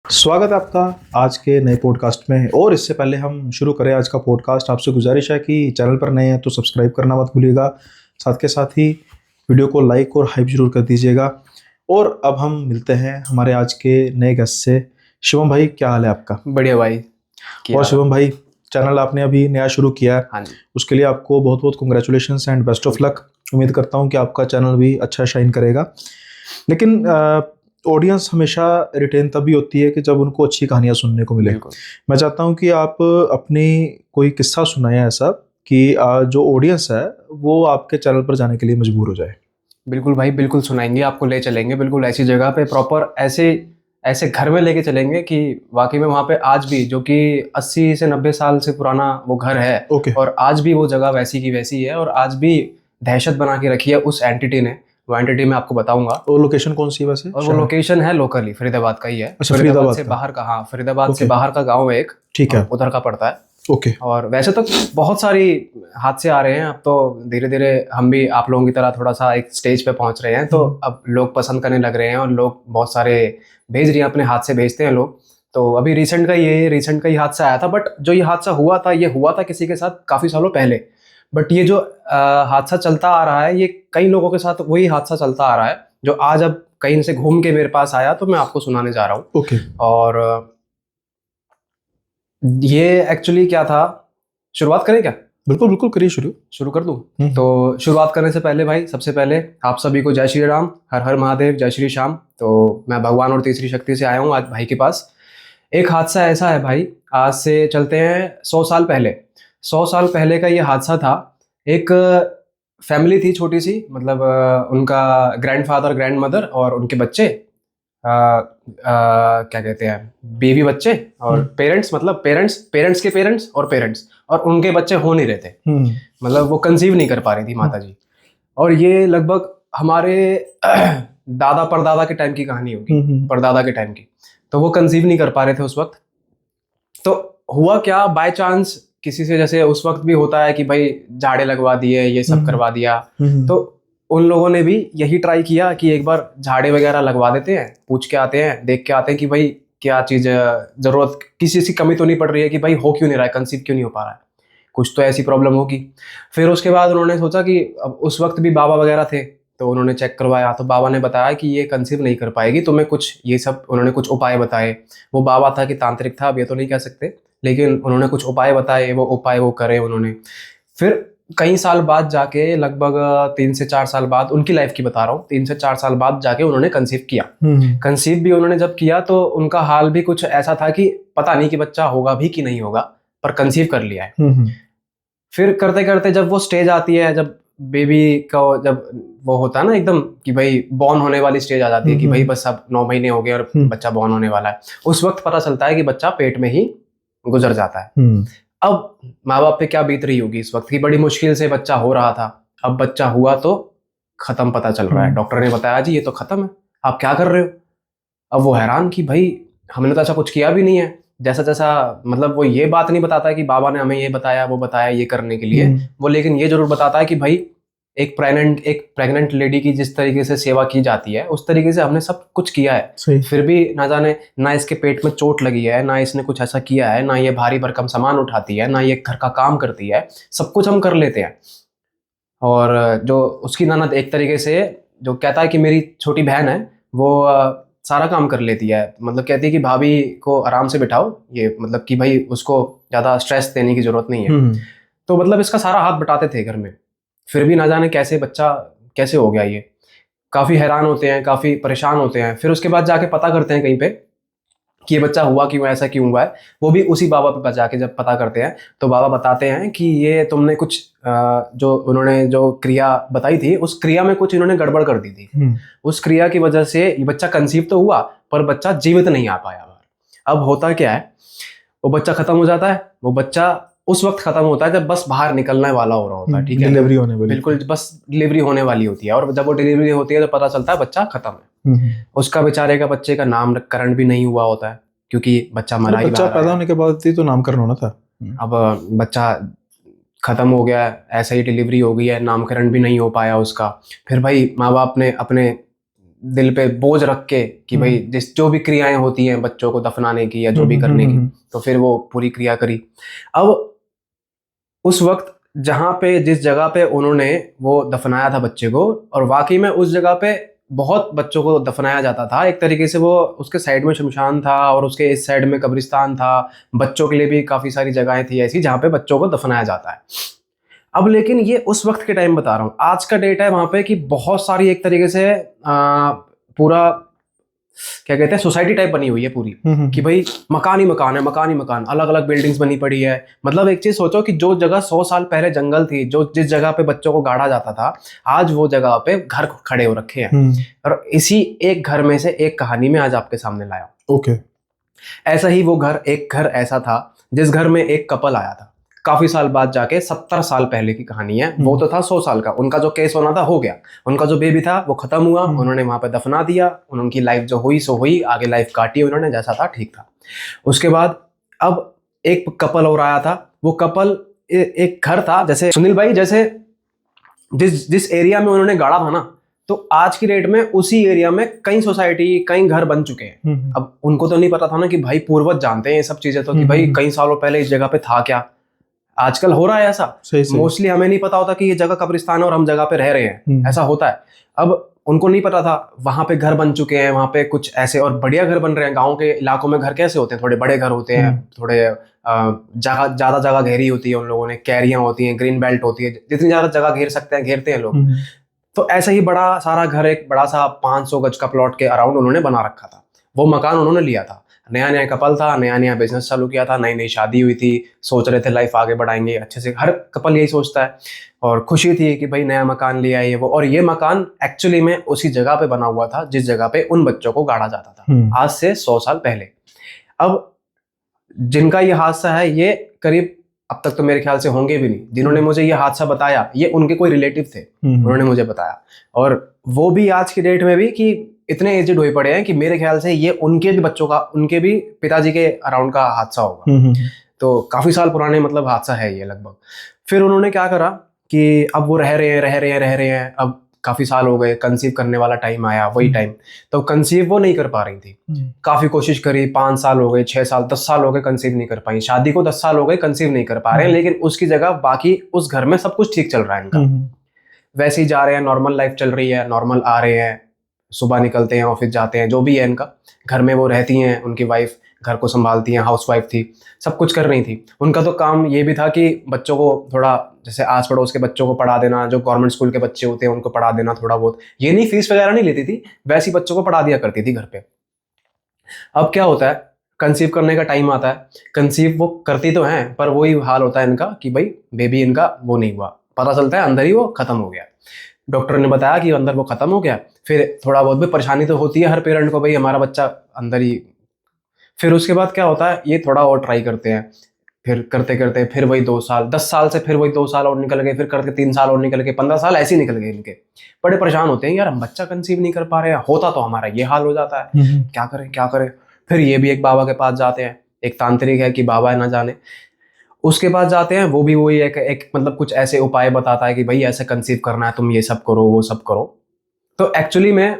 स्वागत है आपका आज के नए पॉडकास्ट में। और इससे पहले हम शुरू करें आज का पॉडकास्ट, आपसे गुजारिश है कि चैनल पर नए हैं तो सब्सक्राइब करना मत भूलिएगा। साथ के साथ ही वीडियो को लाइक और हाइप जरूर कर दीजिएगा। और अब हम मिलते हैं हमारे आज के नए गेस्ट से। शिवम भाई, क्या हाल है आपका? बढ़िया भाई। और शिवम भाई, चैनल आपने अभी नया शुरू किया है, हाँ जी। उसके लिए आपको बहुत बहुत congratulations and best of luck. उम्मीद करता हूँ कि आपका चैनल भी अच्छा शाइन करेगा। लेकिन ऑडियंस हमेशा रिटेन तभी होती है कि जब उनको अच्छी कहानियां सुनने को मिले। बिल्कुल। मैं चाहता हूं कि आप अपनी कोई किस्सा सुनाएं ऐसा कि जो ऑडियंस है वो आपके चैनल पर जाने के लिए मजबूर हो जाए। बिल्कुल भाई, बिल्कुल सुनाएंगे, आपको ले चलेंगे बिल्कुल ऐसी जगह पे, प्रॉपर ऐसे ऐसे घर में लेके चलेंगे कि वाकई में वहाँ पे आज भी, जो कि 80 से 90 साल से पुराना वो घर है, ओके। और आज भी वो जगह वैसी की वैसी है, और आज भी दहशत बना के रखी है उस एंटिटी ने। वो एंटिटी मैं आपको बताऊंगा। और लोकेशन कौन सी है वैसे? और वो लोकेशन है लोकली फरीदाबाद का ही है। अच्छा, फरीदाबाद फरीदाबाद से का। बाहर का, हाँ, फरीदाबाद से ओके। बाहर का गाँव है एक, ठीक है। उधर का पड़ता है। ओके। और वैसे तो बहुत सारी हादसे आ रहे हैं, अब तो धीरे धीरे हम भी आप लोगों की तरह थोड़ा सा एक स्टेज पे पहुंच रहे हैं, तो अब लोग पसंद करने लग रहे हैं और लोग बहुत सारे भेज रहे हैं, अपने हादसे भेजते हैं लोग। तो अभी रिसेंट का ही हादसा आया था, बट जो ये हादसा हुआ था किसी के साथ काफ़ी सालों पहले। बट ये जो हादसा चलता आ रहा है, ये कई लोगों के साथ वही हादसा चलता आ रहा है, जो आज अब कहीं से घूम के मेरे पास आया, तो मैं आपको सुनाने जा रहा हूँ। ओके। और ये एक्चुअली क्या था, शुरुआत करें क्या? बिल्कुल बिल्कुल, करिए शुरू। शुरू कर दूं? तो शुरुआत करने से पहले भाई, सबसे पहले आप सभी को जय श्री राम, हर हर महादेव, जय श्री श्याम। तो मैं भगवान और तीसरी शक्ति से आया हूँ आज भाई के पास। एक हादसा ऐसा है भाई, आज से चलते हैं 100 साल पहले। 100 साल पहले का ये हादसा था। एक फैमिली थी छोटी सी, मतलब उनका ग्रैंडफादर, ग्रैंड मदर और उनके बच्चे, क्या कहते हैं, बीवी, बच्चे और पेरेंट्स, मतलब पेरेंट्स के पेरेंट्स और पेरेंट्स, और उनके बच्चे हो नहीं रहे थे। मतलब वो कंसीव नहीं कर पा रही थी माता जी। और ये लगभग हमारे दादा परदादा के टाइम की कहानी होगी, परदादा के टाइम की। तो वो कंसीव नहीं कर पा रहे थे उस वक्त। तो हुआ क्या, बाय चांस किसी से, जैसे उस वक्त भी होता है कि भाई झाड़े लगवा दिए, ये सब करवा दिया, तो उन लोगों ने भी यही ट्राई किया कि एक बार झाड़े वगैरह लगवा देते हैं, पूछ के आते हैं, देख के आते हैं कि भाई क्या चीज़, ज़रूरत किसी की कमी तो नहीं पड़ रही है, कि भाई हो क्यों नहीं रहा है, कंसीव क्यों नहीं हो पा रहा है, कुछ तो ऐसी प्रॉब्लम होगी। फिर उसके बाद उन्होंने सोचा कि अब उस वक्त भी बाबा वगैरह थे, तो उन्होंने चेक करवाया, तो बाबा ने बताया कि ये कंसीव नहीं कर पाएगी, तो मैं कुछ ये सब, उन्होंने कुछ उपाय बताए। वो बाबा था कि तांत्रिक था, अब ये तो नहीं कह सकते, लेकिन उन्होंने कुछ उपाय बताए, वो उपाय वो करे उन्होंने। फिर कई साल बाद जाके, लगभग 3 से 4 साल बाद, उनकी लाइफ की बता रहा हूँ, 3 से 4 साल बाद जाके उन्होंने कंसीव किया। कंसीव भी उन्होंने जब किया, तो उनका हाल भी कुछ ऐसा था कि पता नहीं कि बच्चा होगा भी कि नहीं होगा, पर कंसीव कर लिया है। फिर करते करते जब वो स्टेज आती है, जब बेबी का, जब वो होता है ना एकदम कि भाई बॉर्न होने वाली स्टेज आ जाती है, कि भाई बस अब 9 महीने हो गए और बच्चा बॉर्न होने वाला है, उस वक्त पता चलता है कि बच्चा पेट में ही गुजर जाता है। अब माँ बाप पे क्या बीत रही होगी इस वक्त की, बड़ी मुश्किल से बच्चा हो रहा था, अब बच्चा हुआ तो खत्म पता चल रहा है, डॉक्टर ने बताया जी ये तो खत्म है, आप क्या कर रहे हो? अब वो हैरान कि भाई हमने तो ऐसा कुछ किया भी नहीं है, जैसा जैसा, मतलब वो ये बात नहीं बताता है कि बाबा ने हमें ये बताया वो बताया ये करने के लिए, वो लेकिन ये जरूर बताता है कि भाई एक प्रेग्नेंट लेडी की जिस तरीके से सेवा की जाती है, उस तरीके से हमने सब कुछ किया है, फिर भी ना जाने, ना इसके पेट में चोट लगी है, ना इसने कुछ ऐसा किया है, ना ये भारी भरकम सामान उठाती है, ना ये घर का काम करती है, सब कुछ हम कर लेते हैं। और जो उसकी ननद, एक तरीके से जो कहता है कि मेरी छोटी बहन है, वो सारा काम कर लेती है, मतलब कहती है कि भाभी को आराम से बिठाओ, ये मतलब कि भाई उसको ज़्यादा स्ट्रेस देने की ज़रूरत नहीं है। तो मतलब इसका सारा हाथ बटाते थे घर में, फिर भी ना जाने कैसे बच्चा कैसे हो गया ये। काफ़ी हैरान होते हैं, काफ़ी परेशान होते हैं। फिर उसके बाद जाके पता करते हैं कहीं पे कि ये बच्चा हुआ क्यों, ऐसा क्यों हुआ है। वो भी उसी बाबा पे जाके जब पता करते हैं, तो बाबा बताते हैं कि ये तुमने कुछ जो उन्होंने जो क्रिया बताई थी, उस क्रिया में कुछ इन्होंने गड़बड़ कर दी थी। उस क्रिया की वजह से ये बच्चा कंसीव तो हुआ, पर बच्चा जीवित नहीं आ पाया। अब होता क्या है, वो बच्चा खत्म हो जाता है, वो बच्चा उस वक्त खत्म होता है जब बस बाहर निकलने वाला हो रहा होता है, ठीक है, डिलीवरी होने वाली, बिल्कुल बस डिलीवरी होने वाली होती है। और जब वो डिलीवरी होती है तो पता चलता है बच्चा खत्म है। उसका बेचारे का बच्चे का नामकरण भी नहीं हुआ होता है, क्योंकि बच्चा मरा ही, बच्चा पैदा होने के बाद ही तो नामकरण होना था। अब बच्चा खत्म हो गया, ऐसा ही डिलीवरी हो गई है, नामकरण भी नहीं हो पाया उसका। फिर भाई माँ बाप ने अपने दिल पे बोझ रख के कि भाई जिस जो भी क्रियाएं होती हैं बच्चों को दफनाने की या जो भी करने की, तो फिर वो पूरी क्रिया करी। अब उस वक्त जहाँ पे जिस जगह पे उन्होंने वो दफनाया था बच्चे को, और वाकई में उस जगह पे बहुत बच्चों को दफनाया जाता था एक तरीके से, वो उसके साइड में शमशान था और उसके इस साइड में कब्रिस्तान था। बच्चों के लिए भी काफ़ी सारी जगहें थी ऐसी जहाँ पे बच्चों को दफनाया जाता है। अब लेकिन ये उस वक्त के टाइम बता रहा हूँ, आज का डेट है वहाँ पे कि बहुत सारी एक तरीके से पूरा क्या कहते हैं सोसाइटी टाइप बनी हुई है पूरी, कि भाई मकान ही मकान है, मकान ही मकान, अलग अलग बिल्डिंग्स बनी पड़ी है। मतलब एक चीज सोचो कि जो जगह 100 साल पहले जंगल थी, जो जिस जगह पे बच्चों को गाड़ा जाता था, आज वो जगह पे घर खड़े हो रखे हैं। और इसी एक घर में से एक कहानी में आज आपके सामने लाया। ओके। ऐसा ही वो घर, एक घर ऐसा था जिस घर में एक कपल आया था काफी साल बाद जाके, 70 साल पहले की कहानी है। वो तो था 100 साल का, उनका जो केस होना था हो गया, उनका जो बेबी था वो खत्म हुआ, उन्होंने वहां पे दफना दिया, उनकी लाइफ जो हुई सो हुई, आगे लाइफ काटी उन्होंने, जैसा था ठीक था। उसके बाद अब एक कपल और आया था। वो कपल एक घर था, जैसे सुनील भाई जैसे जिस एरिया में उन्होंने गाड़ा था ना, तो आज की डेट में उसी एरिया में कई सोसाइटी कई घर बन चुके हैं। अब उनको तो नहीं पता था ना कि भाई पूर्वज जानते हैं ये सब चीजें, तो कि भाई कई सालों पहले इस जगह पे था क्या। आजकल हो रहा है ऐसा, मोस्टली हमें नहीं पता होता कि ये जगह कब्रिस्तान है और हम जगह पे रह रहे हैं, ऐसा होता है। अब उनको नहीं पता था, वहां पे घर बन चुके हैं, वहां पे कुछ ऐसे और बढ़िया घर बन रहे हैं। गाँव के इलाकों में घर कैसे होते हैं, थोड़े बड़े घर होते हैं, थोड़े जगह ज्यादा जगह घेरी होती है उन लोगों ने, कैरियां होती हैं, ग्रीन बेल्ट होती है, जितनी ज्यादा जगह घेर सकते हैं घेरते हैं लोग। तो ऐसा ही बड़ा सारा घर, एक बड़ा सा 500 गज का प्लॉट के अराउंड उन्होंने बना रखा था। वो मकान उन्होंने लिया था, नया नया कपल था, नया नया बिजनेस चालू किया था, नई नई शादी हुई थी, सोच रहे थे लाइफ आगे बढ़ाएंगे अच्छे से, हर कपल यही सोचता है। और खुशी थी कि भाई नया मकान लिया ये वो। और ये मकान एक्चुअली में उसी जगह पे बना हुआ था जिस जगह पे उन बच्चों को गाड़ा जाता था, आज से 100 साल पहले। अब जिनका ये हादसा है, ये करीब अब तक तो मेरे ख्याल से होंगे भी नहीं, जिन्होंने मुझे ये हादसा बताया ये उनके कोई रिलेटिव थे, उन्होंने मुझे बताया। और वो भी आज की डेट में भी कि इतने एजेड हुए पड़े हैं कि मेरे ख्याल से ये उनके भी बच्चों का, उनके भी पिताजी के अराउंड का हादसा होगा। तो काफी साल पुराने मतलब हादसा है ये लगभग। फिर उन्होंने क्या करा कि अब वो रह रहे हैं, अब काफी साल हो गए, कंसीव करने वाला टाइम आया, वही टाइम, तो कंसीव वो नहीं कर पा रही थी। काफी कोशिश करी, 5 साल हो गए, 6 साल, 10 साल हो गए, कंसीव नहीं कर पाई। शादी को 10 साल हो गए, कंसीव नहीं कर पा रहे हैं, लेकिन उसकी जगह बाकी उस घर में सब कुछ ठीक चल रहा है इनका। वैसे ही जा रहे हैं, नॉर्मल लाइफ चल रही है, नॉर्मल आ रहे हैं, सुबह निकलते हैं, ऑफिस जाते हैं, जो भी है इनका। घर में वो रहती हैं, उनकी वाइफ घर को संभालती हैं, हाउसवाइफ थी, सब कुछ कर रही थी। उनका तो काम ये भी था कि बच्चों को थोड़ा, जैसे आस पड़ोस के बच्चों को पढ़ा देना, जो गवर्नमेंट स्कूल के बच्चे होते हैं उनको पढ़ा देना थोड़ा बहुत। ये नहीं फीस वगैरह नहीं लेती थी, वैसे ही बच्चों को पढ़ा दिया करती थी घर पे। अब क्या होता है, कंसीव करने का टाइम आता है, कंसीव वो करती तो हैं, पर वही हाल होता है इनका कि भाई बेबी इनका वो नहीं हुआ, पता चलता है अंदर ही वो खत्म हो गया। डॉक्टर ने बताया कि अंदर वो खत्म हो गया। फिर थोड़ा बहुत भी परेशानी तो होती है हर पेरेंट को, भाई हमारा बच्चा अंदर ही। फिर उसके बाद क्या होता है, ये थोड़ा और ट्राई करते हैं, फिर करते करते फिर वही 2 साल, 10 साल से फिर वही 2 साल और निकल गए, फिर करके 3 साल और निकल गए, 15 साल ऐसे ही निकल गए इनके। बड़े परेशान होते हैं, यार हम बच्चा कंसीव नहीं कर पा रहे हैं, होता तो हमारा ये हाल हो जाता है, क्या करें क्या करें। फिर ये भी एक बाबा के पास जाते हैं, एक तांत्रिक है कि बाबा है ना जाने, उसके पास जाते हैं। वो भी वही एक मतलब कुछ ऐसे उपाय बताता है कि भाई ऐसे कंसीव करना है, तुम ये सब करो वो सब करो। तो एक्चुअली में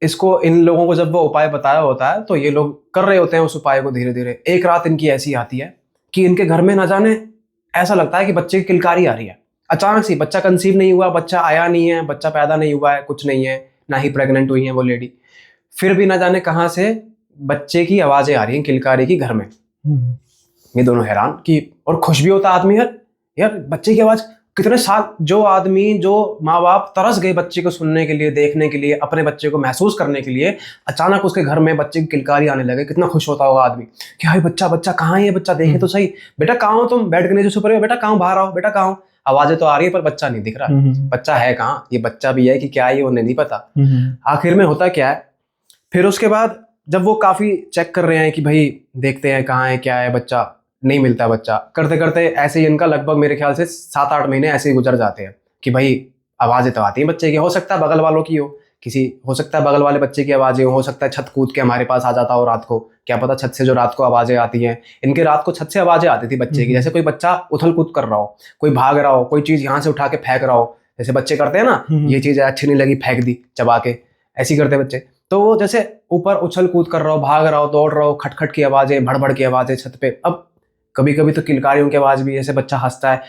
इसको, इन लोगों को जब वो उपाय बताया होता है तो ये लोग कर रहे होते हैं उस उपाय को धीरे धीरे। एक रात इनकी ऐसी आती है कि इनके घर में ना जाने ऐसा लगता है कि बच्चे की किलकारी आ रही है अचानक से। बच्चा कंसीव नहीं हुआ, बच्चा आया नहीं है, बच्चा पैदा नहीं हुआ है, कुछ नहीं है, ना ही प्रेग्नेंट हुई है वो लेडी। फिर भी ना जाने कहाँ से बच्चे की आवाजें आ रही हैं, किलकारी की, घर में। ये दोनों हैरान कि, और खुश भी होता आदमी, यार बच्चे की आवाज। कितने साल जो आदमी, जो माँ बाप तरस गए बच्चे को सुनने के लिए, देखने के लिए, अपने बच्चे को महसूस करने के लिए, अचानक उसके घर में बच्चे की किलकारी आने लगे, कितना खुश होता होगा आदमी कि हाय बच्चा, बच्चा कहाँ है ये बच्चा, देखे तो सही, बेटा कहाँ हो तुम, बेड के नीचे छुप रहे हो, बेटा कहाँ, बाहर आओ, बेटा कहाँ हो। आवाजें तो आ रही है पर बच्चा नहीं दिख रहा। बच्चा है कहाँ, ये बच्चा भी है कि क्या है ये उन्हें नहीं पता। आखिर में होता क्या है, फिर उसके बाद जब वो काफी चेक कर रहे हैं कि भाई देखते हैं कहाँ है क्या है, बच्चा नहीं मिलता। बच्चा करते करते ऐसे ही इनका लगभग मेरे ख्याल से 7-8 महीने ऐसे ही गुजर जाते हैं कि भाई आवाजें तो आती हैं बच्चे की, हो सकता है बगल वालों की हो सकता है बगल वाले बच्चे की आवाजें हो सकता है छत कूद के हमारे पास आ जाता हो रात को, क्या पता छत से जो रात को आवाजें आती हैं। इनके रात को छत से आवाजें आती थी बच्चे की, जैसे कोई बच्चा उथल कूद कर रहा हो, कोई भाग रहा हो, कोई चीज यहाँ से उठा के फेंक रहा हो, जैसे बच्चे करते हैं ना, ये चीज अच्छी नहीं लगी फेंक दी चबा के, ऐसे ही करते बच्चे। तो वो जैसे ऊपर उछल कूद कर रहा हो, भाग रहा हो, दौड़ रहा हो, खटखट की आवाजें, भड़बड़ की आवाजें छत पे। अब कभी कभी तो किलकारियों की आवाज भी, ऐसे बच्चा हंसता है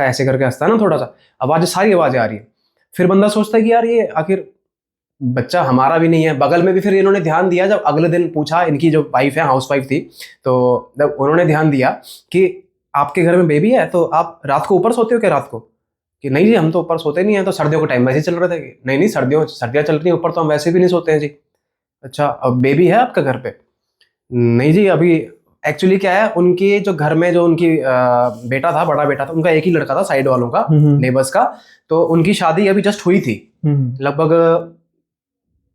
ऐसे करके हंसता है ना थोड़ा सा, आवाजें, सारी आवाजें आ रही है। फिर बंदा सोचता है कि यार ये आखिर बच्चा हमारा भी नहीं है, बगल में भी। फिर इन्होंने ध्यान दिया, जब अगले दिन पूछा, इनकी जो वाइफ है, हाउस वाइफ थी, तो जब उन्होंने ध्यान दिया कि आपके घर में बेबी है तो आप रात को ऊपर सोते हो क्या रात को? कि नहीं जी हम तो ऊपर सोते नहीं है, तो सर्दियों का टाइम वैसे ही चल रहे थे। कि नहीं नहीं, सर्दियां चल रही हैं, ऊपर तो हम वैसे भी नहीं सोते हैं जी। अच्छा, अब बेबी है आपका घर पे? नहीं जी अभी एक्चुअली क्या है, उनके जो घर में जो उनकी बेटा था, बड़ा बेटा था उनका, एक ही लड़का था साइड वालों का, नेबर्स का। तो उनकी शादी अभी जस्ट हुई थी, लगभग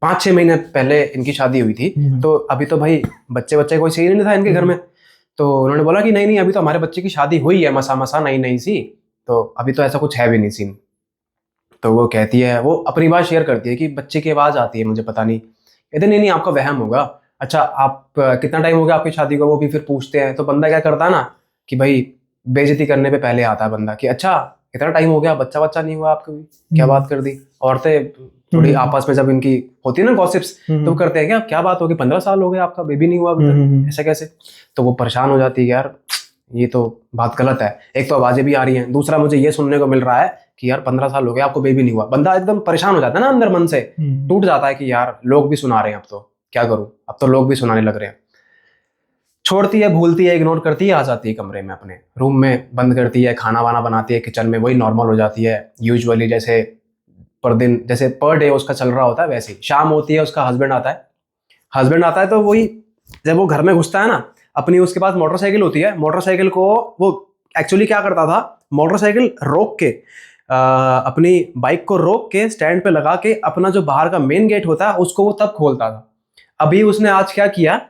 5-6 महीने पहले इनकी शादी हुई थी। तो अभी तो भाई बच्चे बच्चे कोई सही नहीं था इनके घर में। तो उन्होंने बोला कि नहीं नहीं, अभी तो हमारे बच्चे की शादी हुई है, मसा मसा नई नई सी, तो अभी तो ऐसा कुछ है भी नहीं सीन। तो वो कहती है, वो अपनी बात शेयर करती है कि बच्चे की आवाज़ आती है, मुझे पता नहीं। कहते नहीं नहीं, आपका वहम होगा। अच्छा, आप कितना टाइम हो गया आपकी शादी को? वो भी फिर पूछते हैं। तो बंदा क्या करता है ना कि भाई बेइज्जती करने पे पहले आता है बंदा कि अच्छा इतना टाइम हो गया, बच्चा बच्चा नहीं हुआ आपको भी, क्या बात कर दी। औरतें थोड़ी आपस में जब इनकी होती है ना गॉसिप्स, तो करते हैं क्या क्या बात होगी, 15 साल हो गए आपका, बेबी नहीं हुआ अभी तक, ऐसा कैसे? तो वो परेशान हो जाती है, यार ये तो बात गलत है। एक तो आवाजें भी आ रही हैं, दूसरा मुझे ये सुनने को मिल रहा है कि यार 15 साल हो गए आपको, बेबी नहीं हुआ। बंदा एकदम परेशान हो जाता है ना, अंदर मन से टूट जाता है कि यार लोग भी सुना रहे हैं, अब तो क्या करूं, अब तो लोग भी सुनाने लग रहे हैं। छोड़ती है, भूलती है, इग्नोर करती है, आ जाती है कमरे में, अपने रूम में बंद करती है, खाना वाना बनाती है किचन में, वही नॉर्मल हो जाती है यूजुअली, जैसे पर दिन, जैसे पर डे उसका चल रहा होता है वैसे ही। शाम होती है, उसका हस्बैंड आता है तो वही, जब वो घर में घुसता है ना, अपनी उसके पास मोटरसाइकिल होती है, मोटरसाइकिल को वो एक्चुअली क्या करता था, मोटरसाइकिल रोक के अपनी बाइक को रोक के स्टैंड पे लगा के अपना जो बाहर का मेन गेट होता है उसको वो तब खोलता था। अभी उसने आज क्या किया,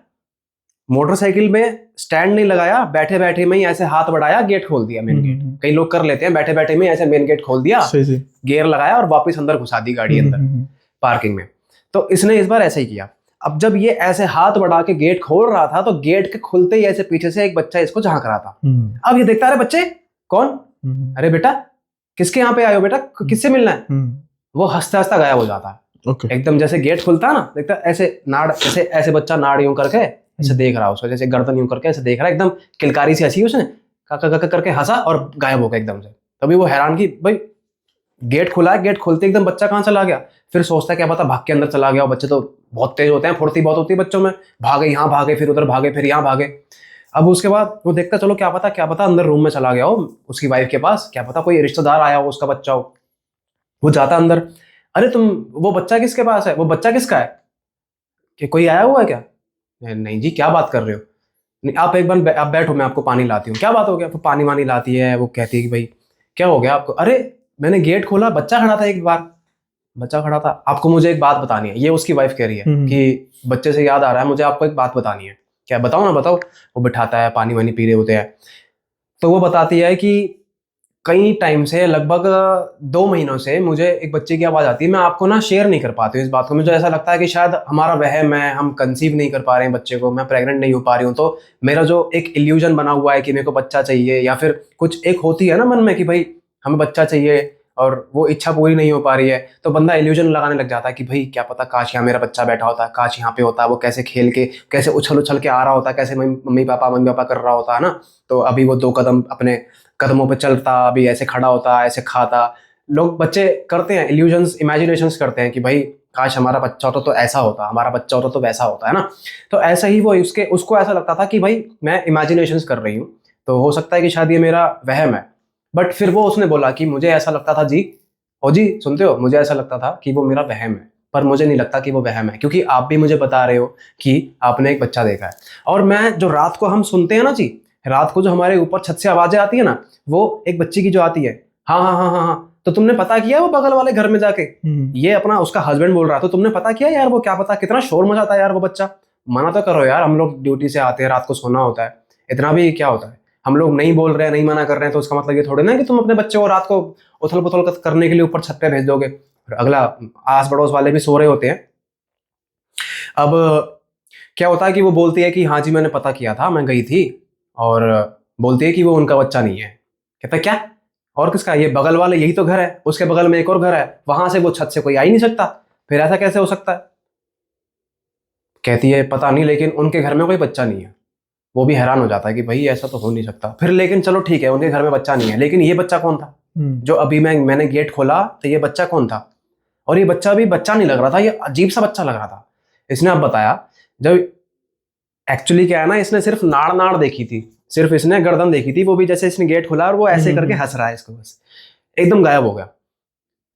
मोटरसाइकिल में स्टैंड नहीं लगाया, बैठे बैठे में ही ऐसे हाथ बढ़ाया, गेट खोल दिया, मेन गेट। कई लोग कर लेते हैं, बैठे बैठे में ऐसे मेन गेट खोल दिया, गियर लगाया और वापस अंदर घुसा दी गाड़ी अंदर पार्किंग में। तो इसने इस बार ऐसे ही किया। अब जब ये ऐसे हाथ बढ़ा के गेट खोल रहा था, तो गेट के खुलते ही ऐसे पीछे से एक बच्चा इसको झांक रहा था। अब ये देखता, अरे बच्चे कौन, अरे बेटा किसके यहाँ पे आए हो बेटा, किससे मिलना है? वो हंसता हंसता गायब हो जाता है एकदम। जैसे गेट खुलता है ना, देखता ऐसे नाड़, ऐसे ऐसे बच्चा नाड़ यूं करके ऐसे देख रहा है उसको, जैसे गर्दन यूं करके ऐसे देख रहा है, एकदम किलकारी सी हंसी, उसने काका काका करके हंसा और गायब हो गया एकदम से। तभी वो हैरान की, भाई गेट खुला है, गेट खुलते एकदम बच्चा कहाँ चला गया? फिर सोचता है क्या पता भाग के अंदर चला गया। बच्चे तो बहुत तेज होते हैं, फुर्ती बहुत होती है बच्चों में, भागे यहाँ भागे, फिर उधर भागे, फिर यहाँ भागे। अब उसके बाद वो देखता, चलो क्या पता अंदर रूम में चला गया हो उसकी वाइफ के पास, क्या पता कोई रिश्तेदार आया हो, उसका बच्चा हो। वो जाता अंदर, अरे तुम, वो बच्चा किसके पास है, वो बच्चा किसका है, कि कोई आया हुआ है क्या? नहीं जी, क्या बात कर रहे हो? नहीं, आप एक बार आप बैठो, मैं आपको पानी लाती हूँ। क्या बात हो गया? तो पानी वानी लाती है। वो कहती है कि भाई क्या हो गया आपको? अरे मैंने गेट खोला, बच्चा खड़ा था, एक बार बच्चा खड़ा था। आपको मुझे एक बात बतानी है, ये उसकी वाइफ कह रही है कि बच्चे से याद आ रहा है, मुझे आपको एक बात बतानी है। क्या? बताओ ना बताओ। वो बिठाता है, पानी वानी पी रहे होते हैं। तो वो बताती है कि कई टाइम से, लगभग 2 महीनों से मुझे एक बच्चे की आवाज़ आती है। मैं आपको ना शेयर नहीं कर पाती हूँ इस बात को, मुझे ऐसा लगता है कि शायद हमारा वहम है, हम कंसीव नहीं कर पा रहे हैं बच्चे को, मैं प्रेग्नेंट नहीं हो पा रही हूँ। तो मेरा जो एक इल्यूजन बना हुआ है कि मेरे को बच्चा चाहिए, या फिर कुछ एक होती है ना मन में कि भाई हमें बच्चा चाहिए, और वो इच्छा पूरी नहीं हो पा रही है, तो बंदा इल्यूजन लगाने लग जाता है कि भाई क्या पता काश यहाँ मेरा बच्चा बैठा होता, काश यहाँ पे होता, वो कैसे खेल के, कैसे उछल उछल के आ रहा होता, कैसे मम्मी पापा कर रहा होता है ना, तो अभी वो 2 कदम अपने कदमों पे चलता, अभी ऐसे खड़ा होता, ऐसे खाता। लोग बच्चे करते हैं इल्यूजन्स, इमेजिनेशंस करते हैं कि भाई काश हमारा बच्चा होता तो ऐसा होता, हमारा बच्चा होता तो वैसा होता है ना। तो ऐसा ही वो उसको ऐसा लगता था कि भाई मैं इमेजिनेशंस कर रही हूँ, तो हो सकता है कि शायद ये मेरा वहम है। बट फिर वो उसने बोला कि मुझे ऐसा लगता था जी, ओ जी सुनते हो, मुझे ऐसा लगता था कि वो मेरा वहम है, पर मुझे नहीं लगता कि वो वहम है, क्योंकि आप भी मुझे बता रहे हो कि आपने एक बच्चा देखा है। और मैं जो रात को हम सुनते हैं ना जी, रात को जो हमारे ऊपर छत से आवाजें आती है ना, वो एक बच्चे की जो आती है, हाँ हाँ हाँ हाँ हाँ, तो तुमने पता किया वो बगल वाले घर में जाके, ये अपना उसका हस्बैंड बोल रहा है, तो तुमने पता किया यार वो क्या पता कितना शोर मचाता है यार वो बच्चा। मना तो करो यार, हम लोग ड्यूटी से आते हैं, रात को सोना होता है, इतना भी क्या होता है। हम लोग नहीं बोल रहे हैं, नहीं मना कर रहे हैं, तो उसका मतलब ये थोड़ी ना कि तुम अपने बच्चे को रात को उथल पुथल करने के लिए ऊपर छत पे भेज दोगे, और अगला आस पड़ोस वाले भी सो रहे होते हैं। अब क्या होता है कि वो बोलती है कि हाँ जी मैंने पता किया था, मैं गई थी, और बोलती है कि वो उनका बच्चा नहीं है। कहता है क्या? और किसका? ये बगल वाले, यही तो घर है, उसके बगल में एक और घर है, वहां से वो छत से कोई आ ही नहीं सकता। फिर ऐसा कैसे हो सकता है? कहती है पता नहीं, लेकिन उनके घर में कोई बच्चा नहीं है। वो भी हैरान हो जाता है कि भाई ऐसा तो हो नहीं सकता। फिर लेकिन चलो ठीक है, उनके घर में बच्चा नहीं है, लेकिन ये बच्चा कौन था जो अभी मैंने गेट खोला तो ये बच्चा कौन था? और ये बच्चा भी बच्चा नहीं लग रहा था, ये अजीब सा बच्चा लग रहा था। इसने अब बताया, जब एक्चुअली क्या है ना, इसने सिर्फ नाड़ नाड़ देखी थी, सिर्फ इसने गर्दन देखी थी, वो भी जैसे इसने गेट खोला और वो ऐसे करके हंस रहा है इसको, बस एकदम गायब हो गया।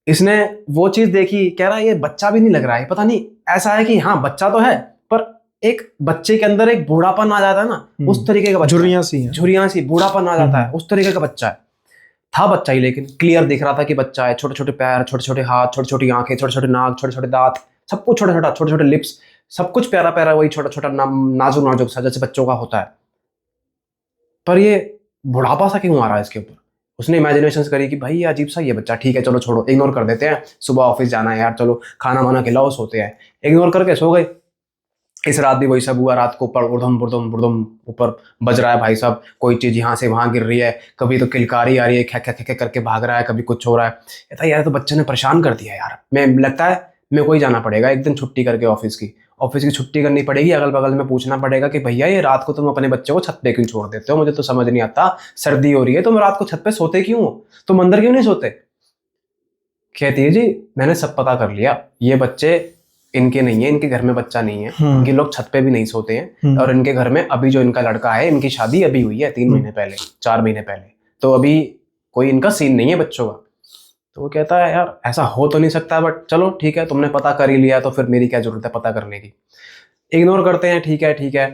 इसने वो चीज देखी, कह रहा है ये बच्चा भी नहीं लग रहा है, पता नहीं ऐसा है कि हाँ बच्चा तो है पर एक बच्चे के अंदर एक बूढ़ापन आ जाता है ना, उस तरीके का बच्चा, झुर्रियां सी बूढ़ापन आ जाता है, उस तरीके का बच्चा है। था बच्चा ही, लेकिन क्लियर दिख रहा था कि बच्चा है। छोटे छोटे पैर, छोटे छोटे हाथ, छोटी छोटी आंखें, छोटे छोटे नाक, छोटे छोटे दांत, सब कुछ छोटा छोटा, छोटे छोटे लिप्स, सब कुछ प्यारा प्यारा, वही छोटा छोटा नाजुक नाजुक सा जैसे बच्चों का होता है। पर ये बुढ़ापा सा क्यों आ रहा है इसके ऊपर? उसने इमेजिनेशन करी कि भाई ये अजीब सा ये बच्चा, ठीक है चलो छोड़ो, इग्नोर कर देते हैं, सुबह ऑफिस जाना है यार, चलो खाना वाना खिलाओ, सोते हैं। इग्नोर करके सो गए। इस रात भी वही सब हुआ। रात को ऊपर उर्धम बुर्धम बुर्धम ऊपर बज रहा है भाई साहब, कोई चीज यहाँ से वहां गिर रही है, कभी तो किलकारी आ रही है, खे खे खे करके भाग रहा है, कभी कुछ हो रहा है। कहता है यार तो बच्चे ने परेशान कर दिया यार, मैं लगता है मेरे को ही जाना पड़ेगा एक दिन छुट्टी करके ऑफिस की छुट्टी करनी पड़ेगी। अगल बगल में पूछना पड़ेगा कि भैया ये रात को तुम अपने बच्चे को छत पे क्यों छोड़ देते हो, मुझे तो समझ नहीं आता, सर्दी हो रही है तुम रात को छत पे सोते क्यों हो, तुम अंदर क्यों नहीं सोते? कहती है जी मैंने सब पता कर लिया, ये बच्चे इनके नहीं है, इनके घर में बच्चा नहीं है, ये लोग छत पे भी नहीं सोते हैं, और इनके घर में अभी जो इनका लड़का है, इनकी शादी अभी हुई है 3 महीने पहले, 4 महीने पहले, तो अभी कोई इनका सीन नहीं है बच्चों का। तो वो कहता है यार ऐसा हो तो नहीं सकता, बट चलो ठीक है, तुमने पता कर ही लिया तो फिर मेरी क्या जरूरत है पता करने की। इग्नोर करते हैं, ठीक है ठीक है।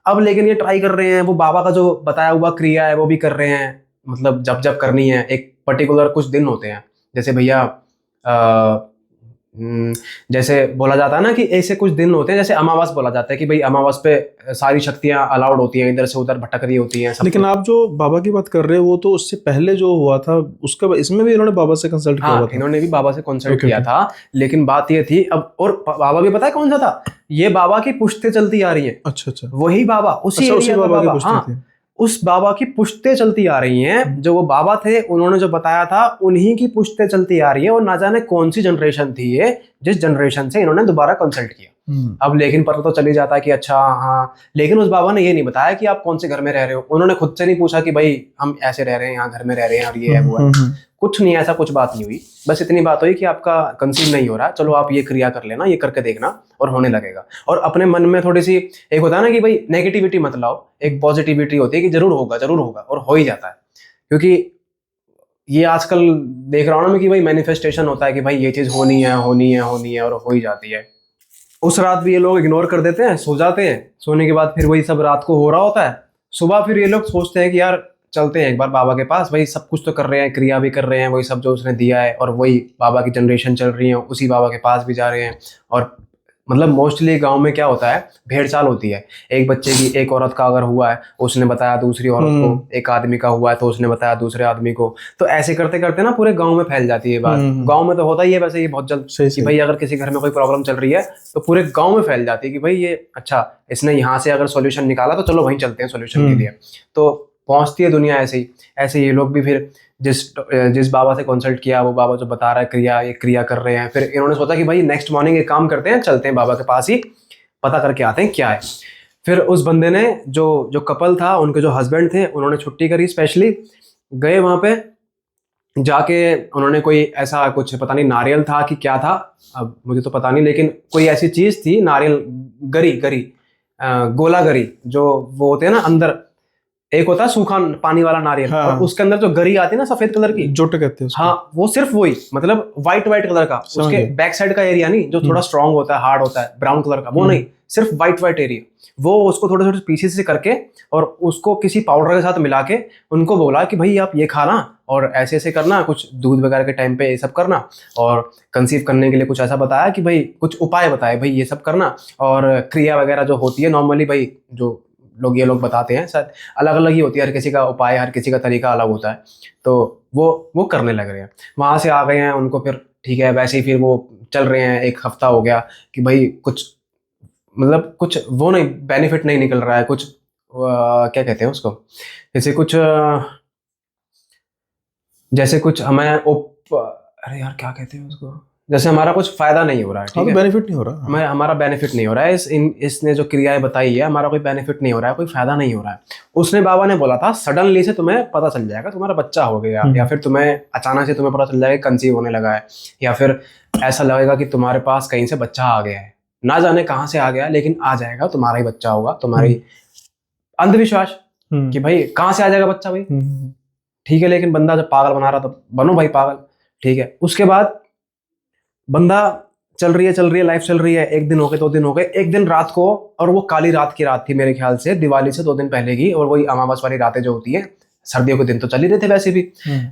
अब लेकिन ये ट्राई कर रहे हैं, वो बाबा का जो बताया हुआ क्रिया है वो भी कर रहे हैं, मतलब जब जब करनी है, एक पर्टिकुलर कुछ दिन होते हैं, जैसे भैया जैसे बोला जाता है ना कि ऐसे कुछ दिन होते हैं, जैसे अमावस बोला जाता है कि भाई अमावस पे सारी शक्तियां अलाउड होती हैं, इधर से उधर भटक रही होती हैं। लेकिन आप जो बाबा की बात कर रहे हो वो तो उससे पहले जो हुआ था उसका, इसमें भी इन्होंने बाबा से कंसल्ट किया हुआ था। इन्होंने भी बाबा से कंसल्ट किया था, लेकिन बात ये थी अब, और बाबा भी पता है कौन सा था, ये बाबा की पुश्तें चलती आ रही है। अच्छा अच्छा, वही बाबा, उसी बाबा की पुश्तें थी। उस बाबा की पुश्तें चलती आ रही हैं, जो वो बाबा थे उन्होंने जो बताया था उन्हीं की पुश्तें चलती आ रही है, और ना जाने कौन सी जनरेशन थी ये जिस जनरेशन से इन्होंने दोबारा कंसल्ट किया। अब लेकिन पता तो चल ही जाता है कि अच्छा हाँ, लेकिन उस बाबा ने ये नहीं बताया कि आप कौन से घर में रह रहे हो, उन्होंने खुद से नहीं पूछा कि भाई हम ऐसे रह रहे हैं, यहाँ घर में रह रहे हैं और ये है वो है, कुछ नहीं, ऐसा कुछ बात नहीं हुई। बस इतनी बात हुई कि आपका कंसीव नहीं हो रहा, चलो आप ये क्रिया कर लेना, ये करके देखना और होने लगेगा। और अपने मन में थोड़ी सी एक होता है ना कि भाई नेगेटिविटी मत लाओ, एक पॉजिटिविटी होती है कि जरूर होगा, और हो ही जाता है। क्योंकि ये आजकल देख रहा हूँ ना मैं कि भाई मैनिफेस्टेशन होता है कि भाई ये चीज होनी है और हो ही जाती है। उस रात भी ये लोग इग्नोर कर देते हैं, सो जाते हैं, सोने के बाद फिर वही सब रात को हो रहा होता है। सुबह फिर ये लोग सोचते हैं कि यार चलते हैं एक बार बाबा के पास, भाई सब कुछ तो कर रहे हैं, क्रिया भी कर रहे हैं, वही सब जो उसने दिया है, और वही बाबा की जनरेशन चल रही है, उसी बाबा के पास भी जा रहे हैं। और मतलब मोस्टली गांव में क्या होता है, भेड़ चाल होती है, एक बच्चे की एक औरत का अगर हुआ है उसने बताया दूसरी औरत को, एक आदमी का हुआ है तो उसने बताया दूसरे आदमी को, तो ऐसे करते करते ना पूरे गांव में फैल जाती है बात। गांव में तो होता ही है वैसे, ये बहुत जल्द कि भाई अगर किसी घर में कोई प्रॉब्लम चल रही है तो पूरे गांव में फैल जाती है कि भाई ये अच्छा इसने यहाँ से अगर सोल्यूशन निकाला तो चलो वहीं चलते हैं सोल्यूशन के लिए। तो पहुंचती है दुनिया ऐसे ही ये लोग भी फिर जिस बाबा से कंसल्ट किया, वो बाबा जो बता रहा है ये क्रिया कर रहे हैं, फिर इन्होंने सोचा कि भाई नेक्स्ट मॉर्निंग एक काम करते हैं, चलते हैं बाबा के पास ही, पता करके आते हैं क्या है। फिर उस बंदे ने जो कपल था, उनके जो हस्बैंड थे, उन्होंने छुट्टी करी, स्पेशली गए वहां पे, जाके उन्होंने कोई ऐसा कुछ पता नहीं नारियल था कि क्या था, अब मुझे तो पता नहीं, लेकिन कोई ऐसी चीज थी, नारियल गरी गोला गरी, जो वो होते हैं ना अंदर, एक होता है सूखा पानी वाला नारियल, हाँ। और उसके अंदर जो गरी आती है ना सफेद कलर की, जोट कहते हैं उसको। हाँ, वो सिर्फ वही, मतलब व्हाइट कलर का, उसके बैक साइड का एरिया नहीं जो थोड़ा स्ट्रांग होता है, हार्ड होता है, ब्राउन कलर का, वो नहीं, सिर्फ व्हाइट एरिया, वो उसको थोड़े छोटे पीसेस से करके और उसको किसी पाउडर के साथ मिला के उनको बोला कि भाई आप ये खाना और ऐसे ऐसे करना, कुछ दूध वगैरह के टाइम पे ये सब करना, और कंसीव करने के लिए कुछ ऐसा बताया कि भाई कुछ उपाय बताए भाई ये सब करना, और क्रिया वगैरह जो होती है नॉर्मली भाई जो ये लोग बताते हैं, शायद अलग अलग ही होती है, हर किसी का उपाय, हर किसी का तरीका अलग होता है, तो वो करने लग रहे हैं। वहां से आ गए हैं उनको, फिर ठीक है वैसे ही फिर वो चल रहे हैं, 1 हफ्ता हो गया कि भाई कुछ मतलब कुछ वो नहीं, बेनिफिट नहीं निकल रहा है, कुछ क्या कहते हैं उसको, जैसे कुछ हमें अरे यार क्या कहते हैं उसको, जैसे हमारा कुछ फायदा नहीं हो रहा है, ठीक है, बेनिफिट नहीं हो रहा, हमें हमारा बेनिफिट नहीं हो रहा है, इसने जो क्रियाएं बताई है हमारा कोई बेनिफिट नहीं हो रहा है, कोई फायदा नहीं हो रहा है। उसने बाबा ने बोला था सडनली से तुम्हें पता चल जाएगा तुम्हारा बच्चा हो गया, या फिर तुम्हें अचानक से तुम्हें पता चल जाएगा कंसीव होने लगा है, या फिर ऐसा लगेगा कि तुम्हारे पास कहीं से बच्चा आ गया है, ना जाने कहाँ से आ गया लेकिन आ जाएगा, तुम्हारा ही बच्चा होगा। तुम्हारी अंधविश्वास कि भाई कहाँ से आ जाएगा बच्चा भाई, ठीक है, लेकिन बंदा जब पागल बना रहा तो बनो भाई पागल, ठीक है। उसके बाद बंदा चल रही है लाइफ चल रही है, 1 दिन हो गए, 2 दिन हो गए, एक दिन रात को, और वो काली रात की रात थी मेरे ख्याल से, दिवाली से 2 दिन पहले की, और वही अमावस वाली रातें जो होती है, सर्दियों के दिन तो चल ही रहे थे वैसे भी।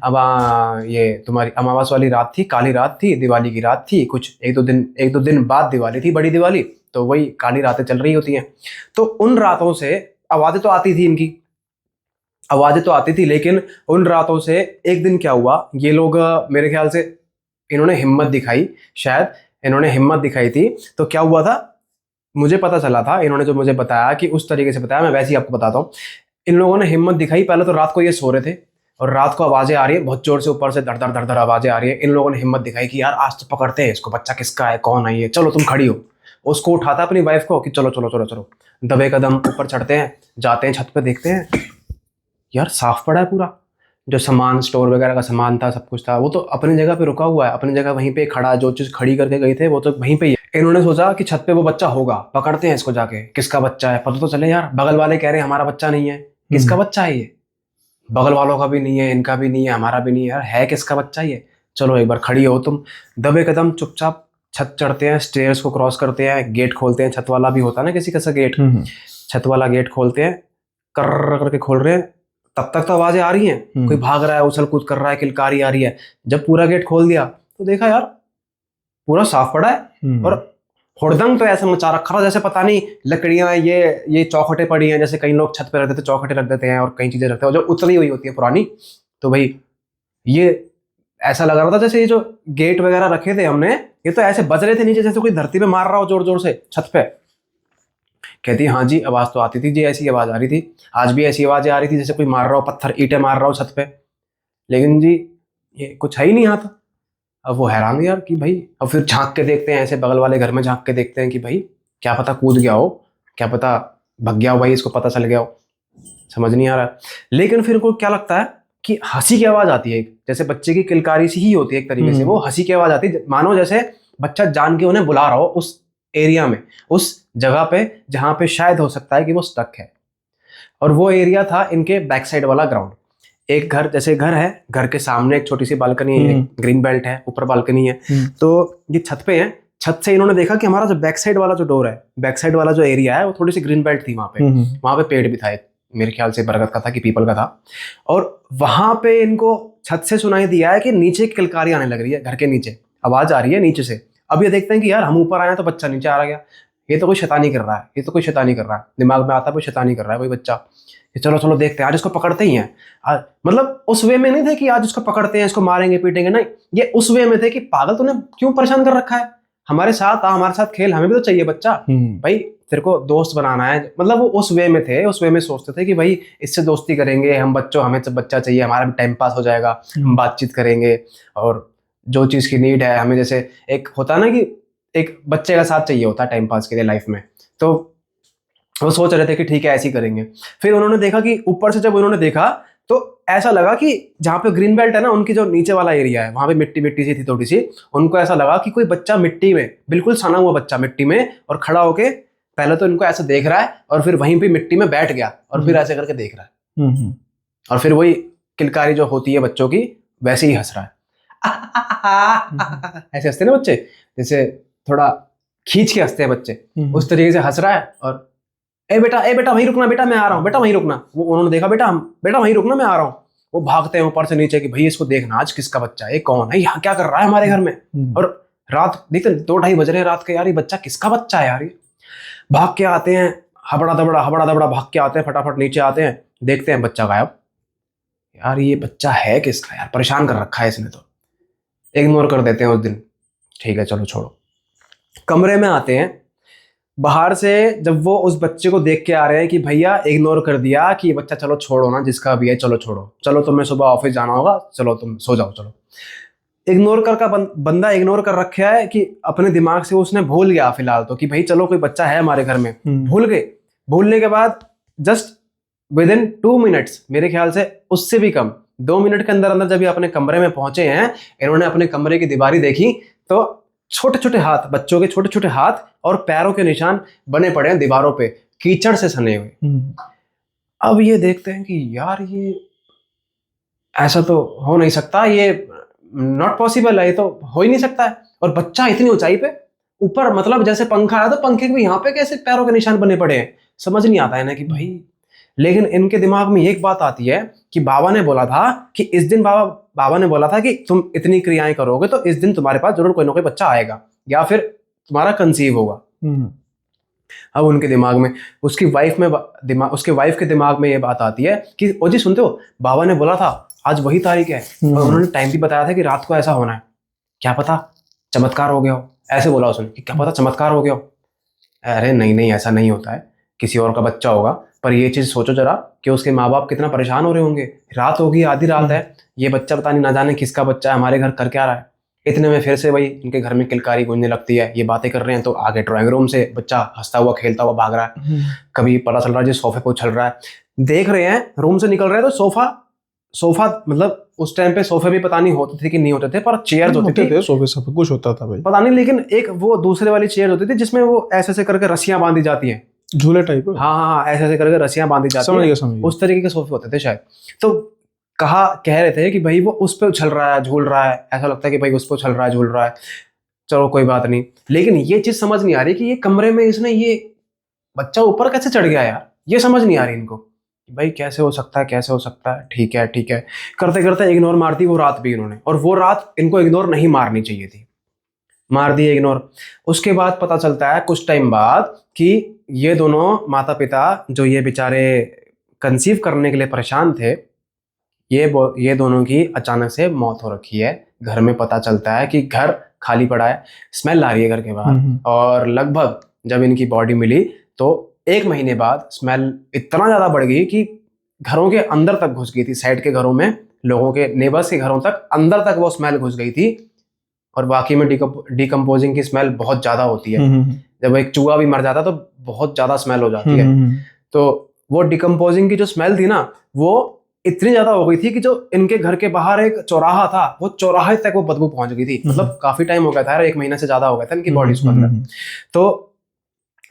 अब ये तुम्हारी अमावस वाली रात थी, काली रात थी, दिवाली की रात थी, कुछ 1-2 दिन बाद दिवाली थी, बड़ी दिवाली, तो वही काली रातें चल रही होती हैं। तो उन रातों से आवाजें तो आती थी, इनकी आवाजें तो आती थी, लेकिन उन रातों से एक दिन क्या हुआ, ये लोग मेरे ख्याल से इन्होंने हिम्मत दिखाई, शायद इन्होंने हिम्मत दिखाई थी। तो क्या हुआ था, मुझे पता चला था, इन्होंने जो मुझे बताया कि उस तरीके से बताया, मैं वैसे ही आपको बताता हूँ। इन लोगों ने हिम्मत दिखाई, पहले तो रात को ये सो रहे थे और रात को आवाजें आ रही है बहुत जोर से, ऊपर से धड़ धड़ धड़ धड़ आवाजें आ रही है। इन लोगों ने हिम्मत दिखाई कि यार आज तो पकड़ते हैं इसको, बच्चा किसका है, कौन है ये, चलो तुम खड़ी हो। उसको उठाता अपनी वाइफ को कि चलो चलो चलो चलो, दबे कदम ऊपर चढ़ते हैं, जाते हैं छत पे, देखते हैं यार साफ पड़ा है पूरा, जो सामान स्टोर वगैरह का सामान था, सब कुछ था, वो तो अपनी जगह पे रुका हुआ है, अपनी जगह वहीं पे खड़ा, जो चीज खड़ी करके गए थे वो तो वहीं पे ही है। इन्होंने सोचा कि छत पे वो बच्चा होगा, पकड़ते हैं इसको जाके, किसका बच्चा है पता तो चले यार। बगल वाले कह रहे हैं हमारा बच्चा नहीं है, किसका बच्चा है ये, बगल वालों का भी नहीं है, इनका भी नहीं है, हमारा भी नहीं है, यार है किसका बच्चा ये, चलो एक बार खड़ी हो तुम। दबे कदम चुपचाप छत चढ़ते हैं, स्टेयर्स को क्रॉस करते हैं, गेट खोलते हैं, छत वाला भी होता है ना किसी का सा गेट, छत वाला गेट खोलते हैं, कर करके खोल रहे हैं, तब तक तो आवाजें आ रही हैं, कोई भाग रहा है, उछल कूद कर रहा है, किलकारी आ रही है। जब पूरा गेट खोल दिया तो देखा यार पूरा साफ पड़ा है, और हुड़दंग तो ऐसा मचा रखा था जैसे पता नहीं लकड़ियां, ये चौखटें पड़ी हैं, जैसे कई लोग छत पे रख देते, चौखटें रख देते हैं और कई चीजें रखते हैं, जो उतरी हुई होती है पुरानी। तो भाई ये ऐसा लग रहा था जैसे ये जो गेट वगैरह रखे थे हमने, ये तो ऐसे बज रहे थे नीचे, जैसे कोई धरती पे मार रहा हो जोर जोर से छत पे। कहती हाँ जी, आवाज तो आती थी जी, ऐसी आवाज आ रही थी, आज भी ऐसी आवाजें आ रही थी जैसे कोई मार रहा हो, पत्थर ईंटें मार रहा हो छत पे, लेकिन जी ये कुछ है ही नहीं आता। अब वो हैरान यार कि भाई, अब फिर झांक के देखते हैं, ऐसे बगल वाले घर में झांक के देखते हैं कि भाई क्या पता कूद गया हो, क्या पता भग गया हो भाई, इसको पता चल गया हो, समझ नहीं आ रहा। लेकिन फिर को क्या लगता है कि हंसी की आवाज आती है, जैसे बच्चे की किलकारी सी ही होती है एक तरीके से, वो हंसी की आवाज आती है, मानो जैसे बच्चा जान के उन्हें बुला रहा हो उस एरिया में, उस जगह पे जहां पे शायद हो सकता है कि वो स्टक है। और वो एरिया था इनके बैक साइड वाला ग्राउंड। एक घर, जैसे घर है, घर के सामने एक छोटी सी बालकनी है, ग्रीन बेल्ट है, ऊपर बालकनी है, तो ये छत पे है। छत से इन्होंने देखा कि हमारा जो बैक साइड वाला जो डोर है, बैक साइड वाला जो एरिया है, वो थोड़ी सी ग्रीन बेल्ट थी वहां पे पेड़ भी था एक, मेरे ख्याल से बरगद का था कि पीपल का था, और वहां पे इनको छत से सुनाई दिया है कि नीचे किलकारी आने लग रही है, घर के नीचे आवाज आ रही है नीचे से। अब ये देखते हैं कि यार हम ऊपर आए तो बच्चा नीचे आ गया, ये तो कोई शैतानी कर रहा है, ये तो कोई शैतानी कर रहा है, दिमाग में आता है कोई शैतानी कर रहा है कोई बच्चा, चलो चलो देखते हैं, आज इसको पकड़ते ही हैं। मतलब उस वे में नहीं थे कि आज इसको पकड़ते हैं, इसको मारेंगे पीटेंगे, नहीं, ये उस वे में थे कि पागल तूने क्यों परेशान कर रखा है, हमारे साथ आ, हमारे साथ खेल, हमें भी तो चाहिए बच्चा भाई, तेरे को दोस्त बनाना है। मतलब वो उस वे में थे, उस वे में सोचते थे कि भाई इससे दोस्ती करेंगे हम, बच्चों हमें सब बच्चा चाहिए, हमारा भी टाइम पास हो जाएगा, हम बातचीत करेंगे, और जो चीज़ की नीड है हमें, जैसे एक होता है ना कि एक बच्चे का साथ चाहिए होता है टाइम पास के लिए लाइफ में, तो वो सोच रहे थे कि ठीक है ऐसे ही करेंगे। फिर उन्होंने देखा कि ऊपर से जब उन्होंने देखा तो ऐसा लगा कि जहाँ पे ग्रीन बेल्ट है ना, उनकी जो नीचे वाला एरिया है, वहां पे मिट्टी मिट्टी सी थी थोड़ी सी, उनको ऐसा लगा कि कोई बच्चा मिट्टी में, बिल्कुल सना हुआ बच्चा मिट्टी में, और खड़ा होके पहले तो इनको ऐसा देख रहा है, और फिर वहीं पे मिट्टी में बैठ गया, और फिर ऐसे करके देख रहा है, और फिर वही किलकारी जो होती है बच्चों की वैसे ही हंस रहा है। ऐसे हंसते ना बच्चे, जैसे थोड़ा खींच के हंसते हैं बच्चे, उस तरीके से हंस रहा है, और ए बेटा वहीं रुकना, बेटा मैं आ रहा हूँ, बेटा वहीं रुकना। वो उन्होंने देखा, बेटा वहीं रुकना, मैं आ रहा हूँ। वो भागते हैं ऊपर से नीचे कि भाई इसको देखना, आज किसका बच्चा है, कौन है, यहाँ क्या कर रहा है हमारे घर में। और रात देखते 2-2:30 बज रहे हैं रात के, यार ये बच्चा किसका बच्चा है यार। ये भाग के आते हैं, हबड़ा दबड़ा भाग के आते हैं, फटाफट नीचे आते हैं, देखते हैं बच्चा गायब। यार ये बच्चा है किसका यार, परेशान कर रखा है इसने, तो इग्नोर कर देते हैं उस दिन, ठीक है चलो छोड़ो। कमरे में आते हैं, बाहर से जब वो उस बच्चे को देख के आ रहे हैं कि भैया इग्नोर कर दिया कि ये बच्चा, चलो छोड़ो ना जिसका भी है, चलो छोड़ो, चलो तुम्हें सुबह ऑफिस जाना होगा, चलो तुम सो जाओ, चलो। इग्नोर कर का बंदा इग्नोर कर रखा है कि अपने दिमाग से उसने भूल गया फिलहाल तो, कि भाई चलो कोई बच्चा है हमारे घर में, भूल गए। भूलने के बाद जस्ट विद इन 2 मिनट्स, मेरे ख्याल से उससे भी कम, 2 मिनट के अंदर अंदर जब ये अपने कमरे में पहुंचे हैं, इन्होंने अपने कमरे की दीवारी देखी तो छोटे छोटे हाथ, बच्चों के छोटे छोटे हाथ और पैरों के निशान बने पड़े हैं दीवारों पे, कीचड़ से सने हुए। अब ये देखते हैं कि यार ये ऐसा तो हो नहीं सकता, ये नॉट पॉसिबल है, ये तो हो ही नहीं सकता है। और बच्चा इतनी ऊंचाई पे ऊपर, मतलब जैसे पंखा है तो पंखे के भी यहाँ पे कैसे पैरों के निशान बने पड़े हैं, समझ नहीं आता है ना कि भाई। लेकिन इनके दिमाग में एक बात आती है कि बाबा ने बोला था कि इस दिन बाबा ने बोला था कि तुम इतनी क्रियाएं करोगे तो इस दिन तुम्हारे पास जरूर कोई ना कोई बच्चा आएगा या फिर तुम्हारा कंसीव होगा। अब उनके दिमाग में, उसकी वाइफ के दिमाग में ये बात आती है कि ओ जी सुनते हो, बाबा ने बोला था आज वही तारीख है और उन्होंने टाइम भी बताया था कि रात को ऐसा होना है, क्या पता चमत्कार हो गया हो। ऐसे बोला उसने कि क्या पता चमत्कार हो गया हो। अरे नहीं नहीं, ऐसा नहीं होता है, किसी और का बच्चा होगा। पर ये चीज सोचो जरा कि उसके माँ बाप कितना परेशान हो रहे होंगे, रात होगी, आधी रात है, ये बच्चा पता नहीं ना जाने किसका बच्चा है, हमारे घर कर क्या रहा है। इतने में फिर से भाई इनके घर में किलकारी गूंजने लगती है, ये बातें कर रहे हैं तो आगे ड्राइंग रूम से बच्चा हंसता हुआ खेलता हुआ भाग रहा है। कभी पता चल रहा है जी सोफे पे उछल रहा है, देख रहे हैं, रूम से निकल रहे हैं तो सोफा मतलब उस टाइम पे सोफे भी पता नहीं होते थे कि नहीं होते थे, पर चेयर होते थे, सोफे सब कुछ होता था भाई, पता नहीं। लेकिन एक वो दूसरे वाली चेयर होती थी जिसमें वो ऐसे करके रस्सियां बांधी जाती हैं, झूले टाइप। हाँ, ऐसे करके रस्सियां बांधी जाती हैं, समझ गया। उस तरीके के सोफे होते थे शायद। तो कह रहे थे कि भाई वो उस पे उछल रहा है, झूल रहा है, ऐसा लगता है कि भाई उस पे उछल रहा है, झूल रहा है। चलो कोई बात नहीं, लेकिन ये चीज समझ नहीं आ रही कि ये कमरे में इसने ये बच्चा ऊपर कैसे चढ़ गया यार, ये समझ नहीं आ रही इनको भाई कैसे हो सकता है, कैसे हो सकता है। ठीक है करते करते इग्नोर मार दी वो रात भी इन्होंने, और वो रात इनको इग्नोर नहीं मारनी चाहिए थी, मार दी इग्नोर। उसके बाद पता चलता है कुछ टाइम बाद कि ये दोनों माता पिता जो ये बेचारे कंसीव करने के लिए परेशान थे, ये दोनों की अचानक से मौत हो रखी है। घर में पता चलता है कि घर खाली पड़ा है, स्मेल आ रही है घर के बाहर, और लगभग जब इनकी बॉडी मिली तो 1 महीने बाद स्मेल इतना ज़्यादा बढ़ गई कि घरों के अंदर तक घुस गई थी, साइड के घरों में, लोगों के नेबर्स के घरों तक, अंदर तक वो स्मेल घुस गई थी। और वाकई में डिकम्पोजिंग की स्मेल बहुत ज़्यादा होती है, जब एक चूहा भी मर जाता है तो बहुत ज़्यादा स्मेल हो जाती है। तो वो डिकम्पोजिंग की जो स्मेल थी ना, वो इतनी ज्यादा हो गई थी कि जो इनके घर के बाहर एक चौराहा था, वो चौराहे तक वो बदबू पहुंच गई थी। मतलब काफी टाइम हो गया था, 1 महीने से ज्यादा हो गया था इनकी बॉडी के अंदर। तो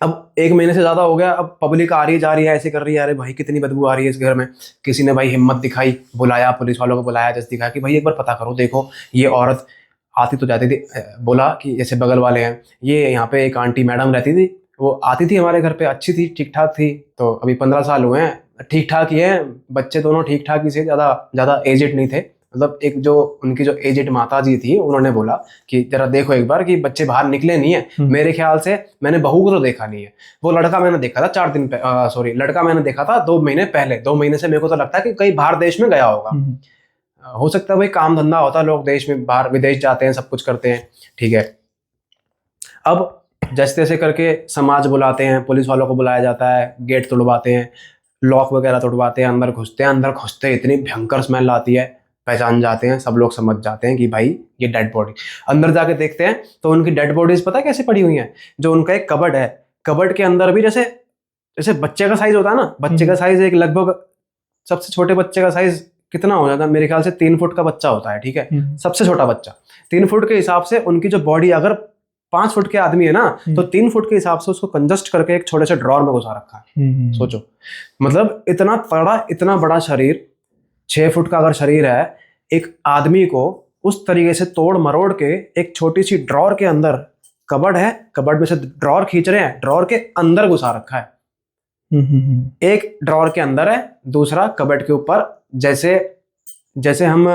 अब 1 महीने से ज्यादा हो गया, अब पब्लिक आ रही जा रही है, ऐसे कर रही है, अरे भाई कितनी बदबू आ रही है इस घर में। किसी ने भाई हिम्मत दिखाई, बुलाया, पुलिस वालों को बुलाया, जैसे दिखाया कि भाई एक बार पता करो, देखो ये औरत आती तो जाती थी। बोला कि जैसे बगल वाले हैं, ये यहाँ पे एक आंटी मैडम रहती थी, वो आती थी हमारे घर पे, अच्छी थी, ठीक ठाक थी। तो अभी 15 साल हुए हैं, ठीक ठाक ही है, बच्चे दोनों ठीक ठाक ही से, ज़्यादा एजेड नहीं थे। मतलब एक जो उनकी जो एजेड माता जी थी, उन्होंने बोला कि जरा देखो एक बार कि बच्चे बाहर निकले नहीं है। मेरे ख्याल से मैंने बहू को तो देखा नहीं है, वो लड़का मैंने देखा था 4 दिन सॉरी लड़का मैंने देखा था 2 महीने पहले। 2 महीने से मेरे को तो लगता है कि कहीं बाहर देश में गया होगा। हो सकता है भाई काम धंधा होता है, लोग देश में बाहर विदेश जाते हैं, सब कुछ करते हैं, ठीक है। अब जैसे तैसे करके समाज बुलाते हैं, पुलिस वालों को बुलाया जाता है, गेट तोड़वाते हैं, लॉक वगैरह तोड़वाते हैं, अंदर घुसते इतनी भयंकर स्मेल आती है, पहचान जाते हैं, सब लोग समझ जाते हैं कि भाई ये डेड बॉडी। अंदर जाके देखते हैं तो उनकी डेड बॉडीज पता है कैसे पड़ी हुई हैं। जो उनका एक कबर्ड है, कबर्ड के अंदर भी जैसे बच्चे का साइज होता है ना, बच्चे का साइज एक लगभग, सबसे छोटे बच्चे का साइज कितना हो जाता है, मेरे ख्याल से 3 फुट का बच्चा होता है, ठीक है, सबसे छोटा बच्चा 3 फुट के हिसाब से। उनकी जो बॉडी अगर 5 फुट के आदमी है ना, तो 3 फुट के हिसाब से उसको कंजस्ट करके एक छोटे से ड्रॉर में घुसा रखा है। सोचो, मतलब इतना तगड़ा, इतना बड़ा शरीर, 6 फुट का अगर शरीर है, एक आदमी को उस तरीके से तोड़ मरोड़ के एक छोटी सी ड्रॉर के अंदर, कबर्ड है, कबर्ड में से ड्रॉर खींच रहे हैं, ड्रॉर के अंदर घुसा रखा है। एक ड्रॉर के अंदर है, दूसरा कबर्ड के ऊपर, जैसे हम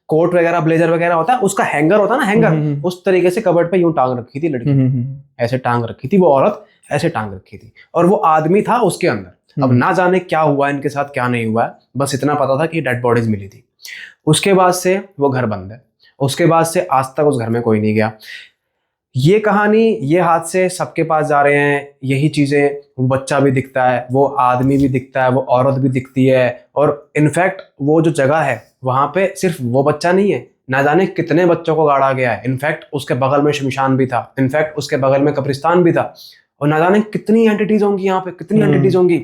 कोट वगैरह, ब्लेजर वगैरह होता है, उसका हैंगर होता है ना, हैंगर, उस तरीके से कबर्ड पे यूं टांग रखी थी लड़की, ऐसे टांग रखी थी वो औरत, ऐसे टांग रखी थी, और वो आदमी था उसके अंदर। अब ना जाने क्या हुआ इनके साथ, क्या नहीं हुआ, बस इतना पता था कि डेड बॉडीज मिली थी। उसके बाद से वो घर बंद है, उसके बाद से आज तक उस घर में कोई नहीं गया। ये कहानी, ये हादसे सबके पास जा रहे हैं, यही चीजें, वो बच्चा भी दिखता है, वो आदमी भी दिखता है, वो औरत भी दिखती है, और इनफैक्ट वो जो जगह है वहां पे सिर्फ वो बच्चा नहीं है, ना जाने कितने बच्चों को गाड़ा गया है। इनफैक्ट उसके बगल में शमशान भी था, इनफैक्ट उसके बगल में कब्रिस्तान भी था, और ना जाने कितनी एंटिटीज होंगी यहाँ पे, कितनी एंटिटीज होंगी।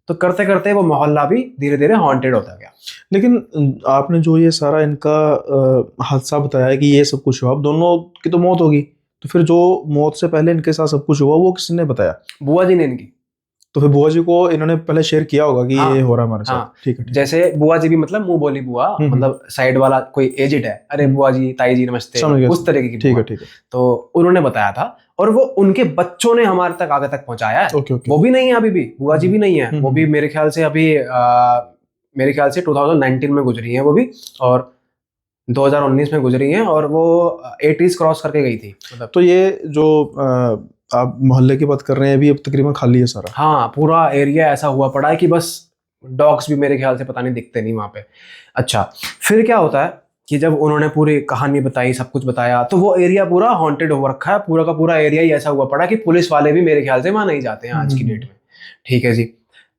तो करते करते वो मोहल्ला भी धीरे धीरे हॉन्टेड होता गया। लेकिन आपने जो ये सारा इनका हादसा बताया कि ये सब कुछ हुआ, अब दोनों की तो मौत होगी, तो फिर जो मौत से पहले इनके साथ सब कुछ हुआ वो किसने बताया? बुआ जी ने इनकी। तो फिर बुआ जी को इन्होंने पहले शेयर किया होगा कि हाँ, ये हो रहा है हमारे साथ। हाँ, ठीक है, ठीक है। जैसे बुआ जी भी मतलब मुंह बोली बुआ, मतलब साइड वाला कोई एजेड है, अरे बुआ जी, ताई जी नमस्ते, समझ गया, उस तरीके की ठीक बुआ। है, ठीक है। तो उन्होंने बताया था, और वो उनके बच्चों ने हमारे तक आगे तक पहुंचाया है। Okay, okay. वो भी नहीं है अभी भी, बुआ जी भी नहीं है, वो भी मेरे ख्याल से अभी मेरे ख्याल से 2019 में गुजरी हैं वो भी, और 2019 में गुजरी हैं, और वो 80s क्रॉस करके गई थी मतलब। तो ये जो आप मोहल्ले की बात कर रहे हैं अभी, अब तकरीबन खाली है सारा? हाँ, पूरा एरिया ऐसा हुआ पड़ा है कि बस डॉग्स भी मेरे ख्याल से पता नहीं दिखते नहीं वहाँ पे। अच्छा, फिर क्या होता है कि जब उन्होंने पूरी कहानी बताई, सब कुछ बताया, तो वो एरिया पूरा हॉन्टेड हो रखा है, पूरा का पूरा एरिया ही ऐसा हुआ पड़ा कि पुलिस वाले भी मेरे ख्याल से वहाँ नहीं जाते हैं आज की डेट में। ठीक है जी।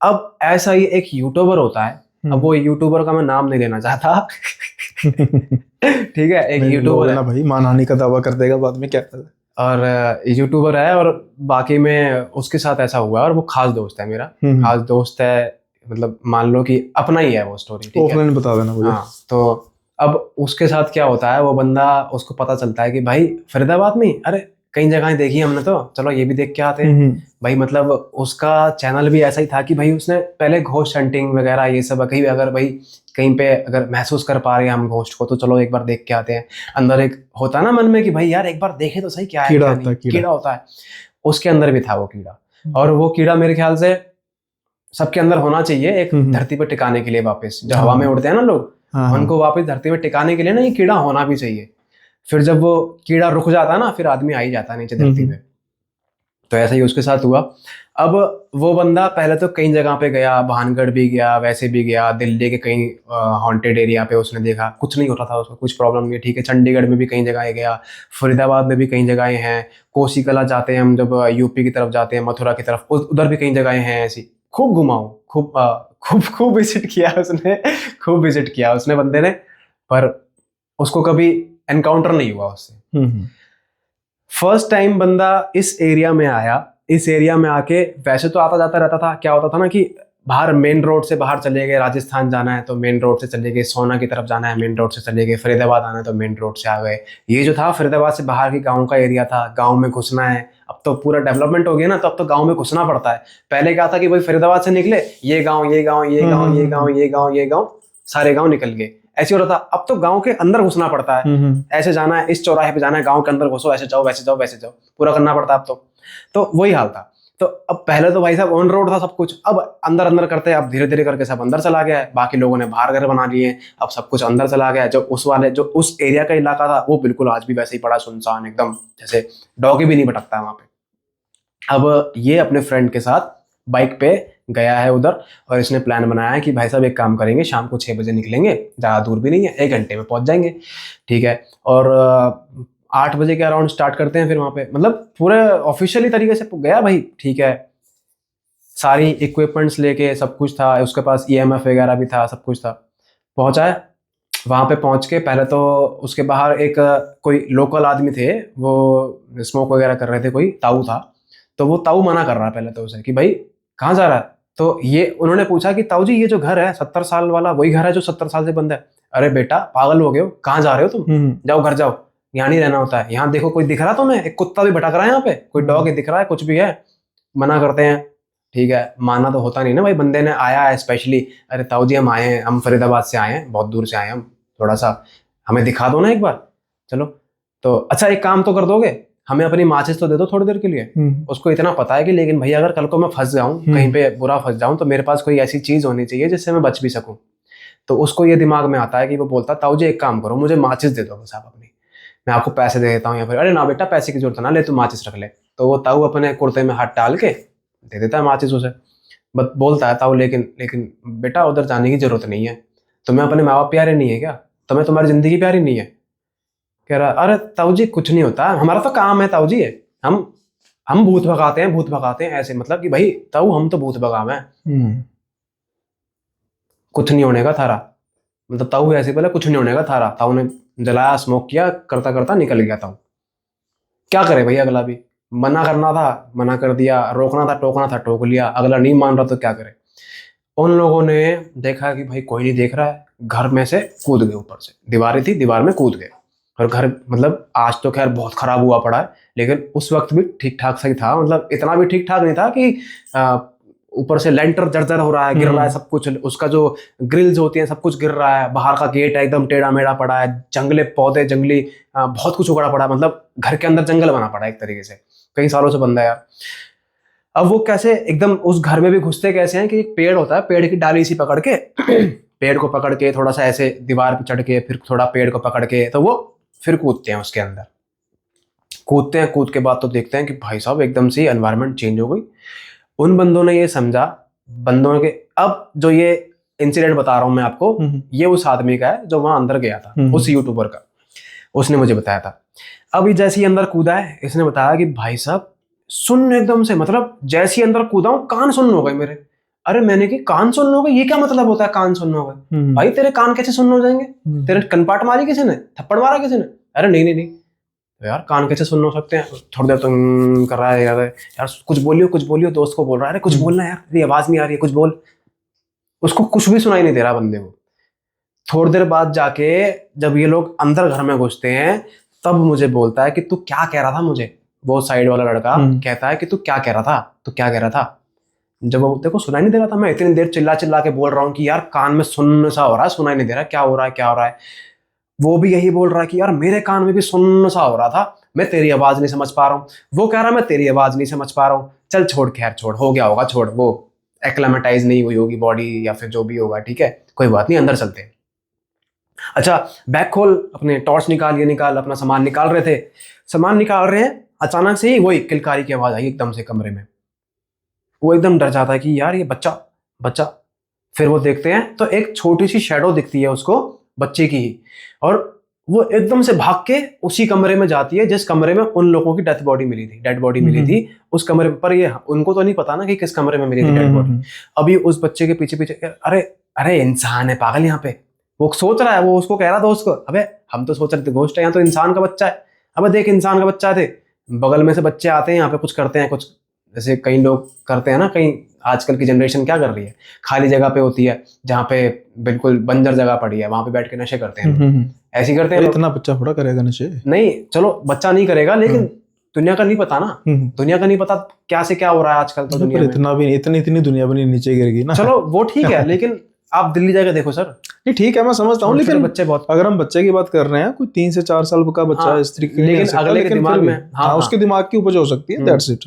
अब ऐसा ही एक यूट्यूबर होता है, अब वो यूट्यूबर का मैं नाम नहीं लेना चाहता ठीक है, एक यूट्यूबर है भाई, मानहानि का दावा कर देगा बाद में, क्या है? और यूट्यूबर है, और बाकी में उसके साथ ऐसा हुआ है, और वो खास दोस्त है मेरा, खास दोस्त है, मतलब मान लो कि अपना ही है वो स्टोरी। ठीक है, बता देना मुझे। हाँ, तो अब उसके साथ क्या होता है, वो बंदा, उसको पता चलता है कि भाई फरीदाबाद में, अरे कई जगह देखी हमने, तो चलो ये भी देख के आते हैं भाई। मतलब उसका चैनल भी ऐसा ही था कि भाई उसने पहले घोस्ट हंटिंग वगैरह ये सब, कहीं अगर भाई कहीं पे अगर महसूस कर पा रहे हैं हम घोस्ट को, तो चलो एक बार देख के आते हैं। अंदर एक होता है ना मन में कि भाई यार एक बार देखे तो सही, क्या है, क्या नहीं, कीड़ा होता है। उसके अंदर भी था वो कीड़ा, और वो कीड़ा मेरे ख्याल से सबके अंदर होना चाहिए, एक धरती पर टिकाने के लिए वापस, जो हवा में उड़ते हैं ना लोग, उनको वापस धरती पर टिकाने के लिए ना ये कीड़ा होना भी चाहिए। फिर जब वो कीड़ा रुक जाता है ना, फिर आदमी आ ही जाता है नीचे धरती पे। तो ऐसा ही उसके साथ हुआ। अब वो बंदा पहले तो कई जगह पे गया, भानगढ़ भी गया, वैसे भी गया, दिल्ली के कई हॉन्टेड एरिया पे उसने देखा, कुछ नहीं होता था उसको, कुछ प्रॉब्लम नहीं। ठीक है, चंडीगढ़ में भी कई जगह गया, फरीदाबाद में भी कई जगहें हैं, कोसी कला जाते हैं हम जब यूपी की तरफ जाते हैं, मथुरा की तरफ, उधर भी कई जगहें हैं ऐसी। खूब घुमाऊं, खूब खूब खूब विजिट किया उसने, खूब विजिट किया उसने बंदे ने, पर उसको कभी एनकाउंटर नहीं हुआ उससे। फर्स्ट टाइम बंदा इस एरिया में आया, इस एरिया में आके, वैसे तो आता जाता रहता था, क्या होता था ना कि बाहर मेन रोड से बाहर चले गए, राजस्थान जाना है तो मेन रोड से चले गए, सोना की तरफ जाना है मेन रोड से चले गए, फरीदाबाद आना है तो मेन रोड से आ गए। ये जो था फरीदाबाद से बाहर की गांव का एरिया था, गांव में घुसना है, अब तो पूरा डेवलपमेंट हो गया ना, तो अब तो गांव में घुसना पड़ता है। पहले क्या था कि भाई फरीदाबाद से निकले, ये गाँव, ये गाँव, ये गाँव, ये गाँव, ये गाँव, ये गाँव, सारे गाँव निकल गए, ऐसे हो रहा था। अब तो गांव के अंदर घुसना पड़ता है, ऐसे जाना है, इस चौराहे पे जाना है, गांव के अंदर घुसो, ऐसे जाओ, वैसे जाओ, वैसे जाओ, पूरा करना पड़ता है अब तो वही हाल था। तो अब पहले तो भाई साहब ऑन रोड था सब कुछ, अब अंदर अंदर करते हैं, अब धीरे धीरे करके सब अंदर चला गया है, बाकी लोगों ने बाहर घर बना लिए, अब सब कुछ अंदर चला गया है। जो उस एरिया का इलाका था वो बिल्कुल आज भी वैसे ही पड़ा सुनसान एकदम, जैसे डॉगी भी नहीं भटकता है वहां पे। अब ये अपने फ्रेंड के साथ बाइक पे गया है उधर, और इसने प्लान बनाया है कि भाई साहब एक काम करेंगे, शाम को 6 बजे निकलेंगे, ज़्यादा दूर भी नहीं है, 1 घंटे में पहुंच जाएंगे। ठीक है, और 8 बजे के अराउंड स्टार्ट करते हैं फिर वहाँ पे, मतलब पूरे ऑफिशियली तरीके से गया भाई। ठीक है, सारी इक्विपमेंट्स लेके, सब कुछ था उसके पास, EMF वगैरह भी था, सब कुछ था। पहुंचा है वहाँ पे, पहुंच के पहले तो उसके बाहर एक कोई लोकल आदमी थे, वो स्मोक वगैरह कर रहे थे, कोई ताऊ था, तो वो ताऊ मना कर रहा है पहले तो उसे कि भाई कहाँ जा रहा है। तो ये उन्होंने पूछा कि ताऊ जी ये जो घर है 70 साल वाला, वही घर है जो 70 साल से बंद है? अरे बेटा पागल हो गए हो, कहाँ जा रहे हो तुम, जाओ घर जाओ, यहाँ नहीं रहना होता है। यहाँ देखो कोई दिख रहा तुम्हें, एक कुत्ता भी भटक रहा है यहाँ पे, कोई डॉग दिख रहा है, कुछ भी है, मना करते हैं। ठीक है, माना तो होता नहीं ना भाई, बंदे ने आया है स्पेशली, अरे ताऊ जी हम आए हैं, हम फरीदाबाद से आए हैं, बहुत दूर से आए हैं हम, थोड़ा सा हमें दिखा दो ना एक बार, चलो। तो अच्छा एक काम तो कर दोगे, हमें अपनी माचिस तो दे दो थोड़ी देर के लिए। उसको इतना पता है कि लेकिन भैया अगर कल को मैं फंस जाऊं, कहीं पे बुरा फंस जाऊं, तो मेरे पास कोई ऐसी चीज होनी चाहिए जिससे मैं बच भी सकूं। तो उसको ये दिमाग में आता है कि वो बोलता, ताऊ जी एक काम करो, मुझे माचिस दे दो बस आप अपनी, मैं आपको पैसे दे देता हूँ। या फिर अरे ना बेटा पैसे की जरूरत ना, ले तू माचिस रख ले। तो वो ताऊ अपने कुर्ते में हाथ डाल के दे देता है माचिस उसे। बोलता है ताऊ, लेकिन बेटा उधर जाने की जरूरत नहीं है, तुम्हें अपने माँ बाप प्यारे नहीं है क्या, तुम्हें तुम्हारी जिंदगी प्यारी नहीं है? कह रहा अरे ताऊ जी कुछ नहीं होता, हमारा तो काम है ताऊ जी, हम भूत भगाते हैं, भूत भगाते हैं, ऐसे मतलब कि भाई ताऊ हम तो भूत भगावे हैं, कुछ नहीं होने का थारा। मतलब ताऊ ऐसे बोला कुछ नहीं होने का थारा। ताऊ ने जलाया, स्मोक किया, करता करता निकल गया था। क्या करे भाई, अगला भी मना करना था, मना कर दिया, रोकना था, टोकना था, टोक लिया, अगला नहीं मान रहा तो क्या करे। उन लोगों ने देखा कि भाई कोई नहीं देख रहा है, घर में से कूद गए, ऊपर से दीवारें थी, दीवार में कूद गए। और घर मतलब आज तो खैर बहुत खराब हुआ पड़ा है, लेकिन उस वक्त भी ठीक ठाक सही था, मतलब इतना भी ठीक ठाक नहीं था कि ऊपर से लेंटर जर्जर हो रहा है, गिर रहा है सब कुछ, उसका जो ग्रिल्स होती हैं सब कुछ गिर रहा है, बाहर का गेट है एकदम टेढ़ा मेढ़ा पड़ा है, जंगले पौधे जंगली बहुत कुछ उगड़ा पड़ा है, मतलब घर के अंदर जंगल बना पड़ा है एक तरीके से, कई सालों से बंद है यार। अब वो कैसे एकदम उस घर में भी घुसते कैसे हैं कि एक पेड़ होता है, पेड़ की डाली सी पकड़ के पेड़ को पकड़ के थोड़ा सा ऐसे दीवार पे चढ़ के फिर थोड़ा पेड़ को पकड़ के, तो वो फिर कूदते हैं उसके अंदर। कूदते हैं, कूद के बाद तो देखते हैं कि भाई साहब एकदम से एनवायरनमेंट चेंज हो गई। उन बंदों ने ये समझा, बंदों के, अब जो ये इंसिडेंट बता रहा हूं मैं आपको, ये उस आदमी का है जो वहां अंदर गया था, उस यूट्यूबर का, उसने मुझे बताया था। अभी जैसे ही अंदर कूदा है, इसने बताया कि भाई साहब सुन एकदम से, मतलब जैसे ही अंदर कूदा हूं कान सुन्न हो गए मेरे। अरे मैंने कि कान सुन्न हो गए, ये क्या मतलब होता है कान सुन्न हो गए? भाई तेरे कान कैसे सुन्न हो जाएंगे? तेरे कनपाट मारी किसी ने, थप्पड़ मारा किसी ने? अरे नहीं नहीं नहीं, तो यार कान कैसे सुन्न हो सकते हैं? थोड़ी देर तो कर रहा है यार कुछ बोलियो कुछ बोलियो, दोस्त को बोल रहा है अरे कुछ बोलना यार, तेरी आवाज नहीं आ रही है, कुछ बोल। उसको कुछ भी सुनाई नहीं दे रहा बंदे को। थोड़ी देर बाद जाके जब ये लोग अंदर घर में घुसते हैं, तब मुझे बोलता है कि तू क्या कह रहा था मुझे। वो साइड वाला लड़का कहता है कि तू क्या कह रहा था, तू क्या कह रहा था? जब वो तेरे को सुनाई नहीं दे रहा था, मैं इतनी देर चिल्ला चिल्ला के बोल रहा हूँ कि यार कान में सुन्न सा हो रहा है, सुनाई नहीं दे रहा, क्या हो रहा है क्या हो रहा है? वो भी यही बोल रहा है कि यार मेरे कान में भी सुन्न सा हो रहा था, मैं तेरी आवाज नहीं समझ पा रहा हूँ। वो कह रहा है मैं तेरी आवाज नहीं समझ पा रहा हूँ। चल छोड़, खैर छोड़, हो गया होगा, छोड़, वो एक्लेमेटाइज नहीं हुई होगी बॉडी या फिर जो भी होगा, ठीक है कोई बात नहीं, अंदर चलते हैं। अच्छा बैग खोल, अपने टॉर्च निकाल, ये निकाल, अपना सामान निकाल रहे थे, सामान निकाल रहे हैं, अचानक से ही वही किलकारी की आवाज आई एकदम से कमरे में। वो एकदम डर जाता है कि यार ये बच्चा बच्चा। फिर वो देखते हैं तो एक छोटी सी शेडो दिखती है उसको, बच्चे की ही, और वो एकदम से भाग के उसी कमरे में जाती है जिस कमरे में उन लोगों की डेड बॉडी मिली थी उस कमरे पर। ये उनको तो नहीं पता ना कि किस कमरे में मिली थी डेड बॉडी। अभी उस बच्चे के पीछे पीछे, अरे अरे इंसान है पागल यहाँ पे, वो सोच रहा है, वो उसको कह रहा था उसको, अबे हम तो सोच रहे थे घोस्ट है, यहाँ तो इंसान का बच्चा है। अबे देख इंसान का बच्चा थे, बगल में से बच्चे आते हैं यहाँ पे कुछ करते हैं, कुछ जैसे कई लोग करते हैं ना, कहीं आजकल की जनरेशन क्या कर रही है, खाली जगह पे होती है जहाँ पे बिल्कुल बंजर जगह पड़ी है, वहां पे बैठ के नशे करते हैं, ऐसे करते हैं। इतना बच्चा थोड़ा करेगा नशे, नहीं चलो बच्चा नहीं करेगा, लेकिन दुनिया का नहीं पता ना, दुनिया का नहीं पता क्या से क्या हो रहा है आजकल तो दुनिया में। इतना भी इतनी इतनी दुनिया बनी नीचे गिरेगी ना। चलो वो ठीक है, लेकिन आप दिल्ली जाके देखो सर। नहीं ठीक है मैं समझता हूँ, लेकिन बच्चे बहुत, अगर हम बच्चे की बात कर रहे हैं, कोई 3 से 4 साल का बच्चा है, स्त्री लेकिन अगले के दिमाग में, हाँ उसके दिमाग की उपज हो सकती है, दैट्स इट।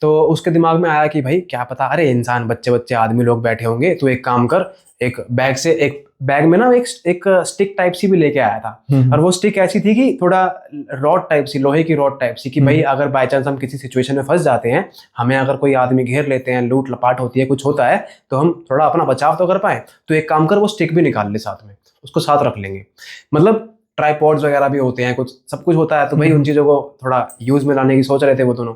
तो उसके दिमाग में आया कि भाई क्या पता, अरे इंसान बच्चे बच्चे आदमी लोग बैठे होंगे, तो एक काम कर, एक बैग से, एक बैग में ना एक स्टिक टाइप सी भी लेके आया था, और वो स्टिक ऐसी थी कि थोड़ा रॉड टाइप सी, लोहे की रॉड टाइप सी, कि भाई अगर बाय चांस हम किसी सिचुएशन में फंस जाते हैं, हमें अगर कोई आदमी घेर लेते हैं, लूट लपाट होती है, कुछ होता है, तो हम थोड़ा अपना बचाव तो कर पाए। तो एक काम कर, वो स्टिक भी निकाल ले साथ में, उसको साथ रख लेंगे, मतलब ट्राइपॉड्स वगैरह भी होते हैं, कुछ सब कुछ होता है, तो भाई उन चीजों को थोड़ा यूज में लाने की सोच रहे थे वो दोनों।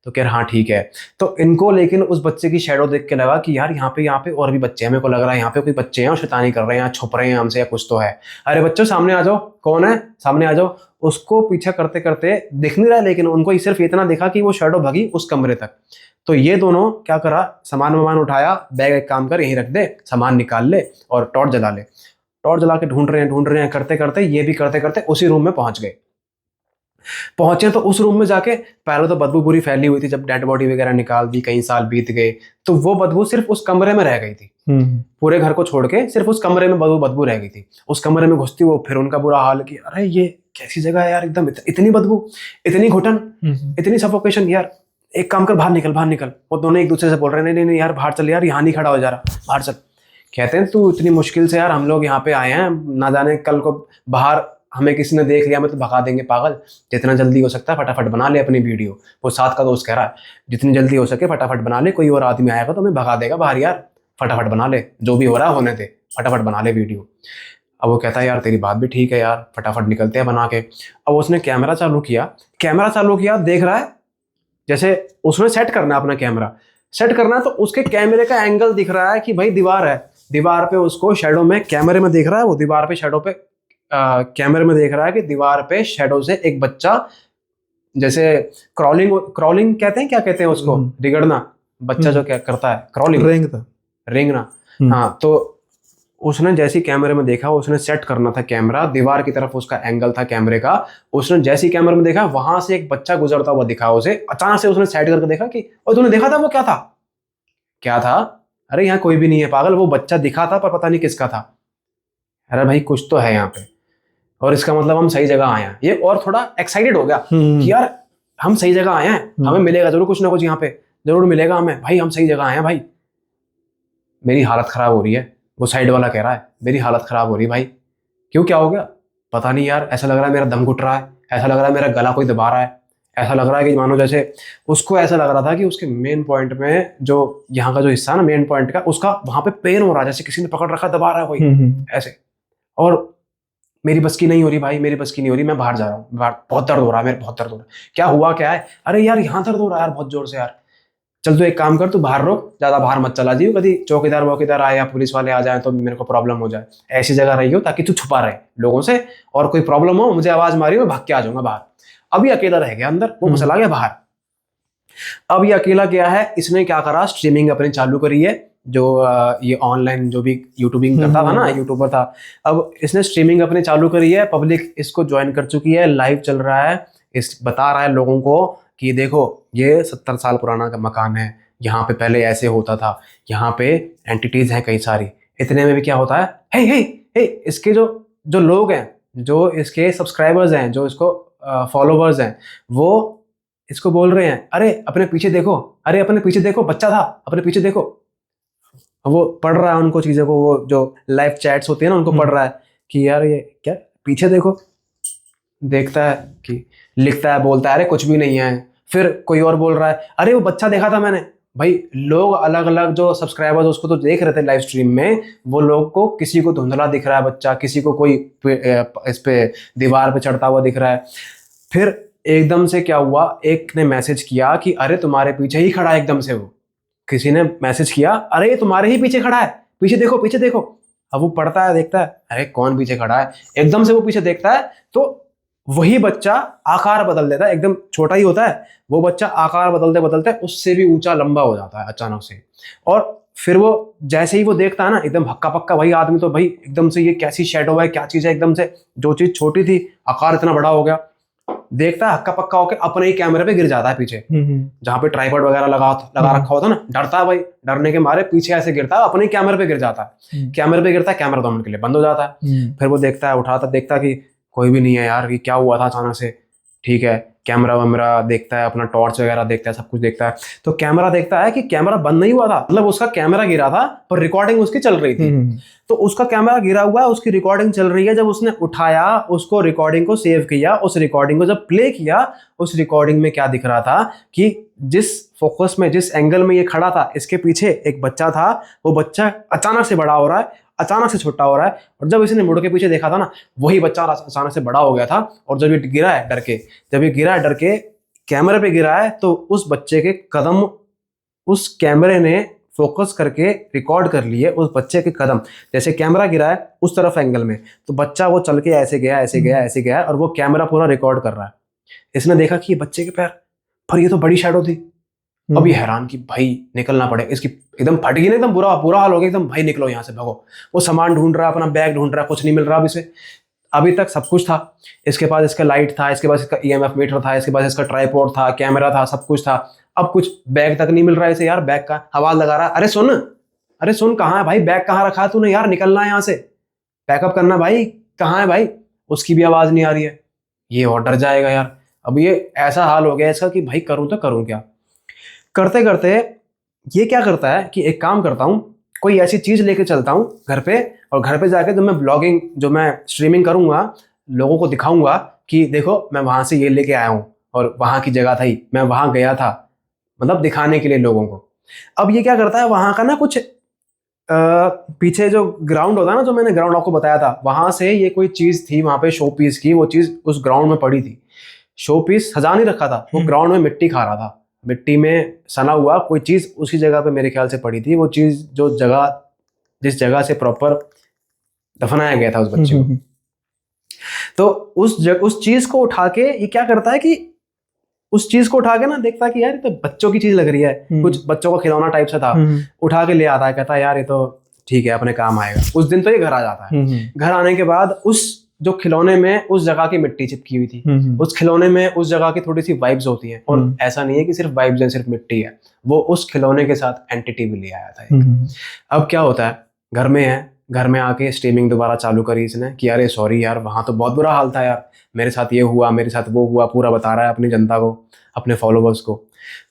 तो कह हाँ ठीक है। तो इनको लेकिन उस बच्चे की शैडो देख के लगा कि यार यहाँ पे और भी बच्चे हैं, मेरे को लग रहा है यहाँ पे कोई बच्चे हैं और शैतानी कर रहे हैं, छुप रहे हैं हमसे या कुछ तो है। अरे बच्चों सामने आ जाओ, कौन है, सामने आ जाओ। उसको पीछा करते करते दिख नहीं रहा, लेकिन उनको सिर्फ इतना दिखा कि वो शैडो भगी उस कमरे तक। तो ये दोनों क्या करा, सामान वामान उठाया, बैग एक काम कर यहीं रख दे, सामान निकाल ले और टॉर्च जला ले। टॉर्च जला के ढूंढ रहे हैं करते करते, ये भी करते करते उसी रूम में पहुंच गए। पहुंचे तो उस रूम में जाके, पहले तो बदबू पूरी फैली हुई थी, जब डेड बॉडी वगैरह निकाल दी, कई साल बीत गए, तो वो बदबू सिर्फ उस कमरे में रह गई थी। पूरे घर को छोड़ के सिर्फ उस कमरे में बदबू रह गई थी। उस कमरे में घुसती वो, फिर उनका बुरा हाल कि अरे ये कैसी जगह है यार, एकदम इतनी बदबू, इतनी घुटन, इतनी सफोकेशन, यार एक काम कर बाहर निकल। वो दोनों एक दूसरे से बोल रहे हैं नहीं यार बाहर चल, यार यहाँ नहीं खड़ा हो जा रहा, बाहर चल। कहते हैं तू इतनी मुश्किल से यार हम लोग यहाँ पे आए हैं, ना जाने कल को बाहर हमें किसी ने देख लिया, मैं तो भगा देंगे पागल, जितना जल्दी हो सकता है फटाफट बना ले अपनी वीडियो। वो साथ का दोस्त कह रहा है जितनी जल्दी हो सके फटाफट बना ले, कोई और आदमी आएगा तो हमें भगा देगा बाहर, यार फटाफट बना ले, जो भी हो रहा है होने दे, फटाफट बना ले वीडियो। अब वो कहता है यार तेरी बात भी ठीक है यार, फटाफट निकलते हैं बना के। अब उसने कैमरा चालू किया, देख रहा है जैसे उसने सेट करना है, अपना कैमरा सेट करना है, तो उसके कैमरे का एंगल दिख रहा है कि भाई दीवार है, दीवार पे उसको शैडो में, कैमरे में दिख रहा है वो दीवार पे शैडो पे कैमरे में देख रहा है कि दीवार पे शेडो से एक बच्चा, जैसे क्रॉलिंग कहते हैं, क्या कहते हैं उसको, रिगड़ना, बच्चा जो क्या करता है, क्रॉलिंग, रेंगना। हाँ, तो उसने जैसे कैमरे में देखा, उसने सेट करना था कैमरा, दीवार की तरफ उसका एंगल था कैमरे का, उसने जैसे कैमरे में देखा वहां से एक बच्चा गुजरता हुआ दिखा उसे, अचानक से उसने सेट करके देखा कि, और तूने देखा था वो क्या था, क्या था? अरे यहाँ कोई भी नहीं है पागल, वो बच्चा दिखा था पर पता नहीं किसका था। अरे भाई कुछ तो है यहाँ पे, और इसका मतलब हम सही जगह आए हैं। ये और थोड़ा एक्साइटेड हो गया कि यार हम सही जगह आए हैं, हमें मिलेगा जरूर कुछ ना कुछ, यहाँ पे जरूर मिलेगा हमें, भाई हम सही जगह आए हैं भाई। मेरी हालत खराब हो रही है, वो साइड वाला कह रहा है मेरी हालत खराब हो रही है भाई। क्यों, क्या हो गया? पता नहीं यार, ऐसा लग रहा है मेरा दम घुट रहा है, ऐसा लग रहा है मेरा गला कोई दबा रहा है, ऐसा लग रहा है कि मानो जैसे, उसको ऐसा लग रहा था कि उसके मेन पॉइंट में, जो यहाँ का जो हिस्सा है ना मेन पॉइंट का, उसका वहां पे पेन हो रहा है, जैसे किसी ने पकड़ रखा, दबा रहा है कोई ऐसे। और मेरी बस की नहीं हो रही भाई, मेरी बस की नहीं हो रही, मैं बाहर जा रहा हूँ, बाहर बहुत दर्द हो रहा है, मेरे बहुत दर्द हो रहा है। क्या हुआ, क्या है? अरे यार यहाँ दर्द हो रहा है यार बहुत जोर से यार। चल तू एक काम कर, तू बाहर रुक, ज्यादा बाहर मत चला जी, कभी चौकीदार वौकीदार आए या पुलिस वाले आ जाए तो मेरे को प्रॉब्लम हो जाए। ऐसी जगह रही हो ताकि तू छुपा रहे लोगों से, और कोई प्रॉब्लम हो मुझे आवाज मारी, मैं भाग के आ जाऊंगा बाहर। अभी अकेला रह गया अंदर, वो चला गया बाहर। अब ये अकेला गया है, इसने क्या करा, स्ट्रीमिंग अपनी चालू करी है, जो ये ऑनलाइन जो भी यूट्यूबिंग करता था ना, यूट्यूबर था, अब इसने स्ट्रीमिंग अपनी चालू करी है, पब्लिक इसको ज्वाइन कर चुकी है, लाइव चल रहा है, इस बता रहा है लोगों को कि देखो ये 70 साल पुराना का मकान है, यहाँ पे पहले ऐसे होता था, यहाँ पे एंटिटीज हैं कई सारी। इतने में भी क्या होता है, हे हे हे, इसके जो जो लोग हैं, जो इसके सब्सक्राइबर्स हैं, जो इसको फॉलोवर्स हैं, वो इसको बोल रहे हैं अरे अपने पीछे देखो, अरे अपने पीछे देखो, बच्चा था, अपने पीछे देखो। वो पढ़ रहा है उनको चीज़ों को, वो जो लाइव चैट्स होती है ना, उनको पढ़ रहा है कि यार ये क्या, पीछे देखो, देखता है कि लिखता है, बोलता है अरे कुछ भी नहीं है। फिर कोई और बोल रहा है अरे वो बच्चा देखा था मैंने। भाई लोग अलग अलग जो सब्सक्राइबर्स उसको तो देख रहे थे लाइव स्ट्रीम में, वो लोग को किसी को धुंधला दिख रहा है बच्चा, किसी को कोई इस पे दीवार पे चढ़ता हुआ दिख रहा है। फिर एकदम से क्या हुआ, एक ने मैसेज किया कि अरे तुम्हारे पीछे ही खड़ा है, एकदम से वो किसी ने मैसेज किया अरे तुम्हारे ही पीछे खड़ा है, पीछे देखो पीछे देखो। अब वो पढ़ता है, देखता है अरे कौन पीछे खड़ा है, एकदम से वो पीछे देखता है तो वही बच्चा आकार बदल देता है, एकदम छोटा ही होता है वो बच्चा, आकार बदलते बदलते उससे भी ऊंचा लंबा हो जाता है अचानक से। और फिर वो जैसे ही वो देखता है ना, एकदम हक्का पक्का वही आदमी, तो भाई एकदम से ये कैसी शेडो है, क्या चीज है, एकदम से जो चीज छोटी थी आकार इतना बड़ा हो गया। देखता है हक्का पक्का होकर अपने ही कैमरे पे गिर जाता है पीछे, जहां पे ट्राइपॉड वगैरह लगा रखा होता ना, डरता है भाई, डरने के मारे पीछे ऐसे गिरता है, अपने ही कैमरे पे गिर जाता है। कैमरे पे गिरता है, कैमरा 2 मिनट के लिए बंद हो जाता है। फिर वो देखता है, उठाता, देखता कि कोई भी नहीं है यार, ये क्या हुआ था अचानक से। ठीक है, कैमरा वैमरा देखता है, अपना टॉर्च वगैरह देखता है, सब कुछ देखता है। तो कैमरा देखता है कि कैमरा बंद नहीं हुआ था, मतलब उसका कैमरा गिरा था पर रिकॉर्डिंग उसकी चल रही थी। तो उसका कैमरा गिरा हुआ है, उसकी रिकॉर्डिंग चल रही है। जब उसने उठाया, उसको रिकॉर्डिंग को सेव किया, उस रिकॉर्डिंग को जब प्ले किया, उस रिकॉर्डिंग में क्या दिख रहा था कि जिस फोकस में, जिस एंगल में ये खड़ा था, इसके पीछे एक बच्चा था, वो बच्चा अचानक से बड़ा हो रहा है, अचानक से छोटा हो रहा है। और जब इसने मुड़ के पीछे देखा था ना, वही बच्चा अचानक से बड़ा हो गया था। और जब ये गिरा है डर के, जब ये गिरा है डर के, कैमरे पे गिरा है, तो उस बच्चे के कदम, उस कैमरे ने फोकस करके रिकॉर्ड कर लिए उस बच्चे के कदम। जैसे कैमरा गिरा है उस तरफ एंगल में, तो बच्चा वो चल के ऐसे गया, ऐसे गया, ऐसे गया, और वो कैमरा पूरा रिकॉर्ड कर रहा है। इसने देखा कि ये बच्चे के पैर, पर ये तो बड़ी शैडो थी। अब ये हैरान कि भाई निकलना पड़े, इसकी एकदम फट गई ना, एकदम बुरा हाल हो गया, एकदम भाई निकलो यहाँ से, भागो। वो सामान ढूंढ रहा है, अपना बैग ढूंढ रहा है, कुछ नहीं मिल रहा अब इसे। अभी तक सब कुछ था इसके पास, इसका लाइट था, इसके पास इसका ईएमएफ मीटर था, इसके पास इसका ट्राइपॉड था, कैमरा था, सब कुछ था। अब कुछ बैग तक नहीं मिल रहा है इसे यार, बैग का आवाज लगा रहा है, अरे सुन कहाँ है भाई, बैग कहाँ रखा है तूने यार, निकलना है यहाँ से, पैकअप करना भाई, कहाँ है भाई। उसकी भी आवाज नहीं आ रही है। ये और डर जाएगा यार। अब ये ऐसा हाल हो गया इसका कि भाई करूं तो करूं क्या। करते करते ये क्या करता है कि एक काम करता हूँ, कोई ऐसी चीज लेके चलता हूँ घर पे, और घर पे जाके जो मैं ब्लॉगिंग, जो मैं स्ट्रीमिंग करूंगा, लोगों को दिखाऊंगा कि देखो मैं वहां से ये लेके आया हूँ, और वहां की जगह थी, मैं वहां गया था, मतलब दिखाने के लिए लोगों को। अब ये क्या करता है, वहां का ना कुछ पीछे जो ग्राउंड होता है ना, जो मैंने ग्राउंड आपको बताया था, वहां से ये कोई चीज थी वहां पे, शो पीस की, वो चीज उस ग्राउंड में पड़ी थी। शो पीस सजा नहीं रखा था, वो ग्राउंड में मिट्टी खा रहा था, मिट्टी में सना हुआ कोई चीज उसी जगह पे मेरे ख्याल से पड़ी थी। वो चीज जिस जगह से प्रॉपर दफनाया गया था उस बच्चे को, तो उस चीज को उठा के ये क्या करता है कि उस चीज को उठा के ना देखता है कि यार ये तो बच्चों की चीज लग रही है, कुछ बच्चों का खिलौना टाइप से था, उठा के ले आता है, कहता है यार ये तो ठीक है अपने काम आएगा। उस दिन तो ये घर आ जाता है। घर आने के बाद उस जो खिलौने में उस जगह की मिट्टी चिपकी हुई थी, उस खिलौने में उस जगह की थोड़ी सी वाइब्स होती हैं, और ऐसा नहीं है कि सिर्फ वाइब्स हैं, सिर्फ मिट्टी है, वो उस खिलौने के साथ एंटिटी भी ले आया था एक। अब क्या होता है, घर में है, घर में आके स्ट्रीमिंग दोबारा चालू करी इसने कि अरे सॉरी यार वहां तो बहुत बुरा हाल था यार, मेरे साथ ये हुआ, मेरे साथ वो हुआ, पूरा बता रहा है अपनी जनता को, अपने फॉलोवर्स को,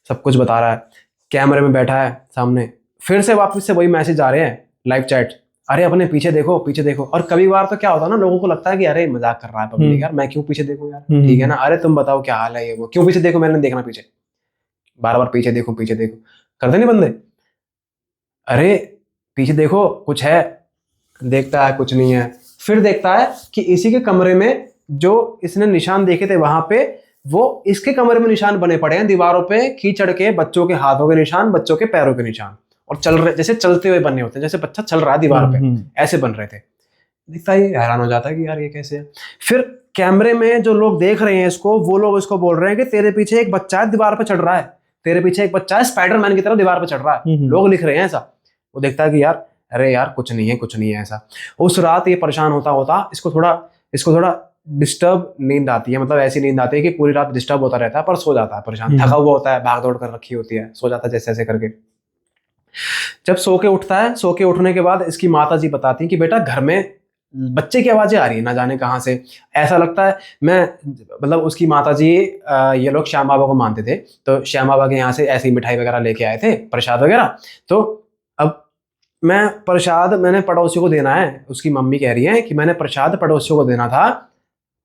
सब कुछ बता रहा है। कैमरे में बैठा है सामने, फिर से वापस से वही मैसेज आ रहे हैं, लाइव चैट, अरे अपने पीछे देखो, पीछे देखो। और कभी बार तो क्या होता है ना, लोगों को लगता है कि अरे मजाक कर रहा है पब्लिक, यार मैं क्यों पीछे देखूं यार, ठीक है ना, अरे तुम बताओ क्या हाल है, ये वो क्यों पीछे देखो, मैंने देखना पीछे, बार बार पीछे देखो पीछे देखो, करते नहीं बंदे। अरे पीछे देखो कुछ है, देखता है कुछ नहीं है, फिर देखता है कि इसी के कमरे में जो इसने निशान देखे थे वहां पे, वो इसके कमरे में निशान बने पड़े हैं दीवारों पे, कीचड़ के, बच्चों के हाथों के निशान, बच्चों के पैरों के निशान, और चल रहे, जैसे चलते हुए बने होते हैं, जैसे बच्चा चल रहा है दीवार पे, ऐसे बन रहे थे। दिखता है, हैरान हो जाता है कि यार ये कैसे है। फिर कैमरे में जो लोग देख रहे हैं इसको, वो लोग इसको बोल रहे हैं कि तेरे पीछे एक बच्चा है दीवार पे चढ़ रहा है, तेरे पीछे एक बच्चा है स्पाइडरमैन की तरह दीवार पे चढ़ रहा है, लोग लिख रहे हैं ऐसा। वो देखता है कि यार अरे यार कुछ नहीं है, कुछ नहीं है ऐसा। उस रात ये परेशान होता होता इसको थोड़ा डिस्टर्ब नींद आती है, मतलब ऐसी नींद आती है कि पूरी रात डिस्टर्ब होता रहता है, पर सो जाता है परेशान, थका हुआ होता है, भाग दौड़ कर रखी होती है, सो जाता है जैसे ऐसे करके। जब सो के उठता है, सो के उठने के बाद इसकी माता जी बताती हैं कि बेटा घर में बच्चे की आवाजें आ रही है ना जाने कहाँ से, ऐसा लगता है। मैं मतलब उसकी माता जी ये लोग श्याम बाबा को मानते थे, तो श्याम बाबा के यहाँ से ऐसी मिठाई वगैरह लेके आए थे, प्रसाद वगैरह। तो अब मैंने पड़ोसियों को देना है, उसकी मम्मी कह रही है कि मैंने प्रसाद पड़ोसियों को देना था,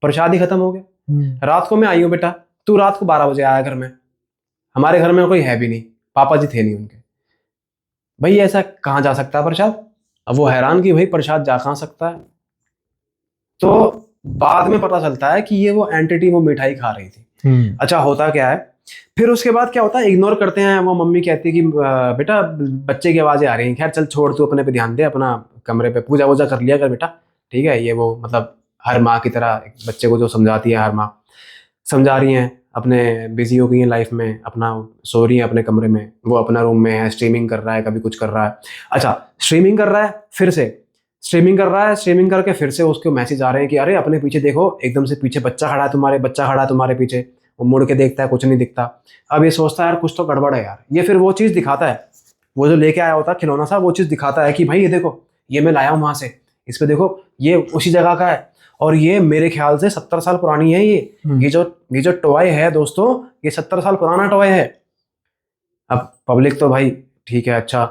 प्रसाद ही खत्म हो गया। रात को मैं आई हूँ बेटा, तू रात को 12 बजे आया घर में, हमारे घर में कोई है भी नहीं, पापा जी थे नहीं उनके, भाई ऐसा कहाँ जा सकता है प्रसाद। अब वो हैरान कि भाई प्रसाद जा कहाँ सकता है। तो बाद में पता चलता है कि ये वो एंटिटी वो मिठाई खा रही थी। अच्छा होता क्या है, फिर उसके बाद क्या होता है, इग्नोर करते हैं। वो मम्मी कहती है कि बेटा बच्चे की आवाजें आ रही हैं, खैर चल छोड़, तू अपने पे ध्यान दे, अपना कमरे पे पूजा वूजा कर लिया कर बेटा, ठीक है। ये वो मतलब हर माँ की तरह बच्चे को जो समझाती है, हर माँ समझा रही हैं, अपने बिजी हो गई हैं लाइफ में, अपना सो रही हैं अपने कमरे में, वो अपना रूम में है, स्ट्रीमिंग कर रहा है, कभी कुछ कर रहा है। अच्छा स्ट्रीमिंग कर रहा है, फिर से स्ट्रीमिंग कर रहा है, स्ट्रीमिंग करके फिर से उसके मैसेज आ रहे हैं कि अरे अपने पीछे देखो, एकदम से पीछे बच्चा खड़ा है तुम्हारे पीछे। वो मुड़ के देखता है, कुछ नहीं दिखता। अब ये सोचता है यार कुछ तो गड़बड़ है यार। ये फिर वो चीज़ दिखाता है, वो जो लेके आया होता है खिलौना सा, वो चीज़ दिखाता है कि भाई ये देखो, ये मैं लाया हूँ वहाँ से, इस पे देखो, ये उसी जगह का है, और ये मेरे ख्याल से 70 साल पुरानी है। ये जो टॉय है दोस्तों, ये 70 साल पुराना टॉय है। अब पब्लिक तो भाई ठीक है, अच्छा,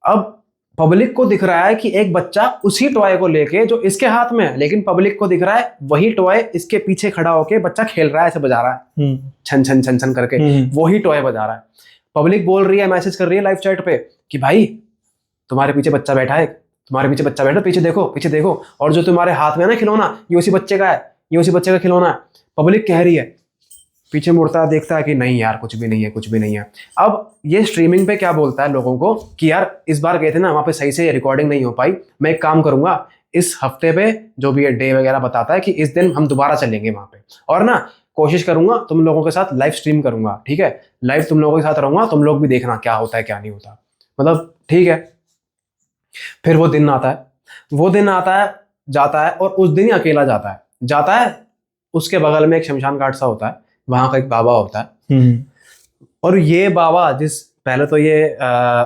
अब पब्लिक को दिख रहा है कि एक बच्चा उसी टॉय को लेके जो इसके हाथ में है, लेकिन पब्लिक को दिख रहा है वही टॉय इसके पीछे खड़ा होके बच्चा खेल रहा है, ऐसे बजा रहा है, छन छन छन छन करके वही टॉय बजा रहा है। पब्लिक बोल रही है, मैसेज कर रही है लाइव चैट पे कि भाई तुम्हारे पीछे बच्चा बैठा है, तुम्हारे पीछे बच्चा बैठा, पीछे देखो पीछे देखो, और जो तुम्हारे हाथ में है ना खिलौना, ये उसी बच्चे का है, ये उसी बच्चे का खिलौना है। पब्लिक कह रही है, पीछे मुड़ता है, देखता है कि नहीं यार कुछ भी नहीं है, कुछ भी नहीं है। अब ये स्ट्रीमिंग पे क्या बोलता है लोगों को कि यार इस बार गए थे ना वहाँ पे सही से रिकॉर्डिंग नहीं हो पाई, मैं एक काम करूंगा, इस हफ्ते पे जो भी ये डे वगैरह बताता है कि इस दिन हम दोबारा चलेंगे वहाँ पे, और ना कोशिश करूंगा तुम लोगों के साथ लाइव स्ट्रीम करूंगा, ठीक है, लाइव तुम लोगों के साथ रहूंगा, तुम लोग भी देखना क्या होता है क्या नहीं होता, मतलब ठीक है। फिर वो दिन आता है, वो दिन आता है, जाता है, और उस दिन ही अकेला जाता है। उसके बगल में एक शमशान घाट सा होता है, वहां का एक बाबा होता है, और ये बाबा पहले तो ये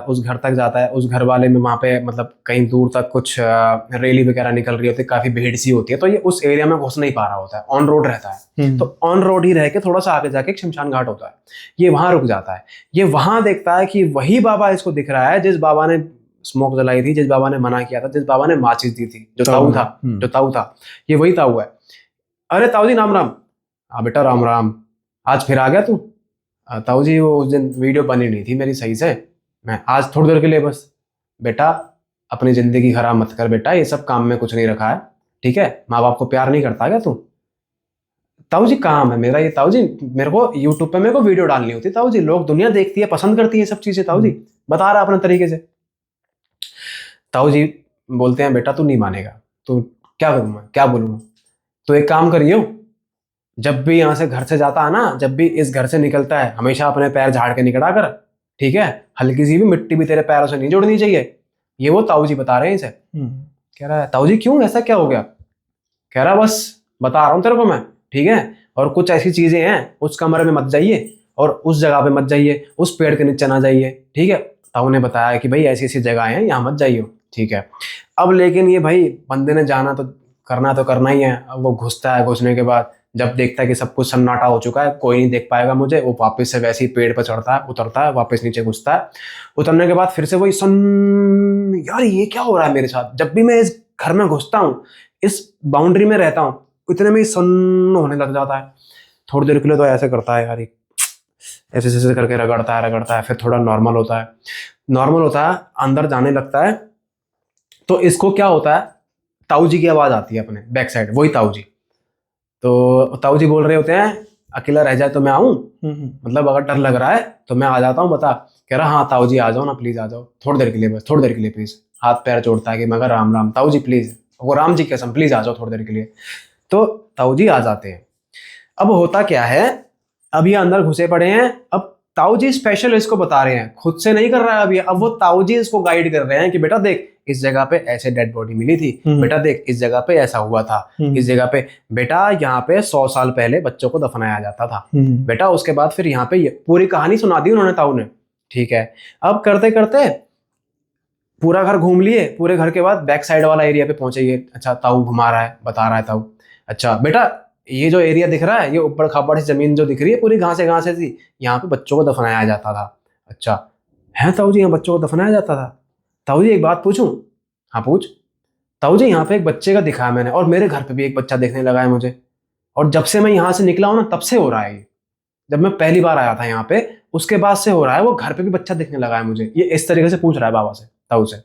उस घर तक जाता है, उस घर वाले में वहां पे मतलब कहीं दूर तक कुछ रैली वगैरह निकल रही होती है, काफी भीड़ सी होती है, तो ये उस एरिया में घुस नहीं पा रहा होता है, ऑन रोड रहता है। तो ऑन रोड ही रह के थोड़ा सा आगे जाके एक शमशान घाट होता है, ये वहां रुक जाता है। ये वहां देखता है कि वही बाबा इसको दिख रहा है जिस बाबा ने स्मोक जलाई थी, जिस बाबा ने मना किया था, जिस बाबा ने माचिस दी थी, जो ताऊ था, ये वही ताऊ है। अरे ताऊ जी राम राम। हाँ बेटा राम राम, आज फिर आ गया तू। ताऊ जी वो उस दिन वीडियो बनी नहीं थी मेरी सही से, मैं आज थोड़ी देर के लिए बस। बेटा अपनी जिंदगी खराब मत कर बेटा, ये सब काम में कुछ नहीं रखा है, ठीक है, माँ बाप को प्यार नहीं करता क्या तू। ताऊ जी काम है मेरा ये, ताऊ जी मेरे को यूट्यूब पे मेरे को वीडियो डालनी होती, ताऊ जी लोग दुनिया देखती है, पसंद करती है सब चीजें, ताऊ जी बता रहा अपने तरीके से। ताऊ जी बोलते हैं बेटा तू नहीं मानेगा, तो क्या करूँ मैं, क्या बोलूँ मैं। तो एक काम करियो, जब भी यहाँ से घर से जाता है ना, जब भी इस घर से निकलता है, हमेशा अपने पैर झाड़ के निकला कर, ठीक है? हल्की सी भी मिट्टी भी तेरे पैरों से नहीं जोड़नी चाहिए। ये वो ताऊ जी बता रहे हैं इसे। कह रहा है ताऊ जी क्यों, ऐसा क्या हो गया? कह रहा बस बता रहा हूँ तेरे को मैं, ठीक है? और कुछ ऐसी चीजें हैं, उस कमरे में मत जाइए और उस जगह पे मत जाइए, उस पेड़ के नीचे ना जाइए, ठीक है? ताऊ ने बताया कि भाई ऐसी ऐसी जगह हैं, यहाँ मत जाइए, ठीक है? अब लेकिन ये भाई बंदे ने जाना तो करना ही है। अब वो घुसता है, घुसने के बाद जब देखता है कि सब कुछ सन्नाटा हो चुका है, कोई नहीं देख पाएगा मुझे, वो वापस से वैसे ही पेड़ पर चढ़ता है, उतरता है, वापस नीचे घुसता है। उतरने के बाद फिर से वही सन, यार ये क्या हो रहा है मेरे साथ? जब भी मैं इस घर में घुसता हूँ, इस बाउंड्री में रहता हूँ, इतने में ही सन्न होने लग जाता है। थोड़ी देर के लिए तो ऐसे करता है यार, ऐसे ऐसे करके रगड़ता है, फिर थोड़ा नॉर्मल होता है, अंदर जाने लगता है। तो इसको क्या होता है, ताऊ जी की आवाज आती है अपने बैक साइड, वही ताऊ जी। तो ताऊ जी बोल रहे होते हैं, अकेला रह जाए तो मैं आऊं, मतलब अगर डर लग रहा है तो मैं आ जाता हूँ, बता। कह रहा हाँ ताऊ जी आ जाओ ना प्लीज, आ जाओ थोड़ी देर के लिए, बस थोड़ी देर के लिए प्लीज। हाथ पैर जोड़ता है कि मगर राम राम ताऊ जी प्लीज, वो राम जी कसम प्लीज आ जाओ थोड़ी देर के लिए। तो ताऊ जी आ जाते हैं। अब होता क्या है, अब ये अंदर घुसे पड़े हैं। अब ताऊ जी स्पेशल इसको बता रहे हैं, खुद से नहीं कर रहा है अभी। अब वो ताऊ जी इसको गाइड कर रहे हैं कि बेटा देख, इस जगह पे ऐसे डेड बॉडी मिली थी, बेटा देख इस जगह पे ऐसा हुआ था, इस जगह पे बेटा यहाँ पे 100 साल पहले बच्चों को दफनाया जाता था, बेटा उसके बाद फिर यहाँ पे ये पूरी कहानी सुना दी उन्होंने ताऊ ने, ठीक है? अब करते करते पूरा घर घूम लिए, पूरे घर के बाद बैक साइड वाला एरिया पे पहुंचे ये। अच्छा ताऊ घुमा रहा है, बता रहा है ताऊ, अच्छा बेटा ये जो एरिया दिख रहा है, ये ऊपर खापड़ से जमीन जो दिख रही है पूरी घासे थी, यहाँ पे बच्चों को दफनाया जाता था। अच्छा है ताऊ जी, यहाँ बच्चों को दफनाया जाता था? ताऊ जी एक बात पूछूं? हाँ पूछ। ताऊ जी यहाँ पे एक बच्चे का दिखा है मैंने, और मेरे घर पे भी एक बच्चा देखने लगा है मुझे, और जब से मैं यहाँ से निकला हूं ना तब से हो रहा है ये। जब मैं पहली बार आया था यहाँ पे उसके बाद से हो रहा है, वो घर पे भी बच्चा दिखने लगा है मुझे। ये इस तरीके से पूछ रहा है बाबा से, ताऊ से।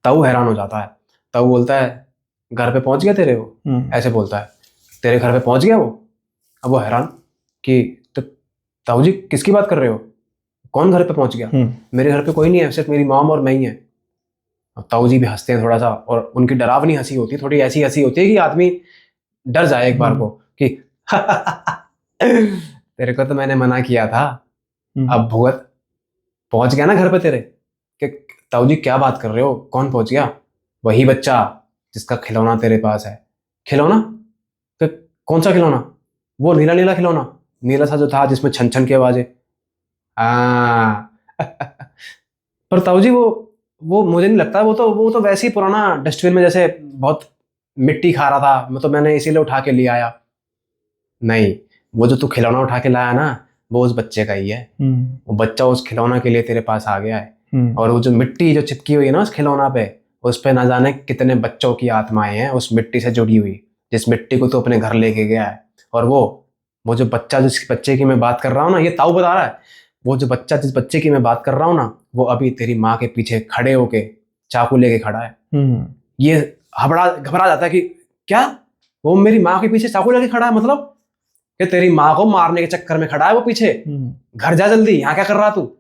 ताऊ हैरान हो जाता है। ताऊ बोलता है घर पे पहुंच गया तेरे वो, ऐसे बोलता है, तेरे घर पे पहुंच गया वो? अब वो हैरान कि तो ताऊ जी किसकी बात कर रहे हो, कौन घर पे पहुंच गया? मेरे घर पे कोई नहीं है, सिर्फ मेरी मॉम और मैं ही है। अब ताऊ जी भी हंसते हैं थोड़ा सा, और उनकी डरावनी हंसी होती है, थोड़ी ऐसी हंसी होती है कि आदमी डर जाए एक बार को कि तेरे को तो मैंने मना किया था, अब भुगत। पहुंच गया ना घर पे तेरे? कि ताऊ जी क्या बात कर रहे हो, कौन पहुंच गया? वही बच्चा जिसका खिलौना तेरे पास है। खिलौना? कौन सा खिलौना? वो नीला नीला खिलौना, नीला सा जो था जिसमें छन छन की आवाजें। पर ताऊ जी वो मुझे नहीं लगता, वो तो वैसे ही पुराना डस्टबिन में जैसे बहुत मिट्टी खा रहा था, तो मैंने इसीलिए उठा के लिया आया। नहीं, वो जो तू खिलौना उठा के लाया ना, वो उस बच्चे का ही है। वो बच्चा उस खिलौना के लिए तेरे पास आ गया है, और वो जो मिट्टी जो चिपकी हुई है ना उस खिलौना पे, उस पे ना जाने कितने बच्चों की आत्माएं हैं उस मिट्टी से जुड़ी हुई, जिस मिट्टी को तू अपने घर लेके गया है। और वो जो बच्चा, जिस बच्चे की मैं बात कर रहा हूँ ना, ये ताऊ बता रहा है, वो जो बच्चा जिस बच्चे की मैं बात कर रहा हूँ ना, वो अभी तेरी माँ के पीछे खड़े होके चाकू लेके खड़ा है। ये घबरा जाता है कि क्या, वो मेरी माँ के पीछे चाकू लेके खड़ा है? मतलब कि तेरी माँ को मारने के चक्कर में खड़ा है वो पीछे? घर जा जल्दी, यहाँ क्या कर रहा तू?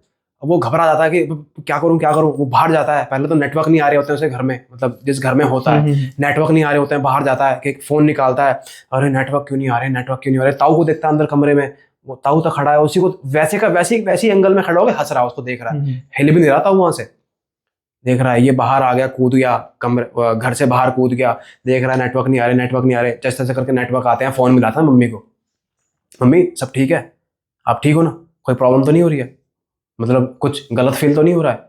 वो घबरा जाता है कि क्या करूं। वो बाहर जाता है, पहले तो नेटवर्क नहीं आ रहे होते हैं उसे घर में, मतलब जिस घर में होता है नेटवर्क नहीं आ रहे होते हैं, बाहर जाता है कि फोन निकालता है, अरे नेटवर्क क्यों नहीं आ रहे। ताऊ को देखता है अंदर कमरे में, वो ताऊ तो खड़ा है, उसी को वैसे का वैसी एंगल में खड़ा होकर हंस रहा है, उसको देख रहा है, हिल भी नहीं रहा था वहां से, देख रहा है। ये बाहर आ गया, कूद गया कमरे, घर से बाहर कूद गया, देख रहा है नेटवर्क नहीं आ रहे। जैसे तैसे करके नेटवर्क आते हैं, फोन मिला था मम्मी को, मम्मी सब ठीक है, आप ठीक हो ना, कोई प्रॉब्लम तो नहीं हो रही है, मतलब कुछ गलत फील तो नहीं हो रहा है?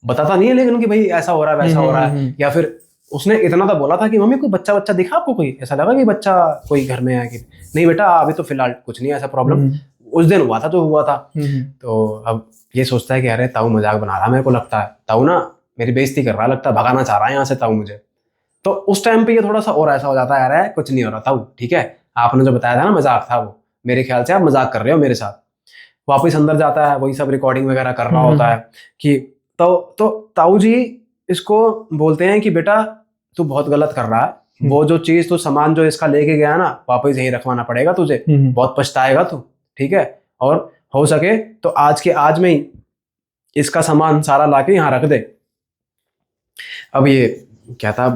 बताता नहीं है लेकिन कि भाई ऐसा हो रहा है वैसा हो रहा है। या फिर उसने इतना तो बोला था कि मम्मी कोई बच्चा दिखा आपको, कोई ऐसा लगा कि बच्चा कोई घर में है कि नहीं? बेटा अभी तो फिलहाल कुछ नहीं है ऐसा प्रॉब्लम, उस दिन हुआ था जो हुआ था। तो अब ये सोचता है कि अरे ताऊ मजाक बना रहा, मेरे को लगता है ताऊ ना मेरी बेइज्जती कर रहा, लगता है भगाना चाह रहा है यहाँ से ताऊ मुझे। तो उस टाइम पे ये थोड़ा सा और ऐसा हो जाता है, अरे कुछ नहीं हो रहा ताऊ, ठीक है, आपने जो बताया था ना मजाक था, वो मेरे ख्याल से आप मजाक कर रहे हो मेरे साथ। वापस अंदर जाता है, वही सब रिकॉर्डिंग वगैरह कर रहा होता है कि तो ताऊ जी इसको बोलते हैं कि बेटा तू बहुत गलत कर रहा है, वो जो चीज तू सामान जो इसका लेके गया ना, वापस यहीं रखवाना पड़ेगा तुझे, बहुत पछताएगा तू, ठीक है? और हो सके तो आज के आज में ही इसका सामान सारा लाके यहाँ रख दे। अब ये क्या था,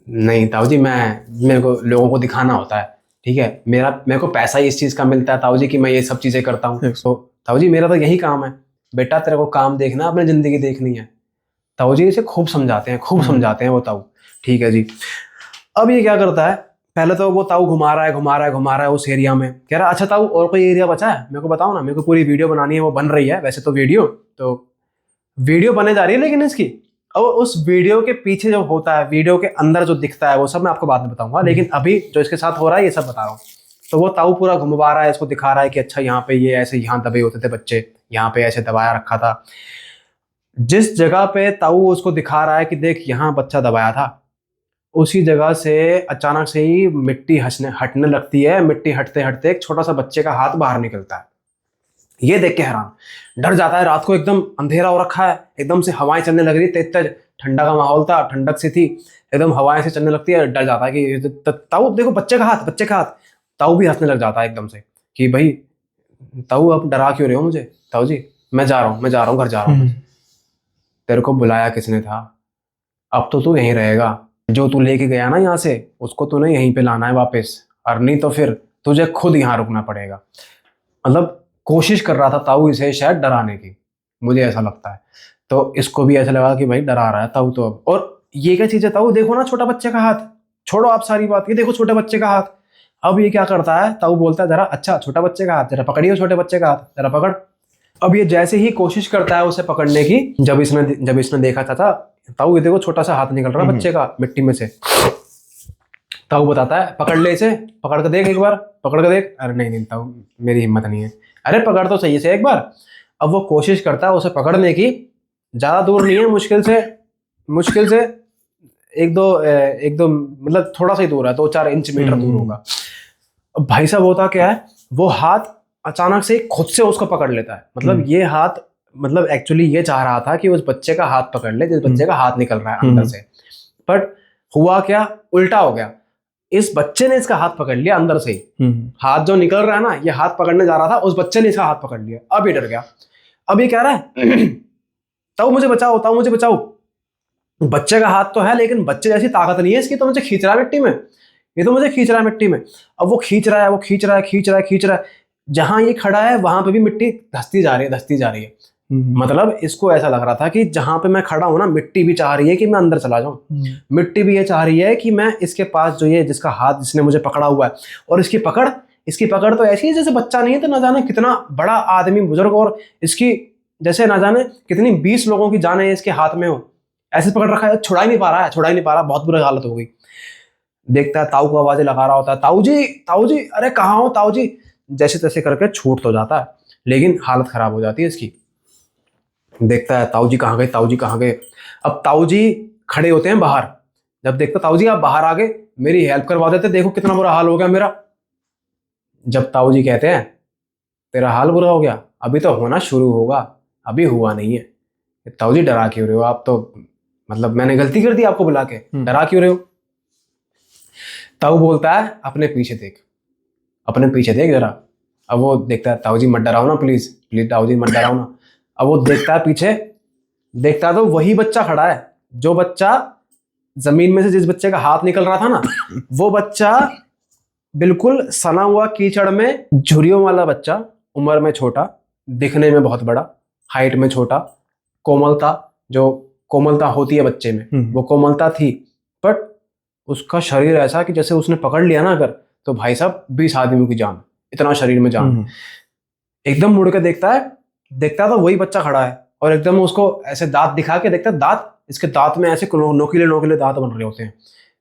नहीं ताऊ जी, मेरे को लोगों को दिखाना होता है, ठीक है, मेरे को पैसा ही इस चीज़ का मिलता है ताऊ जी कि मैं ये सब चीज़ें करता हूँ। तो ताऊ जी मेरा तो यही काम है। बेटा तेरे को काम देखना, अपनी ज़िंदगी देखनी है। ताऊ जी इसे खूब समझाते हैं, खूब समझाते हैं वो ताऊ। ठीक है जी। अब ये क्या करता है, पहले तो वो ताऊ घुमा रहा है उस एरिया में। कह रहा अच्छा ताऊ और कोई एरिया बचा है, मेरे को बताओ ना, मेरे को पूरी वीडियो बनानी है। वो बन रही है वैसे तो वीडियो बने जा रही है, लेकिन इसकी अब उस वीडियो के पीछे जो होता है, वीडियो के अंदर जो दिखता है, वो सब मैं आपको बाद में बताऊंगा। लेकिन अभी जो इसके साथ हो रहा है ये सब बता रहा हूँ। तो वो ताऊ पूरा घुमवा रहा है, इसको दिखा रहा है कि अच्छा यहाँ पे ये ऐसे यहाँ दबे होते थे बच्चे, यहाँ पे ऐसे दबाया रखा था। जिस जगह पे ताऊ उसको दिखा रहा है कि देख यहाँ बच्चा दबाया था, उसी जगह से अचानक से ही मिट्टी हटने लगती है। मिट्टी हटते हटते एक छोटा सा बच्चे का हाथ बाहर निकलता है। ये देख के हैरान, डर जाता है। रात को एकदम अंधेरा हो रखा है, एकदम से हवाएं चलने लग रही, तेज तेज ठंडा का माहौल था, ठंडक सी थी, एकदम हवाएं से चलने लगती है। डर जाता है कि ताऊ देखो बच्चे का हाथ। ताऊ भी हंसने लग जाता है एकदम से कि भाई ताऊ अब डरा क्यों रहे हो मुझे। ताऊ जी मैं जा रहा हूँ, घर जा रहा हूँ। तेरे को बुलाया किसने था, अब तो तू यहीं रहेगा। जो तू लेके गया ना यहाँ से, उसको तूने यहीं पे लाना है वापस, और नहीं तो फिर तुझे खुद यहाँ रुकना पड़ेगा। मतलब कोशिश कर रहा था ताऊ इसे शायद डराने की, मुझे ऐसा लगता है। तो इसको भी ऐसा लगा कि भाई डरा रहा है ताऊ तो अब। और ये क्या चीज़ है ताऊ, देखो ना छोटा बच्चे का हाथ, छोड़ो आप सारी बात, ये देखो छोटे बच्चे का हाथ। अब ये क्या करता है, ताऊ बोलता है जरा अच्छा छोटा बच्चे का हाथ, जरा पकड़िए छोटे बच्चे का हाथ, जरा पकड़। अब ये जैसे ही कोशिश करता है उसे पकड़ने की, जब इसने देखा था ताऊ ये देखो छोटा सा हाथ निकल रहा है बच्चे का मिट्टी में से। ताऊ बताता है पकड़ ले इसे, पकड़ के देख एक बार, पकड़ के देख। अरे नहीं ताऊ मेरी हिम्मत नहीं है। अरे पकड़ तो सही से एक बार। अब वो कोशिश करता है उसे पकड़ने की, ज्यादा दूर नहीं है, मुश्किल से एक दो मतलब थोड़ा सा ही दूर है, 2-4 इंच मीटर दूर होगा। अब भाई साहब होता क्या है, वो हाथ अचानक से खुद से उसको पकड़ लेता है। मतलब ये हाथ, मतलब एक्चुअली ये चाह रहा था कि उस बच्चे का हाथ पकड़ ले जिस बच्चे का हाथ निकल रहा है अंदर से, बट हुआ क्या, उल्टा हो गया। इस बच्चे ने इसका हाथ पकड़ लिया अंदर से ही। हाथ जो निकल रहा है ना, ये हाथ पकड़ने जा रहा था, उस बच्चे ने इसका हाथ पकड़ लिया। अब ये डर गया। अब ये कह रहा है ताऊ मुझे बचाओ, ताऊ मुझे बचाओ। बच्चे का हाथ तो है, लेकिन बच्चे जैसी ताकत नहीं है इसकी, तो मुझे खींच रहा है मिट्टी में, ये तो मुझे खींच रहा है मिट्टी में। अब वो खींच रहा है। जहां ये खड़ा है वहां पे भी मिट्टी धंसती जा रही है। मतलब इसको ऐसा लग रहा था कि जहां पे मैं खड़ा हूं ना, मिट्टी भी चाह रही है कि मैं अंदर चला जाऊं। मिट्टी भी ये चाह रही है कि मैं इसके पास, जो ये जिसका हाथ जिसने मुझे पकड़ा हुआ है, और इसकी पकड़ तो ऐसी है जैसे बच्चा नहीं है तो ना जाने कितना बड़ा आदमी बुजुर्ग, और इसकी जैसे ना जाने कितनी 20 लोगों की जाने इसके हाथ में हो, ऐसे पकड़ रखा है। छुड़ा ही नहीं पा रहा। बहुत बुरी हालत हो गई। देखता है ताऊ को आवाजें लगा रहा होता है, ताऊ जी अरे कहाँ हो ताऊ जी। जैसे तैसे करके छूट तो जाता है, लेकिन हालत खराब हो जाती है इसकी। देखता है ताऊ जी कहाँ गए। अब ताऊ जी खड़े होते हैं बाहर। जब देखता ताऊ जी आप बाहर आ गए, मेरी हेल्प करवा देते, देखो कितना बुरा हाल हो गया मेरा। जब ताऊ जी कहते हैं तेरा हाल बुरा हो गया, अभी तो होना शुरू होगा, अभी हुआ नहीं है। ताऊ जी डरा क्यों रहे हो आप, तो मतलब मैंने गलती कर दी आपको बुला के, डरा क्यों रहे हो। ताऊ बोलता है अपने पीछे देख जरा। अब वो देखता है, ताऊ जी मत डराओ ना प्लीज ताऊ जी मत डराओ ना। अब वो देखता है पीछे, देखता है तो वही बच्चा खड़ा है, जो बच्चा जमीन में से जिस बच्चे का हाथ निकल रहा था ना, वो बच्चा बिल्कुल सना हुआ कीचड़ में, झुर्रियों वाला बच्चा, उम्र में छोटा, दिखने में बहुत बड़ा, हाइट में छोटा, जो कोमलता होती है बच्चे में, वो कोमलता थी। बट उसका शरीर ऐसा कि जैसे उसने पकड़ लिया ना अगर, तो भाई साहब 20 आदमियों की जान, इतना शरीर में जान। एकदम मुड़ के देखता है तो वही बच्चा खड़ा है, और एकदम उसको ऐसे दांत दिखा के देखता है, इसके दांत में ऐसे नोकीले दांत बन रहे होते हैं,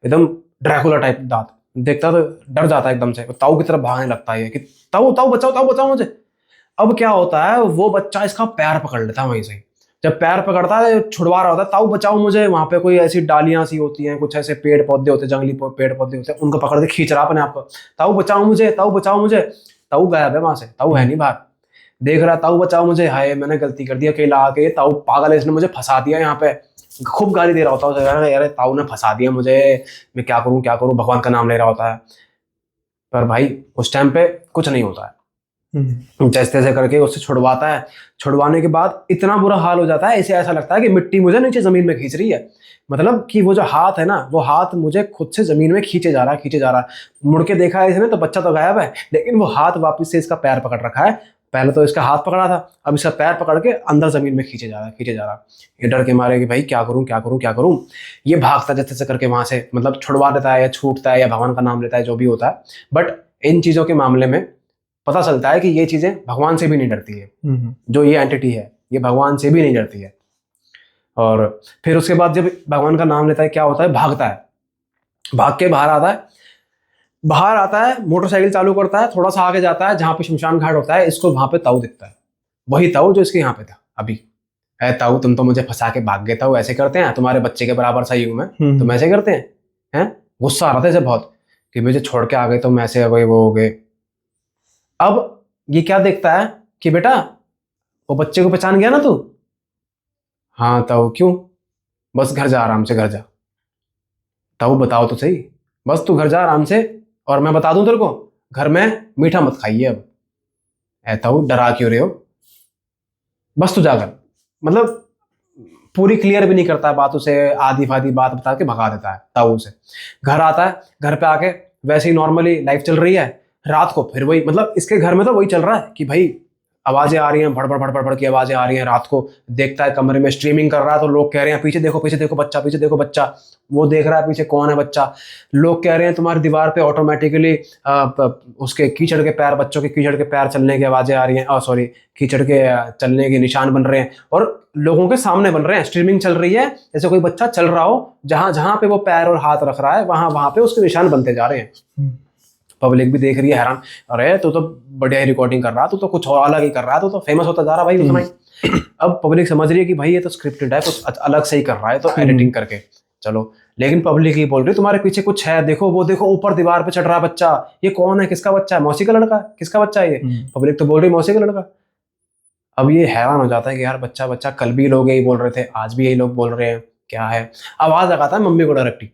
एकदम ड्रैकुला टाइप दांत। देखता तो डर जाता है एकदम से, ताऊ की तरफ भागने लगता है कि ताऊ बचाओ मुझे। अब क्या होता है, वो बच्चा इसका पैर पकड़ लेता है वहीं से। जब पैर पकड़ता है, छुड़वा रहा होता है, ताऊ बचाओ मुझे। वहां पे कोई ऐसी डालियां सी होती हैं, कुछ ऐसे पेड़ पौधे होते हैं, जंगली पेड़ पौधे होते हैं, उनको पकड़ के खींच रहा अपने आप को, ताऊ बचाओ मुझे। ताऊ गायब है वहां से, ताऊ है नहीं बाहर। देख रहा ताऊ बचाओ मुझे, हाय मैंने गलती कर दी अकेला आके, ताऊ पागल है, इसने मुझे फंसा दिया यहाँ पे। खूब गाली दे रहा होता है, यार ताऊ ने फंसा दिया मुझे, मैं क्या करूं, भगवान का नाम ले रहा होता है। पर भाई उस टाइम पे कुछ नहीं होता है, जैसे तैसे करके उससे छुड़वाता है। छुड़वाने के बाद इतना बुरा हाल हो जाता है, इसे ऐसा लगता है कि मिट्टी मुझे नीचे जमीन में खींच रही है। मतलब कि वो जो हाथ है ना, वो हाथ मुझे खुद से जमीन में खींचे जा रहा है, खींचे जा रहा है। मुड़ के देखा है इसने तो बच्चा तो गायब है, लेकिन वो हाथ वापस से इसका पैर पकड़ रखा है। पहले तो इसका हाथ पकड़ा था, अब इसका पैर पकड़ के अंदर जमीन में खींचे जा रहा है, खींचे जा रहा है। ये डर के मारे कि भाई क्या करूं क्या करूं क्या करूं। ये भागता जैसे तैसे करके वहां से, मतलब छुड़वा देता है या छूटता है या भगवान का नाम लेता है, जो भी होता है। बट इन चीजों के मामले में पता चलता है कि ये चीजें भगवान से भी नहीं डरती है। जो ये एंटिटी है ये भगवान से भी नहीं डरती है। और फिर उसके बाद जब भगवान का नाम लेता है, क्या होता है, भागता है, भाग के बाहर आता है। बाहर आता है, मोटरसाइकिल चालू करता है, थोड़ा सा आगे जाता है जहां पे शमशान घाट होता है, इसको वहां पे ताऊ दिखता है। वही ताऊ जो इसके यहाँ पे था अभी। है ताऊ, तुम तो मुझे फंसा के भाग गए ताऊ, ऐसे करते हैं, तुम्हारे बच्चे के बराबर सही हूं मैं, तुम ऐसे करते हैं। गुस्सा आ रहा था इसे बहुत कि मुझे छोड़ के आ गए तुम, ऐसे हो गए वो हो गए। अब ये क्या देखता है कि बेटा वो बच्चे को पहचान गया ना तू? हाँ ताऊ, क्यों? बस घर जा, आराम से घर जा। ताऊ बताओ तो सही, बस तू घर जा आराम से, और मैं बता दूं तेरे को, घर में मीठा मत खाइए अब। ऐ ताऊ डरा क्यों रहे हो, बस तू जाकर। मतलब पूरी क्लियर भी नहीं करता है बात, उसे आधी फादी बात बता के भगा देता है ताऊ से। घर आता है, घर पे आके वैसे ही नॉर्मली लाइफ चल रही है। रात को फिर वही, मतलब इसके घर में तो वही चल रहा है कि भाई आवाजें आ रही हैं, भड़बड़ भड़बड़ भड़ की आवाजें आ रही हैं। रात को देखता है कमरे में स्ट्रीमिंग कर रहा है, तो लोग कह रहे हैं पीछे देखो बच्चा, पीछे देखो बच्चा। वो देख रहा है पीछे कौन है बच्चा। लोग कह रहे हैं तुम्हारी दीवार पे ऑटोमेटिकली उसके कीचड़ के पैर, बच्चों के कीचड़ के पैर चलने की आवाजें आ रही हैं, सॉरी कीचड़ के चलने के निशान बन रहे हैं, और लोगों के सामने बन रहे हैं। स्ट्रीमिंग चल रही है, जैसे कोई बच्चा चल रहा हो, जहां जहां पे वो पैर और हाथ रख रहा है वहां वहां पे उसके निशान बनते जा रहे हैं। पब्लिक भी देख रही है हैरान, अरे तू तो बढ़िया ही रिकॉर्डिंग कर रहा, तू तो कुछ और अलग ही कर रहा है, तू तो फेमस होता जा रहा भाई उतना ही। अब पब्लिक समझ रही है कि भाई ये तो स्क्रिप्टेड है, कुछ अलग से ही कर रहा है, तो एडिटिंग करके चलो। लेकिन पब्लिक ही बोल रही तुम्हारे पीछे कुछ है, देखो वो देखो ऊपर दीवार पे चढ़ रहा बच्चा, ये कौन है, किसका बच्चा है, मौसी का लड़का, किसका बच्चा है ये? पब्लिक तो बोल रही मौसी का लड़का। अब ये हैरान हो जाता है कि यार बच्चा बच्चा, कल भी लोग यही बोल रहे थे, आज भी यही लोग बोल रहे हैं, क्या है। आवाज लगाता है मम्मी को डायरेक्टली,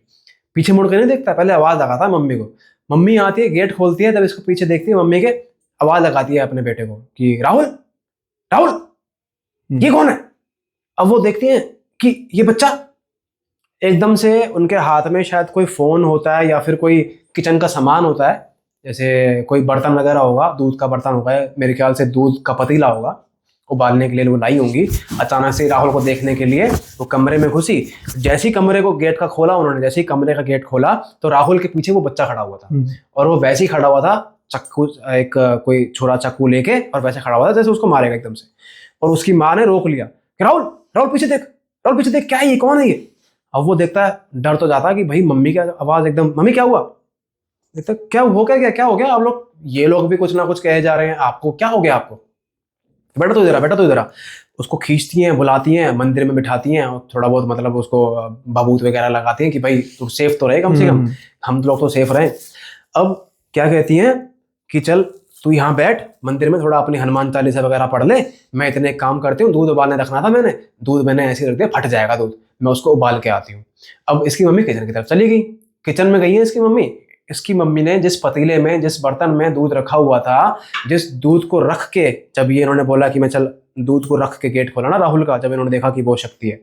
पीछे मुड़ के नहीं देखता, पहले आवाज लगाता है मम्मी को। मम्मी आती है, गेट खोलती है, जब इसको पीछे देखती है मम्मी के, आवाज लगाती है अपने बेटे को कि राहुल राहुल ये कौन है। अब वो देखती है कि ये बच्चा, एकदम से उनके हाथ में शायद कोई फोन होता है या फिर कोई किचन का सामान होता है, जैसे कोई बर्तन वगैरह होगा, दूध का बर्तन होगा, मेरे ख्याल से दूध का पतीला होगा, उबालने के लिए वो लाई होंगी। अचानक से राहुल को देखने के लिए वो कमरे में घुसी। जैसे ही कमरे को गेट का खोला उन्होंने, जैसे ही कमरे का गेट खोला तो राहुल के पीछे वो बच्चा खड़ा हुआ था, और वो वैसे ही खड़ा हुआ था, चाकू, एक कोई छोरा चाकू लेके, और वैसे खड़ा हुआ था जैसे उसको मारेगा एकदम से। और उसकी माँ ने रोक लिया कि राहुल राहुल पीछे देख, राहुल पीछे देख, क्या है ये, कौन है ये? अब वो देखता है, डर तो जाता है कि भाई मम्मी की आवाज एकदम, मम्मी क्या हुआ? देखता क्या हो गया, क्या हो गया? आप लोग, ये लोग भी कुछ ना कुछ कहे जा रहे हैं, आपको क्या हो गया? आपको बेटा तो इधर आ। उसको खींचती हैं, बुलाती हैं, मंदिर में बिठाती हैं, और थोड़ा बहुत मतलब उसको बबूत वगैरह लगाती हैं कि भाई तू सेफ तो रहे कम से कम, हम लोग तो सेफ रहें। अब क्या कहती हैं कि चल तू यहाँ बैठ मंदिर में, थोड़ा अपनी हनुमान चालीसा वगैरह पढ़ ले, मैं इतने काम करती हूँ, दूध उबालने रखना था मैंने, दूध मैंने ऐसे रख दिया, फट जाएगा दूध, मैं उसको उबाल के आती हूँ। अब इसकी मम्मी किचन की तरफ चली गई, किचन में गई है इसकी मम्मी ने जिस पतीले में, जिस बर्तन में दूध रखा हुआ था, जिस दूध को रख के, जब ये इन्होंने बोला कि मैं चल दूध को रख के गेट खोला ना राहुल का, जब इन्होंने देखा कि वो शक्ति है,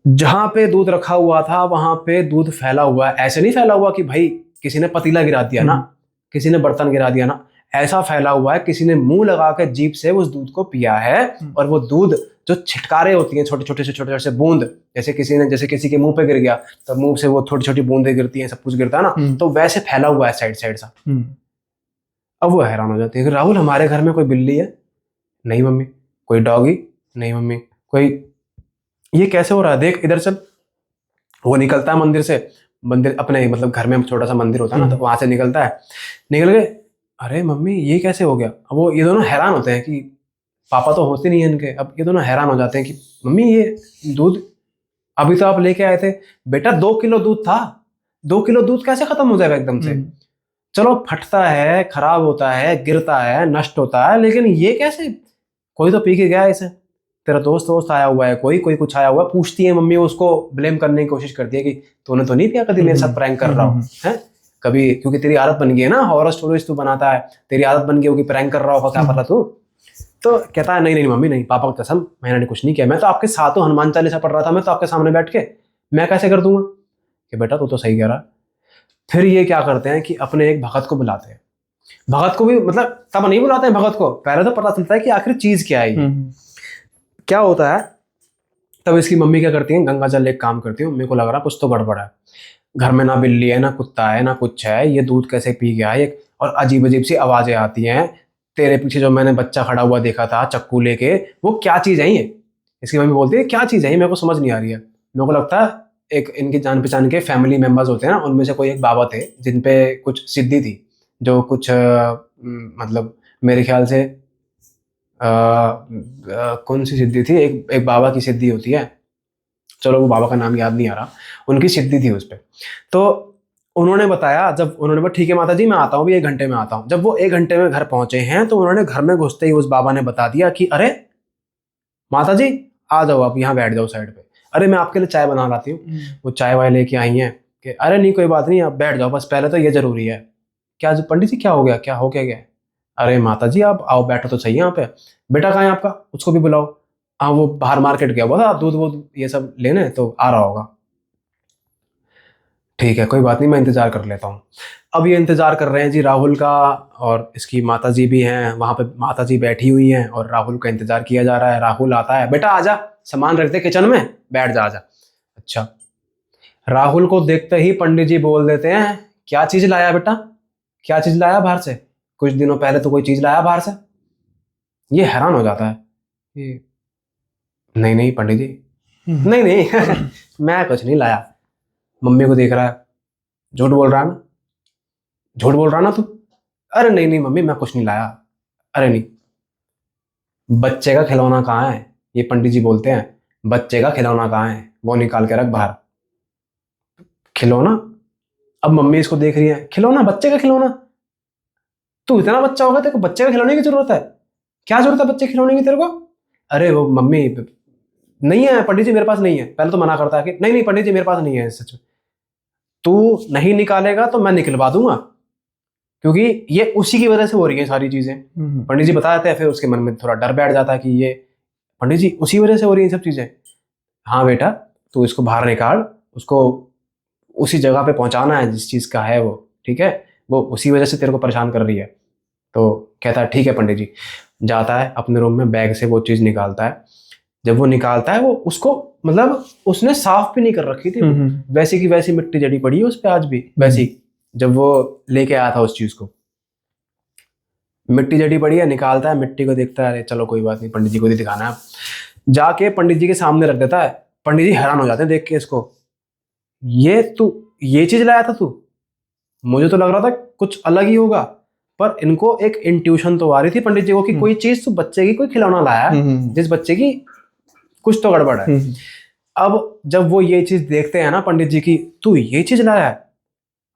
जहां पे दूध रखा हुआ था वहां पे दूध फैला हुआ है। ऐसे नहीं फैला हुआ कि भाई किसी ने पतीला गिरा दिया ना, किसी ने बर्तन गिरा दिया ना, ऐसा फैला हुआ है किसी ने मुंह लगा के जीभ से उस दूध को पिया है, और वो दूध जो छिटकारे होती हैं, छोटे छोटे से बूंद, जैसे किसी के मुंह पे गिर गया तो मुंह से वो छोटी छोटी बूंदें गिरती हैं, सब कुछ गिरता है ना, तो वैसे फैला हुआ है साइड सा। अब वो हैरान हो जाती है कि राहुल हमारे घर में कोई बिल्ली है? नहीं मम्मी। कोई डॉगी? नहीं मम्मी। कोई, ये कैसे हो रहा है, देख इधर चल। वो निकलता है मंदिर से, मंदिर अपने मतलब घर में छोटा सा मंदिर होता है ना, तो वहां से निकलता है, निकल गए, अरे मम्मी ये कैसे हो गया? अब वो ये दोनों हैरान होते हैं कि पापा तो होते नहीं है इनके। अब ये दोनों हैरान हो जाते हैं कि मम्मी ये दूध अभी तो आप लेके आए थे। बेटा 2 किलो दूध था, 2 किलो दूध कैसे खत्म हो जाएगा एकदम से? चलो फटता है, खराब होता है, गिरता है, नष्ट होता है, लेकिन ये कैसे? कोई तो पी के गया इसे, तेरा दोस्त आया हुआ है, कोई कुछ आया हुआ है। पूछती है मम्मी, उसको ब्लेम करने की कोशिश करती है कि तूने तो नहीं पिया, कभी मेरे साथ प्रैंक कर रहा हूँ है। कभी, क्योंकि तेरी आदत बन गई है ना, हॉरर स्टोरीज तू बनाता है, तेरी आदत बन गई होगी, प्रैंक कर रहा होगा, क्या पता तू। तो कहता है नहीं नहीं मम्मी नहीं, पापा की कसम मैंने कुछ नहीं किया, मैं तो आपके साथ हूँ, हनुमान चालीसा पढ़ रहा था मैं तो आपके सामने बैठ के, मैं कैसे कर दूंगा। कि बेटा तू तो सही कह रहा। फिर ये क्या करते हैं कि अपने एक भगत को बुलाते हैं। भगत को भी मतलब तब नहीं बुलाते हैं भगत को, पहले तो पता चलता है कि आखिर चीज क्या है ये। क्या होता है, तब इसकी मम्मी क्या करती है, गंगा जल एक काम करती है, मम्मी को लग रहा कुछ तो गड़बड़ है, घर में ना बिल्ली है ना कुत्ता है ना कुछ है, ये दूध कैसे पी गया है, और अजीब अजीब सी आवाजें आती हैं, तेरे पीछे जो मैंने बच्चा खड़ा हुआ देखा था चक्कू लेके, वो क्या चीज है ये। इसकी मम्मी बोलती है क्या चीज है ये, मेरे को समझ नहीं आ रही है। मेरे को लगता है एक इनके जान पहचान के फैमिली मेंबर्स होते हैं ना, उनमें से कोई एक बाबा थे जिन पे कुछ सिद्धि थी, जो कुछ मतलब मेरे ख्याल से कौन सी सिद्धि थी, एक बाबा की सिद्धि होती है, चलो वो बाबा का नाम याद नहीं आ रहा, उनकी सिद्धि थी उस पर। तो उन्होंने बताया, जब उन्होंने बोला ठीक है माता जी मैं आता हूँ भी 1 घंटे में आता हूँ, जब वो 1 घंटे में घर पहुंचे हैं तो उन्होंने घर में घुसते ही उस बाबा ने बता दिया कि अरे माता जी आ जाओ आप यहाँ बैठ जाओ साइड पे, अरे मैं आपके लिए चाय बना लाती हूँ। वो चाय वाय लेके आई हैं कि अरे नहीं कोई बात नहीं आप बैठ जाओ, बस पहले तो ये जरूरी है। क्या पंडित जी क्या हो गया, क्या हो क्या गया। अरे माता जी आप आओ बैठो तो सही यहाँ पे। बेटा कहाँ है आपका, उसको भी बुलाओ। हाँ वो बाहर मार्केट गया हुआ था दूध वूध ये सब लेने, तो आ रहा होगा। ठीक है कोई बात नहीं मैं इंतजार कर लेता हूँ। अब ये इंतजार कर रहे हैं जी राहुल का, और इसकी माता जी भी हैं वहाँ पे, माता जी बैठी हुई हैं और राहुल का इंतजार किया जा रहा है। राहुल आता है, बेटा आजा सामान रख दे किचन में, बैठ जा आजा। अच्छा, राहुल को देखते ही पंडित जी बोल देते हैं क्या चीज लाया बेटा, क्या चीज लाया बाहर से, कुछ दिनों पहले तो कोई चीज लाया बाहर से। ये हैरान हो जाता है कि नहीं नहीं पंडित जी नहीं नहीं मैं कुछ नहीं लाया। मम्मी को देख रहा है, झूठ बोल रहा है ना, झूठ बोल रहा ना तू। अरे नहीं नहीं मम्मी मैं कुछ नहीं लाया। अरे नहीं, बच्चे का खिलौना कहाँ है, ये पंडित जी बोलते हैं बच्चे का खिलौना कहाँ है, वो निकाल के रख बाहर। खिलौना, अब मम्मी इसको देख रही है, खिलौना बच्चे का खिलौना, तू इतना बच्चा होगा तेरे को बच्चे का खिलौने की जरूरत है, क्या जरूरत है बच्चे खिलौने की तेरे को। अरे वो मम्मी नहीं है पंडित जी मेरे पास नहीं है, पहले तो मना करता है कि नहीं नहीं पंडित जी मेरे पास नहीं है सच में। तू नहीं निकालेगा तो मैं निकलवा दूंगा, क्योंकि ये उसी की वजह से हो रही है सारी चीजें। पंडित जी बताते हैं, फिर उसके मन में थोड़ा डर बैठ जाता है कि ये पंडित जी उसी वजह से हो रही है सब चीजें। हाँ बेटा तू इसको बाहर निकाल, उसको उसी जगह पे पहुंचाना है जिस चीज का है वो, ठीक है, वो उसी वजह से तेरे को परेशान कर रही है। तो कहता है ठीक है पंडित जी। जाता है अपने रूम में, बैग से वो चीज निकालता है। जब वो निकालता है वो उसको मतलब उसने साफ भी नहीं कर रखी थी, वैसी की वैसी मिट्टी जड़ी पड़ी है उस पर आज भी वैसी, जब वो लेके आया था उस चीज को मिट्टी जड़ी पड़ी है। निकालता है, मिट्टी को देखता है, अरे चलो कोई बात नहीं पंडित जी को नहीं दिखाना है। जाके पंडित जी के सामने रख देता है। पंडित जी हैरान हो जाते हैं देख के इसको, ये तू ये चीज लाया था तू, मुझे तो लग रहा था कुछ अलग ही होगा, पर इनको एक इंट्यूशन तो आ रही थी पंडित जी को कि कोई चीज तो बच्चे की कोई खिलौना लाया है जिस बच्चे की कुछ तो गड़बड़ है। अब जब वो ये चीज देखते हैं ना पंडित जी की, तू ये चीज लाया है,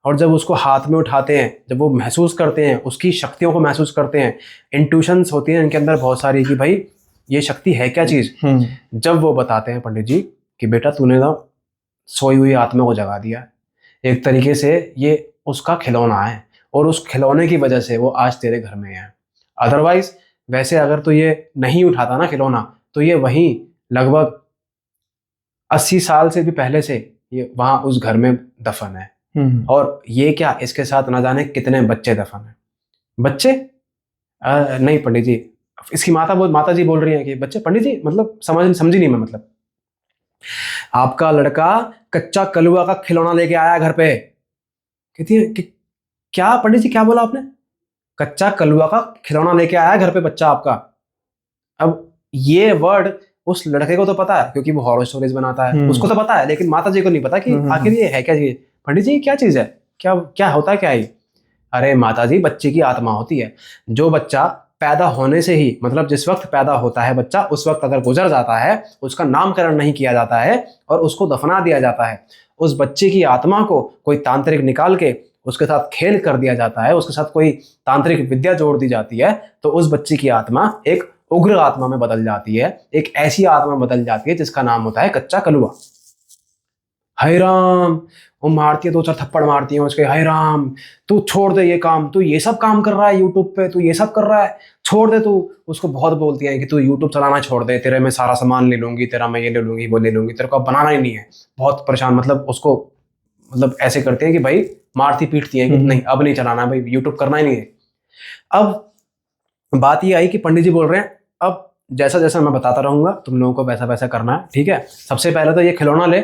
और जब उसको हाथ में उठाते हैं, जब वो महसूस करते हैं, उसकी शक्तियों को महसूस करते हैं, इंट्यूशंस होती हैं इनके अंदर बहुत सारी कि भाई ये शक्ति है क्या चीज। जब वो बताते हैं पंडित जी कि बेटा तूने ना सोई हुई आत्मा को जगा दिया, एक तरीके से ये उसका खिलौना है, और उस खिलौने की वजह से वो आज तेरे घर में है। अदरवाइज वैसे अगर तो ये नहीं उठाता ना खिलौना, तो ये वहीं लगभग 80 साल से भी पहले से ये वहां उस घर में दफन है। और ये क्या इसके साथ ना जाने कितने बच्चे दफन है। बच्चे नहीं पंडित जी, इसकी माता जी बोल रही हैं कि बच्चे, पंडित जी मतलब समझी नहीं मैं, मतलब आपका लड़का कच्चा कलुआ का खिलौना लेके आया घर पे। कहती है कि क्या पंडित जी क्या बोला आपने, कच्चा कलुआ का खिलौना लेके आया घर पे बच्चा आपका। अब ये वर्ड उस लड़के को तो पता है क्योंकि वो हॉरर स्टोरीज बनाता है, उसको तो पता है, लेकिन माता जी को नहीं पता कि आखिर ये है क्या चीज। पंडित जी क्या चीज है, क्या क्या होता है क्या है। अरे माता जी बच्चे की आत्मा होती है, जो बच्चा पैदा होने से ही, मतलब जिस वक्त पैदा होता है बच्चा, उस वक्त अगर गुजर जाता है, उसका नामकरण नहीं किया जाता है और उसको दफना दिया जाता है, उस बच्चे की आत्मा को कोई तांत्रिक निकाल के उसके साथ खेल कर दिया जाता है, उसके साथ कोई तांत्रिक विद्या जोड़ दी जाती है, तो उस बच्चे की आत्मा एक उग्र आत्मा में बदल जाती है, एक ऐसी आत्मा बदल जाती है जिसका नाम होता है कच्चा कलुआ। हाय राम, वो मारती है, 2-4 थप्पड़ मारती है उसके, हाय राम तू छोड़ दे ये काम, तू ये सब काम कर रहा है यूट्यूब पे, तू ये सब कर रहा है, छोड़ दे तू। उसको बहुत बोलती है कि तू यूट्यूब चलाना छोड़ दे, तेरे मैं सारा सामान ले लूंगी, तेरा मैं ये ले लूंगी वो ले लूंगी, तेरे को अब बनाना ही नहीं है। बहुत परेशान, मतलब उसको मतलब ऐसे करते हैं कि भाई मारती पीटती है कि नहीं अब नहीं चलाना भाई, यूट्यूब करना ही नहीं है। अब बात ये आई कि पंडित जी बोल रहे हैं अब जैसा जैसा मैं बताता रहूंगा तुम लोगों को वैसा वैसा करना है, ठीक है। सबसे पहले तो ये खिलौना ले,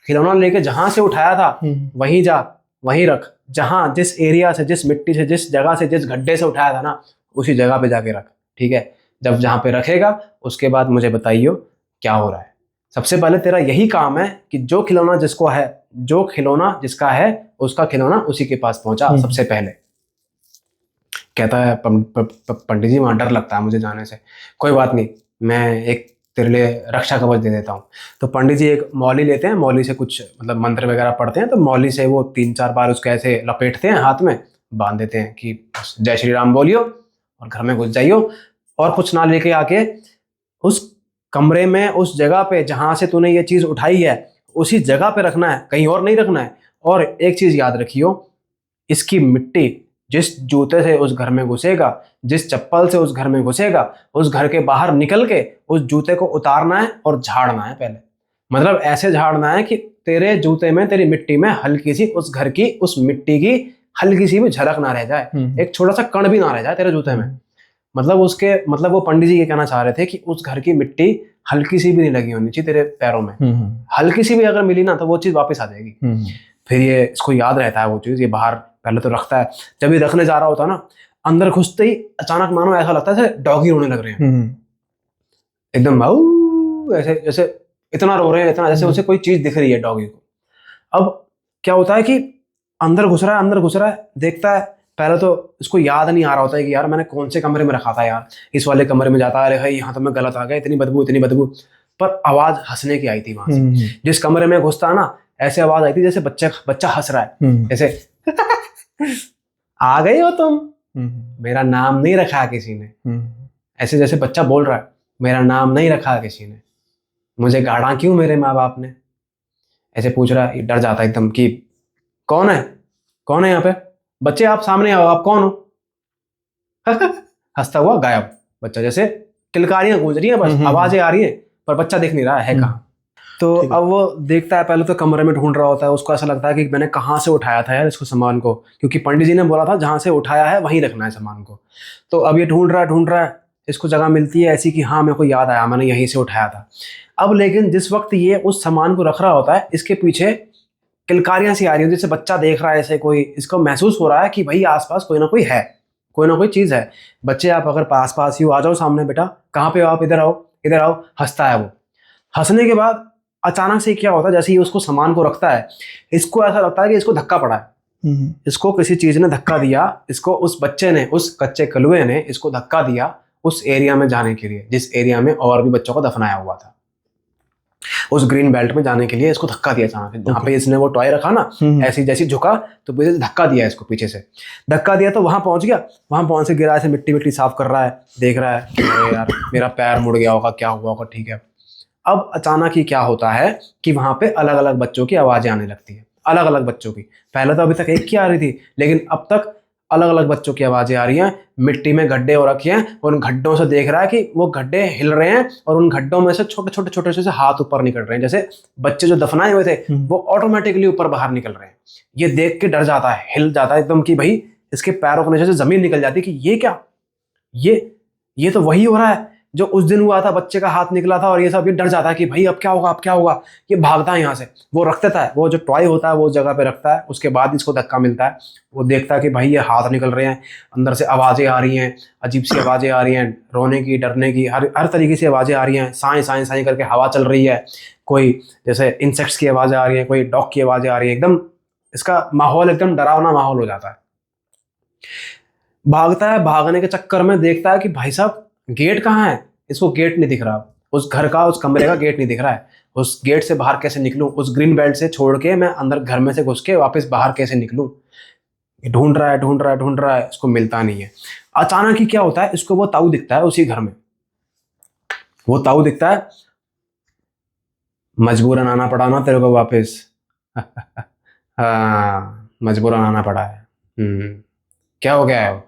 खिलौना लेके जहां से उठाया था वहीं जा, वहीं रख, जहां जिस एरिया से, जिस मिट्टी से, जिस जगह से, जिस गड्ढे से उठाया था ना, उसी जगह पे जाके रख, ठीक है। जब जहां पे रखेगा उसके बाद मुझे बताइयो क्या हो रहा है। सबसे पहले तेरा यही काम है कि जो खिलौना जिसको है, जो खिलौना जिसका है उसका खिलौना उसी के पास पहुंचा सबसे पहले। कहता है पंडित जी वहां डर लगता है मुझे जाने से। कोई बात नहीं, मैं एक तेरे लिए रक्षा कवच दे देता हूँ। तो पंडित जी एक मौली लेते हैं, मौली से कुछ मतलब मंत्र वगैरह पढ़ते हैं, तो मौली से वो 3-4 बार उसको ऐसे लपेटते हैं, हाथ में बांध देते हैं कि जय श्री राम बोलियो और घर में घुस जाइयो। और कुछ ना लेके आके उस कमरे में, उस जगह पे जहां से तूने ये चीज उठाई है उसी जगह पे रखना है, कहीं और नहीं रखना है। और एक चीज याद रखियो, इसकी मिट्टी जिस जूते से उस घर में घुसेगा, जिस चप्पल से उस घर में घुसेगा, उस घर के बाहर निकल के उस जूते को उतारना है और झाड़ना है पहले। मतलब ऐसे झाड़ना है कि तेरे जूते में, तेरी मिट्टी में हल्की सी उस घर की, उस मिट्टी की हल्की सी भी झलक ना रह जाए, एक छोटा सा कण भी ना रह जाए तेरे जूते में। मतलब उसके मतलब वो पंडित जी ये कहना चाह रहे थे कि उस घर की मिट्टी हल्की सी भी नहीं लगी होनी चाहिए तेरे पैरों में। हल्की सी भी अगर मिली ना तो वो चीज वापस आ जाएगी। फिर ये इसको याद रहता है वो चीज, ये बाहर पहले तो रखता है। जब ये रखने जा रहा होता है ना, अंदर घुसते ही अचानक मानो ऐसा लगता है जैसे डॉगी रोने लग रहे हैं एकदम, ऐसे जैसे इतना रो रहे हैं, इतना जैसे उसे कोई चीज दिख रही है डॉगी को। अब क्या होता है कि अंदर घुस रहा है, अंदर घुस रहा है, देखता है। पहले तो इसको याद नहीं आ रहा होता है कि यार मैंने कौन से कमरे में रखा था यार, इस वाले कमरे में जाता है, अरे भाई यहाँ तो मैं गलत आ गया, इतनी बदबू इतनी बदबू। पर आवाज हंसने की आई थी वहां से। जिस कमरे में घुसता है ना, ऐसे आवाज आई थी जैसे बच्चा हंस रहा है, जैसे आ गए हो तुम, मेरा नाम नहीं रखा किसी ने। ऐसे जैसे बच्चा बोल रहा है, मेरा नाम नहीं रखा किसी ने, मुझे गाड़ा क्यों मेरे माँ बाप ने, ऐसे पूछ रहा है। डर जाता है एकदम कि कौन है, कौन है यहाँ पे, बच्चे आप सामने आओ, आप कौन हो। हंसता हुआ गायब बच्चा, जैसे किलकारियां गूंज रही हैं बस, आवाजें आ रही हैं पर बच्चा दिख नहीं रहा है कहाँ। तो अब वो देखता है, पहले तो कमरे में ढूंढ रहा होता है, उसको ऐसा लगता है कि मैंने कहाँ से उठाया था यार इसको सामान को, क्योंकि पंडित जी ने बोला था जहां से उठाया है वहीं रखना है सामान को। तो अब ये ढूंढ रहा है, इसको जगह मिलती है ऐसी कि हाँ मेरे को याद आया, मैंने यहीं से उठाया था। अब लेकिन जिस वक्त ये उस सामान को रख रहा होता है, इसके पीछे किलकारियां सी आ रही है, जैसे बच्चा देख रहा है ऐसे, कोई इसको महसूस हो रहा है कि भाई आसपास कोई ना कोई है, कोई ना कोई चीज है। बच्चे आप अगर पास पास ही हो, आ जाओ सामने बेटा, कहाँ पे हो आप, इधर आओ इधर आओ। हंसता है वो। हंसने के बाद अचानक से क्या होता है, जैसे ही उसको सामान को रखता है, इसको ऐसा लगता है कि इसको धक्का पड़ा है, इसको किसी चीज ने धक्का दिया, इसको उस बच्चे ने, उस कच्चे कलुए ने इसको धक्का दिया उस एरिया में जाने के लिए, जिस एरिया में और भी बच्चों को दफनाया हुआ था। उस ग्रीन बेल्ट में जाने के लिए इसको धक्का दिया अचानक, जहाँ पे इसने वो टॉय रखा ना, ऐसी जैसी झुका तो पीछे से धक्का दिया इसको, पीछे से धक्का दिया तो वहां पहुंच गया। वहां पहुंच से गिरा, ऐसे मिट्टी मिट्टी साफ कर रहा है, देख रहा है अरे यार मेरा पैर मुड़ गया होगा, क्या हुआ होगा, ठीक है। अब अचानक ही क्या होता है कि वहां पे अलग अलग बच्चों की आवाजें आने लगती है, अलग अलग बच्चों की। पहले तो अभी तक एक की आ रही थी, लेकिन अब तक अलग अलग बच्चों की आवाजें आ रही हैं। मिट्टी में गड्ढे हो रखे हैं, उन गड्ढों से देख रहा है कि वो गड्ढे हिल रहे हैं और उन गड्ढों में से छोटे छोटे छोटे से हाथ ऊपर निकल रहे हैं, जैसे बच्चे जो दफनाए हुए थे वो ऑटोमेटिकली ऊपर बाहर निकल रहे हैं। ये देख के डर जाता है, हिल जाता है एकदम कि भाई इसके पैरों के नीचे से जमीन निकल जाती है कि ये क्या, ये तो वही हो रहा है जो उस दिन हुआ था, बच्चे का हाथ निकला था और ये सब। ये डर जाता है कि भाई अब क्या होगा, अब क्या होगा। ये भागता है यहाँ से, वो रख देता है, वो जो टॉय होता है वो जगह पे रखता है। उसके बाद इसको धक्का मिलता है, वो देखता है कि भाई ये हाथ निकल रहे हैं, अंदर से आवाजें आ रही हैं, अजीब सी आवाजें आ रही हैं, रोने की, डरने की, हर तरीके से आवाजें आ रही हैं। साएं साएं साएं करके हवा चल रही है, कोई जैसे इंसेक्ट्स की आवाजें आ रही हैं, कोई डॉग की आवाजें आ रही है। एकदम इसका माहौल एकदम डरावना माहौल हो जाता है। भागता है, भागने के चक्कर में देखता है कि भाई साहब गेट कहाँ है, इसको गेट नहीं दिख रहा, उस घर का, उस कमरे का गेट नहीं दिख रहा है। उस गेट से बाहर कैसे निकलूं, उस ग्रीन बेल्ट से छोड़ के मैं अंदर घर में से घुस के वापस बाहर कैसे निकलूं। ढूंढ रहा है, इसको मिलता नहीं है। अचानक ही क्या होता है, इसको वो ताऊ दिखता है उसी घर में। वो ताऊ दिखता है, मजबूरन आना पड़ा ना तेरे को वापस, हाँ, मजबूरन आना पड़ा है। क्या हो गया है वो?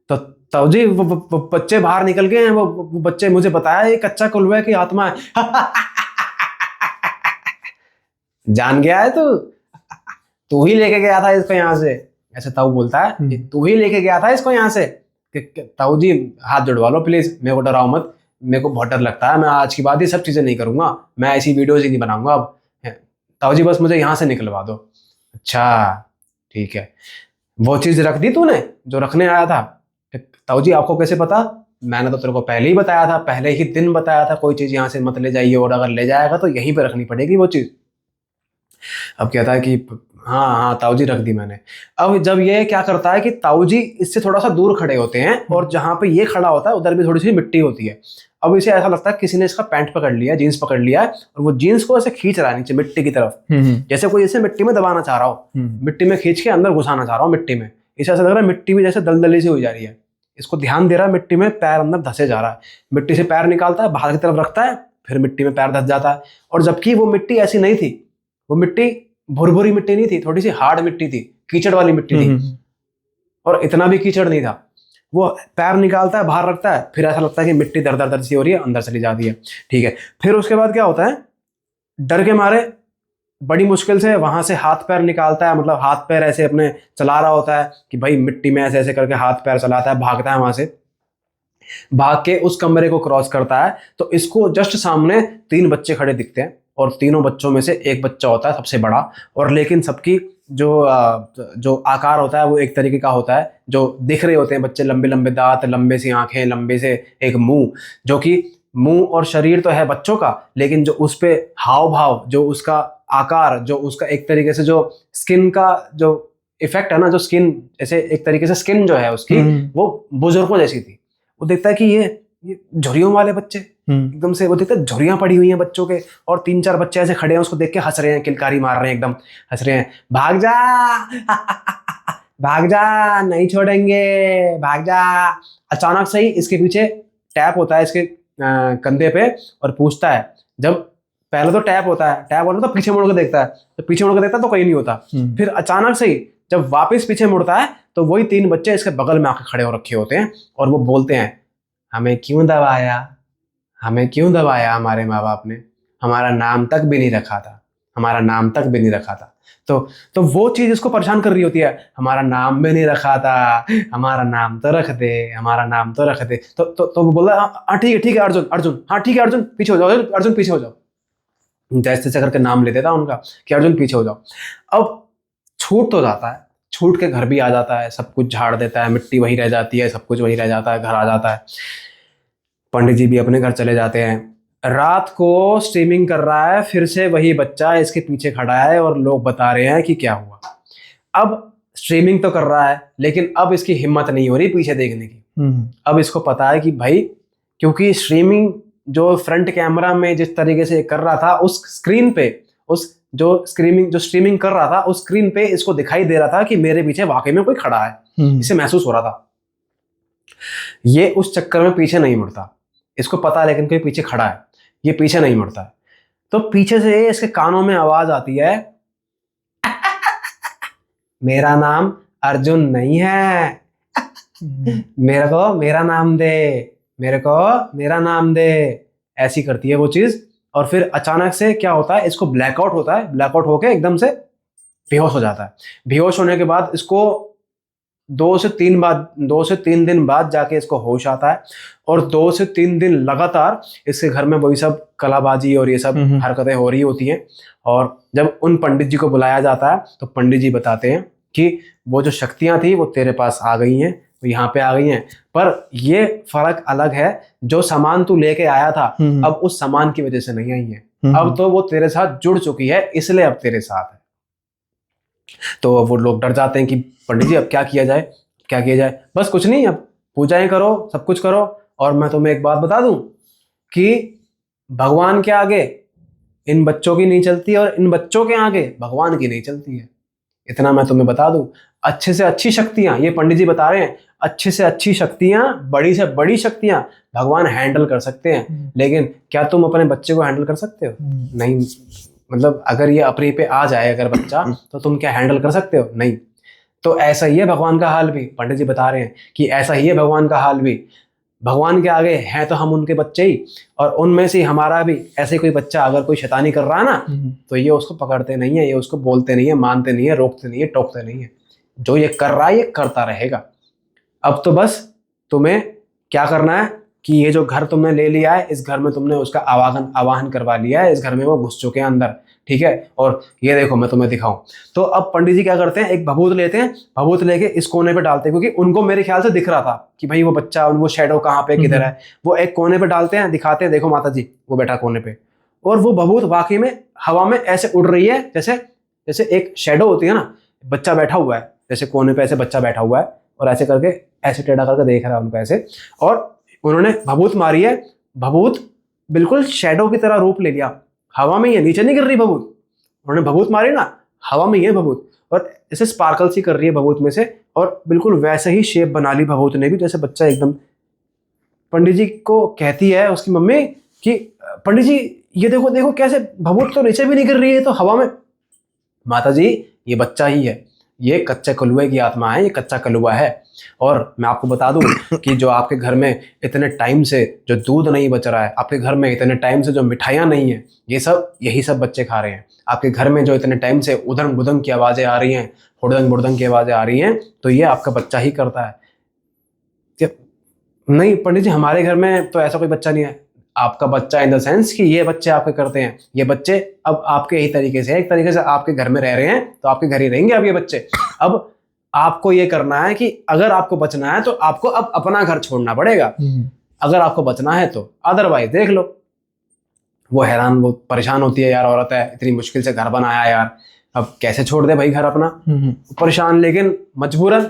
तो ताऊ जी वो बच्चे बाहर निकल गए हैं, वो बच्चे मुझे बताया ये कच्चा कुलवा की आत्मा है। जान गया है तू ही लेके गया था इसको यहाँ से, ऐसे ताऊ बोलता है कि तू ही लेके गया था इसको यहाँ से। ताऊ जी हाथ जुड़वा लो प्लीज, मेरे को डराओ मत, मेरे को बहुत डर लगता है, मैं आज की बात ये सब चीजें नहीं करूंगा, मैं ऐसी वीडियोज ही नहीं बनाऊंगा अब। ताऊ जी बस मुझे यहाँ से निकलवा दो। अच्छा ठीक है, वो चीज रख दी तूने जो रखने आया था? ताऊ जी आपको कैसे पता? मैंने तो तेरे को पहले ही बताया था, पहले ही दिन बताया था कोई चीज यहाँ से मत ले जाइए, और अगर ले जाएगा तो यहीं पे रखनी पड़ेगी वो चीज। अब कहता है कि हाँ हाँ ताऊ जी रख दी मैंने। अब जब ये क्या करता है कि ताऊ जी इससे थोड़ा सा दूर खड़े होते हैं, और जहां पे ये खड़ा होता है उधर भी थोड़ी सी मिट्टी होती है। अब इसे ऐसा लगता है किसी ने इसका पैंट पकड़ लिया, जीन्स पकड़ लिया है, और वो जीन्स को ऐसे खींच रहा है नीचे मिट्टी की तरफ, जैसे कोई इसे मिट्टी में दबाना चाह रहा हो, मिट्टी में खींच के अंदर घुसाना चाह रहा हो मिट्टी में। इसे ऐसा लग रहा है मिट्टी भी जैसे दलदली से हो जा रही है। इसको ध्यान दे रहा है मिट्टी में पैर अंदर धसे जा रहा है, मिट्टी से पैर निकालता है, बाहर की तरफ रखता है, फिर मिट्टी में पैर धस जाता है। और जबकि वो मिट्टी ऐसी नहीं थी, वो मिट्टी भुरभुरी मिट्टी नहीं थी, थोड़ी सी हार्ड मिट्टी थी, कीचड़ वाली मिट्टी थी, और इतना भी कीचड़ नहीं था। वो पैर निकालता है, बाहर रखता है, फिर ऐसा लगता है कि मिट्टी दर दर दर सी हो रही है, अंदर चली जाती है। ठीक है, फिर उसके बाद क्या होता है, डर के मारे बड़ी मुश्किल से वहां से हाथ पैर निकालता है, मतलब हाथ पैर ऐसे अपने चला रहा होता है कि भाई मिट्टी में ऐसे ऐसे करके हाथ पैर चलाता है, भागता है, वहां से भाग के उस कमरे को क्रॉस करता है। तो इसको जस्ट सामने 3 बच्चे खड़े दिखते हैं, और तीनों बच्चों में से एक बच्चा होता है सबसे बड़ा, और लेकिन सबकी जो आकार होता है वो एक तरीके का होता है, जो दिख रहे होते हैं बच्चे, लंबे लंबे दांत, लंबे सी आंखें, लंबे से एक मुंह, जो कि मुंह और शरीर तो है बच्चों का, लेकिन जो उस पे हाव भाव, जो उसका आकार, जो उसका एक तरीके से जो स्किन का जो इफेक्ट है ना, जो स्किन ऐसे एक तरीके से स्किन जो है उसकी वो बुजुर्गों जैसी थी। वो देखता है कि ये झुर्रियों वाले बच्चे, एकदम से वो देखता है झुर्रियां पड़ी हुई हैं बच्चों के, और 3-4 बच्चे ऐसे खड़े हैं, उसको देख के हंस रहे हैं, किलकारी मार रहे हैं, एकदम हंस रहे हैं, भाग जा भाग जा, नहीं छोड़ेंगे, भाग जा। अचानक से ही इसके पीछे टैप होता है इसके कंधे पे, और पूछता है, जब पहले तो टैप होता है तो पीछे मुड़ के देखता है, तो पीछे मुड़ के देखता है तो कहीं नहीं होता। फिर अचानक से ही जब वापस पीछे मुड़ता है तो वही 3 बच्चे इसके बगल में आके खड़े हो रखे होते हैं, और वो बोलते हैं, हमें क्यों दबाया, हमें क्यों दबाया, हमारे माँ बाप ने हमारा नाम तक भी नहीं रखा था, हमारा नाम तक भी नहीं रखा था। तो वो चीज इसको परेशान कर रही होती है, हमारा नाम भी नहीं रखा था, हमारा नाम तो रख दे, हमारा नाम तो रख दे। तो वो बोला, हाँ ठीक है अर्जुन, हाँ ठीक है अर्जुन पीछे हो जाओ, अर्जुन पीछे हो जाओ, जैसे तैसे करके नाम ले देता उनका कि अर्जुन पीछे हो जाओ। अब छूट तो जाता है, छूट के घर भी आ जाता है, सब कुछ झाड़ देता है, मिट्टी वही रह जाती है, सब कुछ वही रह जाता है, घर आ जाता है, पंडित जी भी अपने घर चले जाते हैं। रात को स्ट्रीमिंग कर रहा है, फिर से वही बच्चा इसके पीछे खड़ा है, और लोग बता रहे हैं कि क्या हुआ। अब स्ट्रीमिंग तो कर रहा है, लेकिन अब इसकी हिम्मत नहीं हो रही पीछे देखने की। अब इसको पता है कि भाई, क्योंकि स्ट्रीमिंग जो फ्रंट कैमरा में जिस तरीके से कर रहा था, उस स्क्रीन पे, उस जो स्ट्रीमिंग कर रहा था, उस स्क्रीन पे इसको दिखाई दे रहा था कि मेरे पीछे वाकई में कोई खड़ा है, इसे महसूस हो रहा था। ये उस चक्कर में पीछे नहीं मुड़ता, इसको पता है लेकिन कोई पीछे खड़ा है, ये पीछे नहीं मुड़ता है। तो पीछे से इसके कानों में आवाज आती है, मेरा नाम अर्जुन नहीं है, मेरे को मेरा नाम दे, मेरे को मेरा नाम दे, ऐसी करती है वो चीज। और फिर अचानक से क्या होता है, इसको ब्लैकआउट होता है, ब्लैकआउट होके एकदम से बेहोश हो जाता है। बेहोश होने के बाद इसको 2 से 3 दिन बाद जाके इसको होश आता है, और 2 से 3 दिन लगातार इसके घर में वही सब कलाबाजी और ये सब हरकतें हो रही होती हैं। और जब उन पंडित जी को बुलाया जाता है तो पंडित जी बताते हैं कि वो जो शक्तियां थी वो तेरे पास आ गई हैं, वो यहाँ पे आ गई हैं, पर ये फर्क अलग है, जो सामान तू लेके आया था अब उस सामान की वजह से नहीं आई है, अब तो वो तेरे साथ जुड़ चुकी है, इसलिए अब तेरे साथ है। तो वो लोग डर जाते हैं कि पंडित जी अब क्या किया जाए, क्या किया जाए। बस कुछ नहीं, अब पूजाएं करो, सब कुछ करो, और मैं तुम्हें एक बात बता दूं कि भगवान के आगे इन बच्चों की नहीं चलती, और इन बच्चों के आगे भगवान की नहीं चलती है, इतना मैं तुम्हें बता दूं। अच्छे से अच्छी शक्तियां, ये पंडित जी बता रहे हैं, अच्छे से अच्छी शक्तियां, बड़ी से बड़ी शक्तियां भगवान हैंडल कर सकते हैं, लेकिन क्या तुम अपने बच्चे को हैंडल कर सकते हो? नहीं, मतलब अगर ये अपने पे आ जाए अगर बच्चा, तो तुम क्या हैंडल कर सकते हो? नहीं। तो ऐसा ही है भगवान का हाल भी, पंडित जी बता रहे हैं कि ऐसा ही है भगवान का हाल भी। भगवान के आगे हैं तो हम उनके बच्चे ही, और उनमें से हमारा भी ऐसे कोई बच्चा अगर कोई शैतानी कर रहा है ना, तो ये उसको पकड़ते नहीं है, ये उसको बोलते नहीं है, मानते नहीं है, रोकते नहीं है, टोकते नहीं है। जो ये कर रहा है ये करता रहेगा। अब तो बस तुम्हें क्या करना है कि ये जो घर तुमने ले लिया है, इस घर में तुमने उसका आवाहन करवा लिया है, इस घर में वो घुस चुके हैं अंदर, ठीक है। और ये देखो मैं तुम्हें दिखाऊं। तो अब पंडित जी क्या करते हैं, एक भभूत लेते हैं, भभूत लेके इस कोने पे डालते हैं, क्योंकि उनको मेरे ख्याल से दिख रहा था कि भाई वो बच्चा, वो शेडो कहाँ पे किधर है। वो एक कोने पे डालते हैं, दिखाते हैं देखो माता जी वो बैठा कोने पे, और वो भभूत वाकई में हवा में ऐसे उड़ रही है, जैसे जैसे एक शेडो होती है ना, बच्चा बैठा हुआ है जैसे कोने पे, ऐसे बच्चा बैठा हुआ है और ऐसे करके ऐसे टेढ़ा करके देख रहा है उनको ऐसे। और उन्होंने भभूत मारी है, भभूत बिल्कुल शैडो की तरह रूप ले लिया, हवा में ही है, नीचे नहीं गिर रही भभूत। उन्होंने भभूत मारी ना, हवा में ही है भभूत, और ऐसे स्पार्कल सी कर रही है भभूत में से, और बिल्कुल वैसे ही शेप बना ली भभूत ने भी जैसे बच्चा एकदम। पंडित जी को कहती है उसकी मम्मी कि पंडित जी ये देखो देखो कैसे भभूत तो नीचे भी नहीं गिर रही है, तो हवा में। माता जी ये बच्चा ही है, ये कच्चे कलुए की आत्मा है, ये कच्चा कलुआ है। और मैं आपको बता दूं कि जो आपके घर में इतने टाइम से जो दूध नहीं बच रहा है, आपके घर में इतने टाइम से जो मिठाइयाँ नहीं है, ये सब यही सब बच्चे खा रहे हैं। आपके घर में जो इतने टाइम से उधम बुधम की आवाज़ें आ रही हैं, हुड़दंग बुड़दंग की आवाज़ें आ रही हैं, तो ये आपका बच्चा ही करता है। नहीं पंडित जी हमारे घर में तो ऐसा कोई बच्चा नहीं है। आपका बच्चा इन द सेंस कि ये बच्चे आपके करते हैं, ये बच्चे अब आपके ही तरीके से, एक तरीके से आपके घर में रह रहे हैं तो आपके घर ही रहेंगे अब ये बच्चे। अब आपको ये करना है कि अगर आपको बचना है तो आपको अब अपना घर छोड़ना पड़ेगा, अगर आपको बचना है तो, अदरवाइज देख लो। वो हैरान, वो परेशान होती है, यार औरत है, इतनी मुश्किल से घर बनाया यार, अब कैसे छोड़ दे भाई घर अपना, परेशान, लेकिन मजबूरन।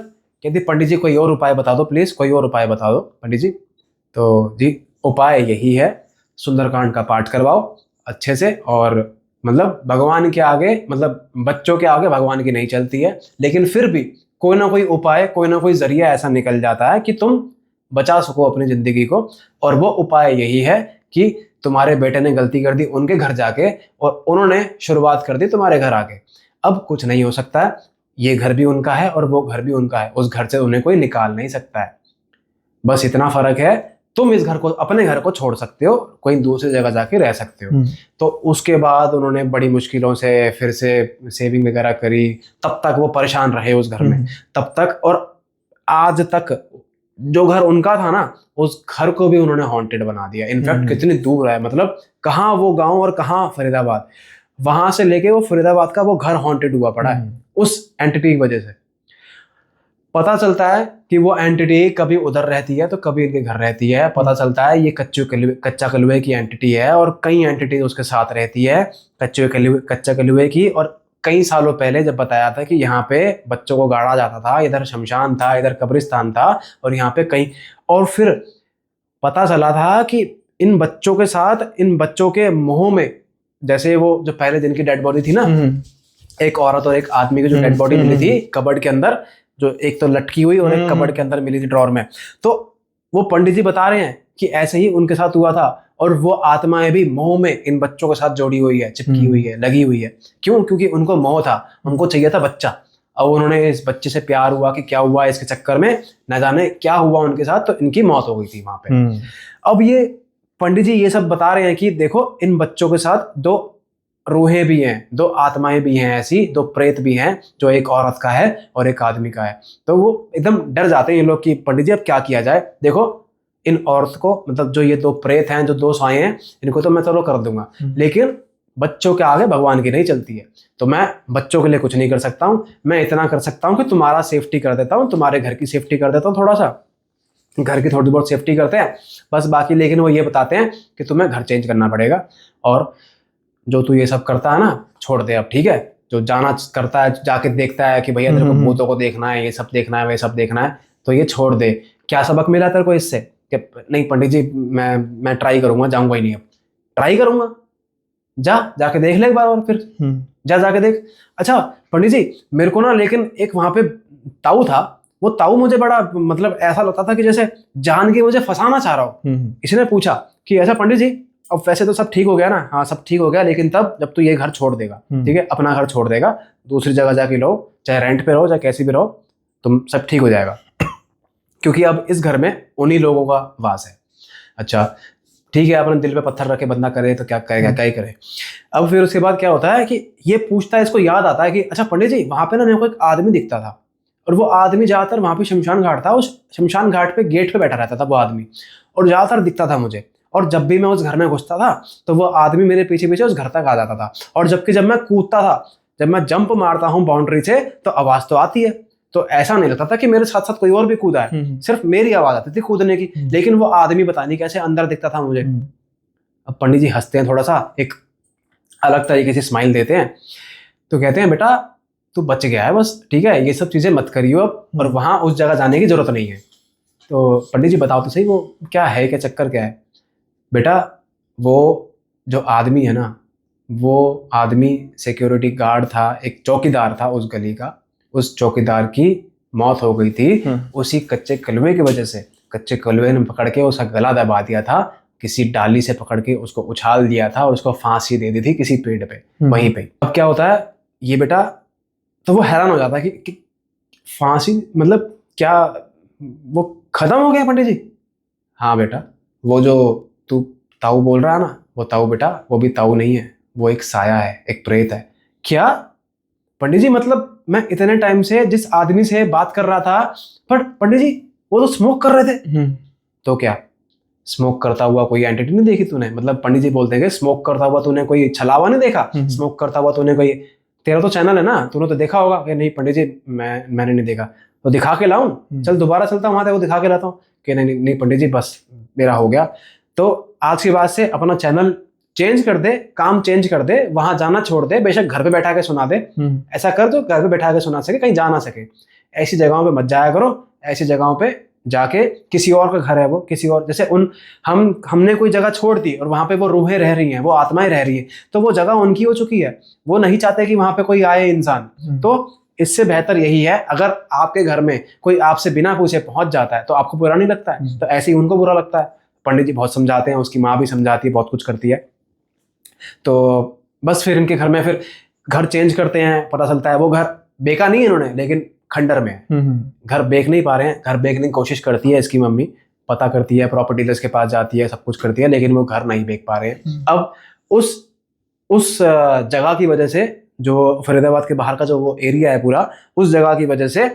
कहती पंडित जी कोई और उपाय बता दो प्लीज, कोई और उपाय बता दो पंडित जी। तो जी उपाय यही है, सुंदरकांड का पाठ करवाओ अच्छे से, और मतलब भगवान के आगे, मतलब बच्चों के आगे भगवान की नहीं चलती है, लेकिन फिर भी कोई ना कोई उपाय, कोई ना कोई जरिया ऐसा निकल जाता है कि तुम बचा सको अपनी जिंदगी को। और वो उपाय यही है कि तुम्हारे बेटे ने गलती कर दी उनके घर जाके, और उन्होंने शुरुआत कर दी तुम्हारे घर आके। अब कुछ नहीं हो सकता है, ये घर भी उनका है और वो घर भी उनका है, उस घर से उन्हें कोई निकाल नहीं सकता है। बस इतना फर्क है, तुम इस घर को, अपने घर को छोड़ सकते हो, कोई दूसरी जगह जाके रह सकते हो। तो उसके बाद उन्होंने बड़ी मुश्किलों से फिर से सेविंग वगैरह करी, तब तक वो परेशान रहे उस घर में, तब तक। और आज तक जो घर उनका था ना, उस घर को भी उन्होंने हॉन्टेड बना दिया। इनफैक्ट कितनी दूर है, मतलब कहाँ वो गांव और कहाँ फरीदाबाद, वहां से लेके वो फरीदाबाद का वो घर हॉन्टेड हुआ पड़ा है उस एंटिटी की वजह से। पता चलता है कि वो एंटिटी कभी उधर रहती है तो कभी इनके घर रहती है। पता चलता है ये कच्चा कलुए की एंटिटी है, और कई एंटिटी उसके साथ रहती है कच्चा कलुए की। और कई सालों पहले जब बताया था कि यहाँ पे बच्चों को गाड़ा जाता था, इधर शमशान था, इधर कब्रिस्तान था, और यहाँ पे कई, और फिर पता चला था कि इन बच्चों के साथ, इन बच्चों के मुंहों में, जैसे वो जो पहले दिन की डेड बॉडी थी ना, एक औरत और एक आदमी की जो डेड बॉडी मिली थी कबर्ड के अंदर, जो एक तो लटकी हुई और एक कबर्ड के अंदर मिली थी ड्रॉर में, तो वो पंडित जी बता रहे हैं कि ऐसे ही उनके साथ हुआ था। और वो आत्माएं भी मोह में इन बच्चों के साथ जोड़ी हुई है, चिपकी हुई है, लगी हुई है। क्यों? क्योंकि उनको मोह था, उनको चाहिए था बच्चा। अब उन्होंने इस बच्चे से प्यार हुआ कि क्या हुआ, इसके चक्कर में न जाने क्या हुआ उनके साथ, तो इनकी मौत हो गई थी वहां पे। अब ये पंडित जी ये सब बता रहे हैं कि देखो इन बच्चों के साथ दो रूहें भी हैं, दो आत्माएं भी हैं, ऐसी दो प्रेत भी हैं, जो एक औरत का है और एक आदमी का है। तो वो एकदम डर जाते हैं ये लोग कि पंडित जी अब क्या किया जाए। देखो इन औरत को, मतलब जो ये दो प्रेत हैं, जो दो साएं हैं, इनको तो मैं चलो कर दूंगा, लेकिन बच्चों के आगे भगवान की नहीं चलती है, तो मैं बच्चों के लिए कुछ नहीं कर सकता हूँ। मैं इतना कर सकता हूँ कि तुम्हारा सेफ्टी कर देता हूँ, तुम्हारे घर की सेफ्टी कर देता हूँ, थोड़ा सा घर की थोड़ी बहुत सेफ्टी करते हैं बस, बाकी लेकिन वो ये बताते हैं कि तुम्हें घर चेंज करना पड़ेगा, और जो तू ये सब करता है ना छोड़ दे अब, ठीक है। जो जाना करता है, जाके देखता है कि भैया तेरे को भूतों को देखना है, ये सब देखना है, वे सब देखना है, तो ये छोड़ दे। क्या सबक मिला तेरे को इससे? कि नहीं पंडित जी मैं ट्राई करूंगा, जाऊंगा ही नहीं, अब ट्राई करूंगा। जाके देख ले एक बार, और फिर जाके देख। अच्छा पंडित जी मेरे को ना, लेकिन एक वहां पे ताऊ था, वो ताऊ मुझे बड़ा, मतलब ऐसा लगता था कि जैसे जान के मुझे फंसाना चाह रहा हो। इसने पूछा कि अच्छा पंडित जी अब वैसे तो सब ठीक हो गया ना, हाँ सब ठीक हो गया, लेकिन तब जब तू ये घर छोड़ देगा, ठीक है, अपना घर छोड़ देगा, दूसरी जगह जाके रहो, चाहे रेंट पे रहो चाहे कैसी भी रहो, तुम सब ठीक हो जाएगा, क्योंकि अब इस घर में उन्हीं लोगों का वास है। अच्छा ठीक है, अपने दिल पे पत्थर रखे बंदा करे तो क्या करेगा, क्या ही करे। अब फिर उसके बाद क्या होता है कि ये पूछता है, इसको याद आता है कि अच्छा पंडित जी वहां पे ना मेरे को एक आदमी दिखता था, और वो आदमी ज्यादातर वहां पे शमशान घाट था, उस शमशान घाट पे गेट पे बैठा रहता था वो आदमी, और ज्यादातर दिखता था मुझे, और जब भी मैं उस घर में घुसता था तो वो आदमी मेरे पीछे पीछे उस घर तक आ जाता था, और जबकि जब मैं कूदता था, जब मैं जंप मारता हूँ बाउंड्री से तो आवाज तो आती है, तो ऐसा नहीं लगता था कि मेरे साथ साथ कोई और भी कूदा है, सिर्फ मेरी आवाज आती थी कूदने की, लेकिन वो आदमी पता नहीं कैसे अंदर दिखता था मुझे। अब पंडित जी हंसते हैं, थोड़ा सा एक अलग तरीके से स्माइल देते हैं, तो कहते हैं बेटा तू बच गया है बस, ठीक है, ये सब चीजें मत करियो अब, और वहां उस जगह जाने की जरूरत नहीं है। तो पंडित जी बताओ तो सही वो क्या है, क्या चक्कर क्या है। बेटा वो जो आदमी है ना, वो आदमी सिक्योरिटी गार्ड था, एक चौकीदार था उस गली का, उस चौकीदार की मौत हो गई थी उसी कच्चे कलवे की वजह से। कच्चे कलवे ने पकड़ के उसका गला दबा दिया था, किसी डाली से पकड़ के उसको उछाल दिया था और उसको फांसी दे दी थी किसी पेड़ पे वहीं पे। अब क्या होता है ये बेटा, तो वो हैरान हो जाता है कि फांसी मतलब क्या, वो खत्म हो गया पंडित जी। हाँ बेटा, वो जो तू ताऊ बोल रहा है ना, वो ताऊ बेटा वो भी ताऊ नहीं है, वो एक साया है, एक प्रेत है। क्या पंडित जी, मतलब मैं इतने टाइम से जिस आदमी से बात कर रहा था, पर पंडित जी वो तो स्मोक कर रहे थे। तो क्या स्मोक करता हुआ कोई एंटिटी नहीं देखी तूने? मतलब पंडित जी बोलते हैं कि स्मोक करता हुआ तूने कोई छलावा नहीं देखा, स्मोक करता हुआ तूने कोई, तेरा तो चैनल है ना, तूने तो देखा होगा। कि नहीं पंडित जी मैंने नहीं देखा। तो दिखा के लाऊं? चल दोबारा चलता हूँ वहां, वो दिखा के लाता हूँ। कि नहीं नहीं पंडित जी बस मेरा हो गया। तो आज के बाद से अपना चैनल चेंज कर दे, काम चेंज कर दे, वहां जाना छोड़ दे, बेशक घर पे बैठा के सुना दे, ऐसा कर दो घर पे बैठा के सुना सके, कहीं जा ना सके। ऐसी जगहों पे मत जाया करो, ऐसी जगहों पे जाके किसी और का घर है वो, किसी और जैसे हमने कोई जगह छोड़ दी और वहां पे वो रूहें रह रही हैं, वो आत्माएं रह रही है, तो वो जगह उनकी हो चुकी है, वो नहीं चाहते कि वहां पे कोई आए इंसान। तो इससे बेहतर यही है, अगर आपके घर में कोई आपसे बिना पूछे पहुंच जाता है तो आपको बुरा नहीं लगता है, तो ऐसे ही उनको बुरा लगता है। पंडित जी बहुत समझाते हैं, उसकी माँ भी समझाती है, बहुत कुछ करती है। तो बस फिर इनके घर में फिर घर चेंज करते हैं, पता चलता है वो घर बेचा नहीं इन्होंने, लेकिन खंडर में है। घर बेच नहीं पा रहे हैं, घर बेचने की कोशिश करती है इसकी मम्मी, पता करती है, प्रॉपर्टी डीलर्स के पास जाती है, सब कुछ करती है, लेकिन वो घर नहीं बेच पा रहे हैं। अब उस जगह की वजह से, जो फरीदाबाद के बाहर का जो वो एरिया है पूरा, उस जगह की वजह से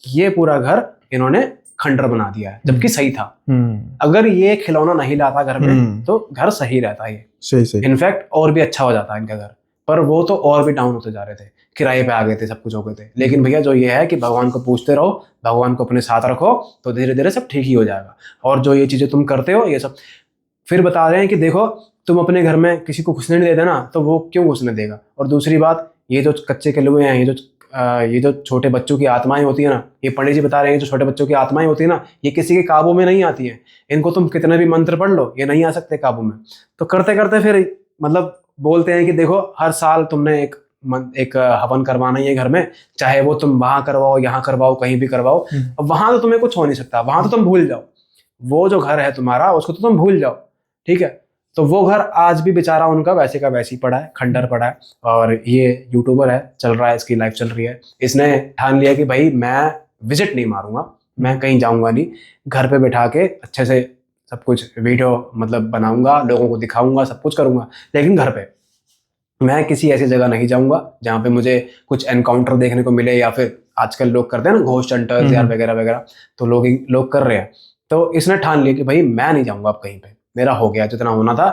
ये पूरा घर इन्होंने खंडर बना दिया है, जबकि सही था। अगर ये खिलौना नहीं लाता घर में तो घर सही रहता, ये सही इनफैक्ट और भी अच्छा हो जाता इनका घर। पर वो तो और भी डाउन होते जा रहे थे, किराए पे आ गए थे, सब कुछ हो गए थे। लेकिन भैया जो ये है कि भगवान को पूछते रहो, भगवान को अपने साथ रखो, तो धीरे धीरे सब ठीक ही हो जाएगा। और जो ये चीजें तुम करते हो ये सब, फिर बता रहे हैं कि देखो तुम अपने घर में किसी को घुसने नहीं देते ना, तो वो क्यों घुसने देगा। और दूसरी बात, ये जो कच्चे कलुए हैं, ये जो छोटे बच्चों की आत्माएं होती है ना, ये पंडित जी बता रहे हैं, जो छोटे बच्चों की आत्माएं होती है ना, ये किसी के काबू में नहीं आती हैं। इनको तुम कितने भी मंत्र पढ़ लो, ये नहीं आ सकते काबू में। तो करते करते फिर मतलब बोलते हैं कि देखो हर साल तुमने एक हवन करवाना ही है घर में, चाहे वो तुम वहां करवाओ, यहाँ करवाओ, कहीं भी करवाओ। अब वहां तो तुम्हें कुछ हो नहीं सकता, वहां तो तुम भूल जाओ, वो जो घर है तुम्हारा उसको तो तुम भूल जाओ, ठीक है। तो वो घर आज भी बेचारा उनका वैसे का वैसे ही पड़ा है, खंडर पड़ा है। और ये यूट्यूबर है, चल रहा है, इसकी लाइफ चल रही है। इसने ठान लिया कि भाई मैं विजिट नहीं मारूंगा, मैं कहीं जाऊंगा नहीं, घर पे बैठा के अच्छे से सब कुछ वीडियो मतलब बनाऊंगा, लोगों को दिखाऊंगा, सब कुछ करूंगा, लेकिन घर पे मैं किसी ऐसी जगह नहीं जाऊंगा जहाँ पे मुझे कुछ एनकाउंटर देखने को मिले, या फिर आजकल लोग करते हैं ना घोस्ट हंटर्स यार वगैरह वगैरह, तो लोग कर रहे हैं। तो इसने ठान लिया कि भाई मैं नहीं जाऊंगा अब कहीं पे, मेरा हो गया, जितना होना था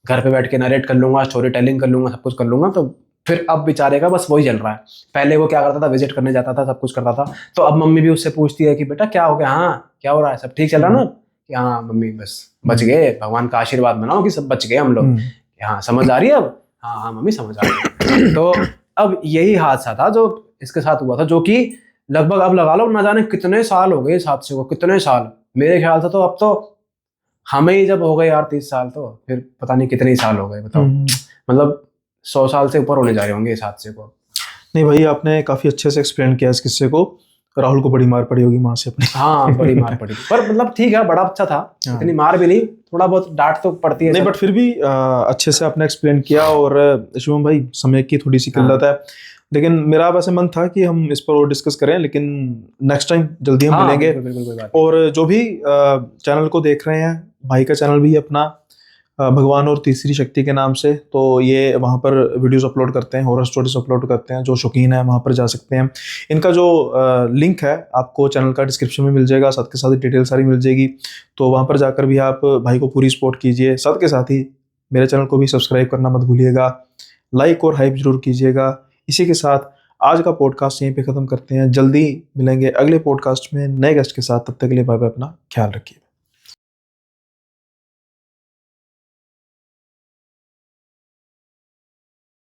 घर पे बैठ के नरेट कर लूंगा, स्टोरी टेलिंग कर लूंगा, सब कुछ कर लूंगा। तो फिर अब बेचारे का बस वही चल रहा है। पहले वो क्या करता था, विजिट करने जाता था, सब कुछ करता था। तो अब मम्मी भी उससे पूछती है कि बेटा क्या हो गया, हाँ क्या हो रहा है, सब ठीक चल रहा ना? कि हाँ मम्मी बस बच गए, भगवान का आशीर्वाद बनाओ कि सब बच गए हम लोग। हाँ समझ आ रही है अब? हाँ हाँ मम्मी समझ आ रही है। तो अब यही हादसा था जो इसके साथ हुआ था, जो कि लगभग अब लगा लो ना जाने कितने साल हो गए इस हादसे को, कितने साल। मेरे ख्याल से तो अब तो हमें ही जब हो गए यार 30 साल, तो फिर पता नहीं कितने साल हो गए, बताओ। मतलब 100 साल से ऊपर होने जा रहे होंगे इस हादसे को। नहीं भाई, आपने काफ़ी अच्छे से एक्सप्लेन किया इस किस्से को, राहुल को बड़ी मार पड़ी होगी माँ से अपनी। हाँ बड़ी मार पड़ी, पर मतलब ठीक है, बड़ा अच्छा था, हाँ। इतनी मार भी नहीं, थोड़ा बहुत डांट तो पड़ती है नहीं सब। बट फिर भी अच्छे से आपने एक्सप्लेन किया। और शुभम भाई समय की थोड़ी सी हाँ। किल्लत है, लेकिन मेरा वैसे मन था कि हम इस पर और डिस्कस करें, लेकिन नेक्स्ट टाइम जल्दी हम हाँ मिलेंगे। बिल्कुल बिल्कुल, कोई बात नहीं। और जो भी चैनल को देख रहे हैं, भाई का चैनल भी है अपना, भगवान और तीसरी शक्ति के नाम से, तो ये वहाँ पर वीडियोस अपलोड करते हैं, हॉरर स्टोरीज अपलोड करते हैं। जो शौकीन है वहाँ पर जा सकते हैं। इनका जो लिंक है आपको चैनल का डिस्क्रिप्शन में मिल जाएगा, साथ के साथ डिटेल सारी मिल जाएगी। तो वहाँ पर जाकर भी आप भाई को पूरी सपोर्ट कीजिए। साथ के साथ ही मेरे चैनल को भी सब्सक्राइब करना मत भूलिएगा, लाइक और हाइप जरूर कीजिएगा। इसी के साथ आज का पॉडकास्ट यहीं पे ख़त्म करते हैं। जल्दी मिलेंगे अगले पॉडकास्ट में नए गेस्ट के साथ। तब तक के लिए बाय बाय, अपना ख्याल रखिए।